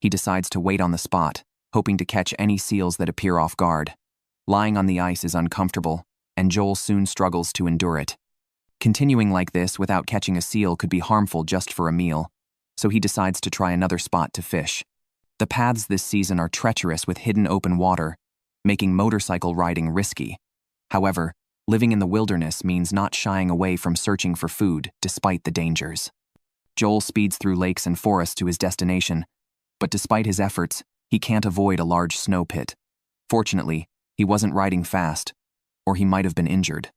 He decides to wait on the spot, hoping to catch any seals that appear off guard. Lying on the ice is uncomfortable, and Joel soon struggles to endure it. Continuing like this without catching a seal could be harmful just for a meal, so he decides to try another spot to fish. The paths this season are treacherous with hidden open water, making motorcycle riding risky. However, living in the wilderness means not shying away from searching for food despite the dangers. Joel speeds through lakes and forests to his destination, but despite his efforts, he can't avoid a large snow pit. Fortunately, he wasn't riding fast, or he might have been injured.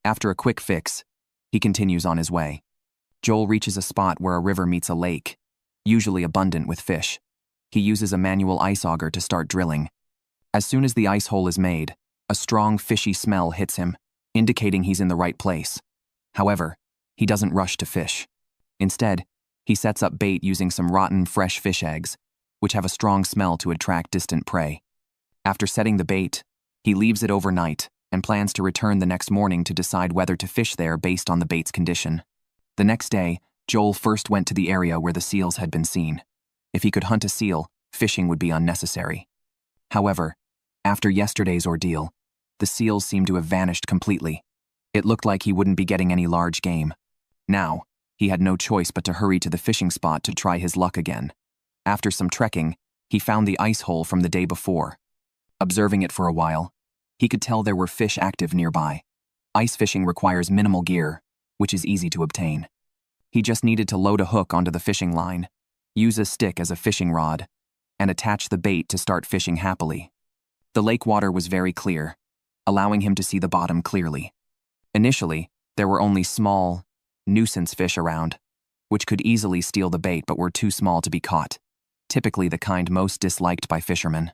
After a quick fix, he continues on his way. Joel reaches a spot where a river meets a lake, usually abundant with fish. He uses a manual ice auger to start drilling. As soon as the ice hole is made, a strong fishy smell hits him, indicating he's in the right place. However, he doesn't rush to fish. Instead, he sets up bait using some rotten fresh fish eggs, which have a strong smell to attract distant prey. After setting the bait, he leaves it overnight and plans to return the next morning to decide whether to fish there based on the bait's condition. The next day, Joel first went to the area where the seals had been seen. If he could hunt a seal, fishing would be unnecessary. However, after yesterday's ordeal, the seals seemed to have vanished completely. It looked like he wouldn't be getting any large game. Now, he had no choice but to hurry to the fishing spot to try his luck again. After some trekking, he found the ice hole from the day before. Observing it for a while, he could tell there were fish active nearby. Ice fishing requires minimal gear, which is easy to obtain. He just needed to load a hook onto the fishing line, use a stick as a fishing rod, and attach the bait to start fishing happily. The lake water was very clear, allowing him to see the bottom clearly. Initially, there were only small, nuisance fish around, which could easily steal the bait but were too small to be caught, typically the kind most disliked by fishermen.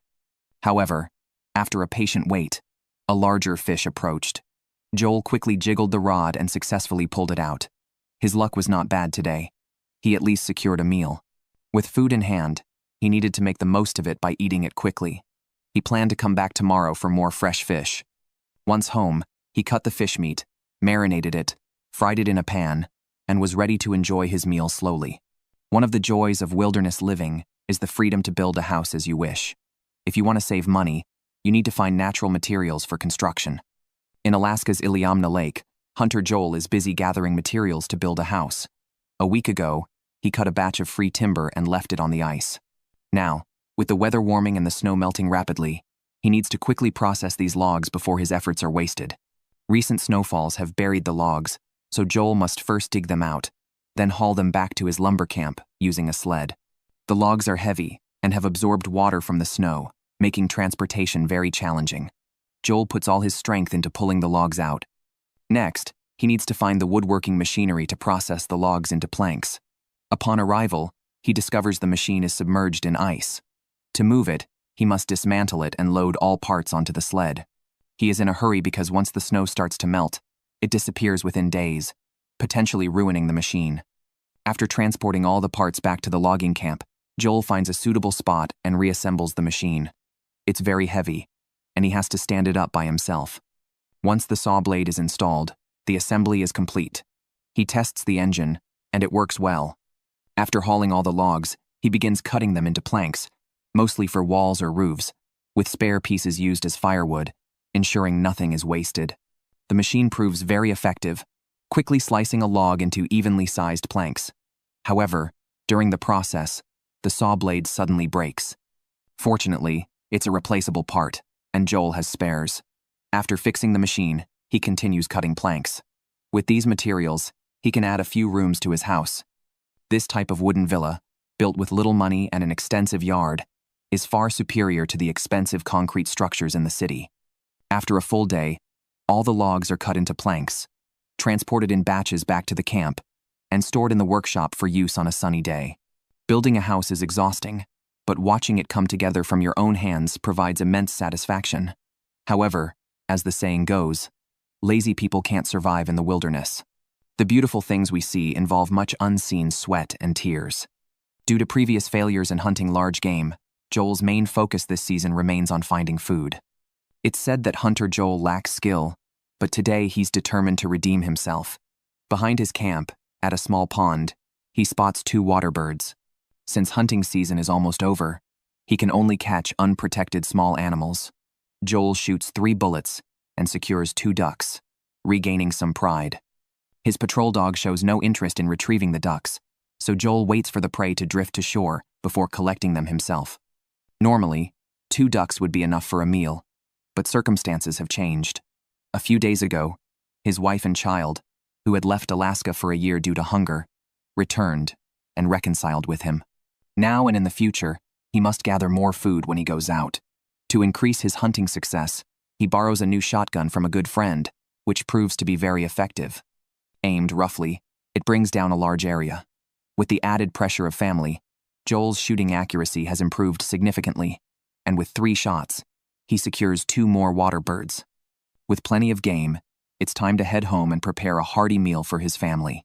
However, after a patient wait, a larger fish approached. Joel quickly jiggled the rod and successfully pulled it out. His luck was not bad today. He at least secured a meal. With food in hand, he needed to make the most of it by eating it quickly. He planned to come back tomorrow for more fresh fish. Once home, he cut the fish meat, marinated it, fried it in a pan, and was ready to enjoy his meal slowly. One of the joys of wilderness living is the freedom to build a house as you wish. If you want to save money, you need to find natural materials for construction. In Alaska's Iliamna Lake, Hunter Joel is busy gathering materials to build a house. A week ago, he cut a batch of free timber and left it on the ice. Now, with the weather warming and the snow melting rapidly, he needs to quickly process these logs before his efforts are wasted. Recent snowfalls have buried the logs, so Joel must first dig them out, then haul them back to his lumber camp using a sled. The logs are heavy and have absorbed water from the snow, making transportation very challenging. Joel puts all his strength into pulling the logs out. Next, he needs to find the woodworking machinery to process the logs into planks. Upon arrival, he discovers the machine is submerged in ice. To move it, he must dismantle it and load all parts onto the sled. He is in a hurry because once the snow starts to melt, it disappears within days, potentially ruining the machine. After transporting all the parts back to the logging camp, Joel finds a suitable spot and reassembles the machine. It's very heavy, and he has to stand it up by himself. Once the saw blade is installed, the assembly is complete. He tests the engine, and it works well. After hauling all the logs, he begins cutting them into planks, mostly for walls or roofs, with spare pieces used as firewood, ensuring nothing is wasted. The machine proves very effective, quickly slicing a log into evenly sized planks. However, during the process, the saw blade suddenly breaks. Fortunately, it's a replaceable part, and Joel has spares. After fixing the machine, he continues cutting planks. With these materials, he can add a few rooms to his house. This type of wooden villa, built with little money and an extensive yard, is far superior to the expensive concrete structures in the city. After a full day, all the logs are cut into planks, transported in batches back to the camp, and stored in the workshop for use on a sunny day. Building a house is exhausting, but watching it come together from your own hands provides immense satisfaction. However, as the saying goes, lazy people can't survive in the wilderness. The beautiful things we see involve much unseen sweat and tears. Due to previous failures in hunting large game, Joel's main focus this season remains on finding food. It's said that hunter Joel lacks skill, but today he's determined to redeem himself. Behind his camp, at a small pond, he spots 2 water birds. Since hunting season is almost over, he can only catch unprotected small animals. Joel shoots 3 bullets and secures 2 ducks, regaining some pride. His patrol dog shows no interest in retrieving the ducks, so Joel waits for the prey to drift to shore before collecting them himself. Normally, 2 ducks would be enough for a meal, but circumstances have changed. A few days ago, his wife and child, who had left Alaska for a year due to hunger, returned and reconciled with him. Now and in the future, he must gather more food when he goes out. To increase his hunting success, he borrows a new shotgun from a good friend, which proves to be very effective. Aimed roughly, it brings down a large area. With the added pressure of family, Joel's shooting accuracy has improved significantly, and with 3 shots, he secures 2 more water birds. With plenty of game, it's time to head home and prepare a hearty meal for his family.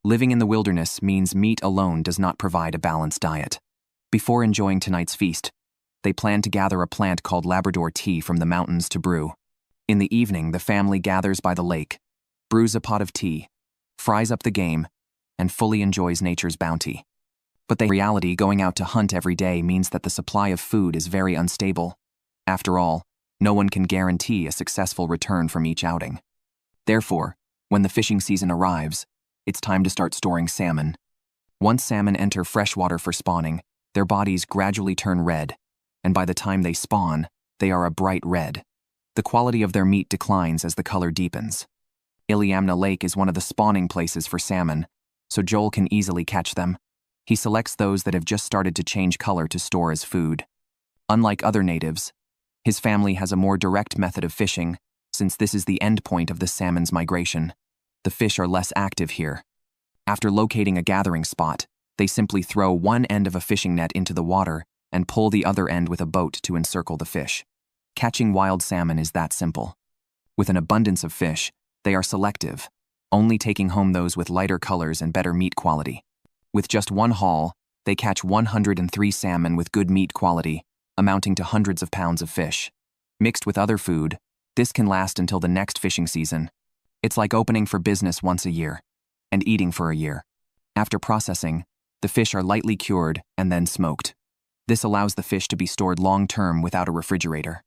Living in the wilderness means meat alone does not provide a balanced diet. Before enjoying tonight's feast, they plan to gather a plant called Labrador tea from the mountains to brew. In the evening, the family gathers by the lake, brews a pot of tea, fries up the game, and fully enjoys nature's bounty. But the reality, going out to hunt every day means that the supply of food is very unstable. After all, no one can guarantee a successful return from each outing. Therefore, when the fishing season arrives, it's time to start storing salmon. Once salmon enter freshwater for spawning, their bodies gradually turn red, and by the time they spawn, they are a bright red. The quality of their meat declines as the color deepens. Iliamna Lake is one of the spawning places for salmon, so Joel can easily catch them. He selects those that have just started to change color to store as food. Unlike other natives, his family has a more direct method of fishing, since this is the end point of the salmon's migration. The fish are less active here. After locating a gathering spot, they simply throw one end of a fishing net into the water and pull the other end with a boat to encircle the fish. Catching wild salmon is that simple. With an abundance of fish, they are selective, only taking home those with lighter colors and better meat quality. With just one haul, they catch 103 salmon with good meat quality, amounting to hundreds of pounds of fish. Mixed with other food, this can last until the next fishing season. It's like opening for business once a year, and eating for a year. After processing, the fish are lightly cured and then smoked. This allows the fish to be stored long-term without a refrigerator.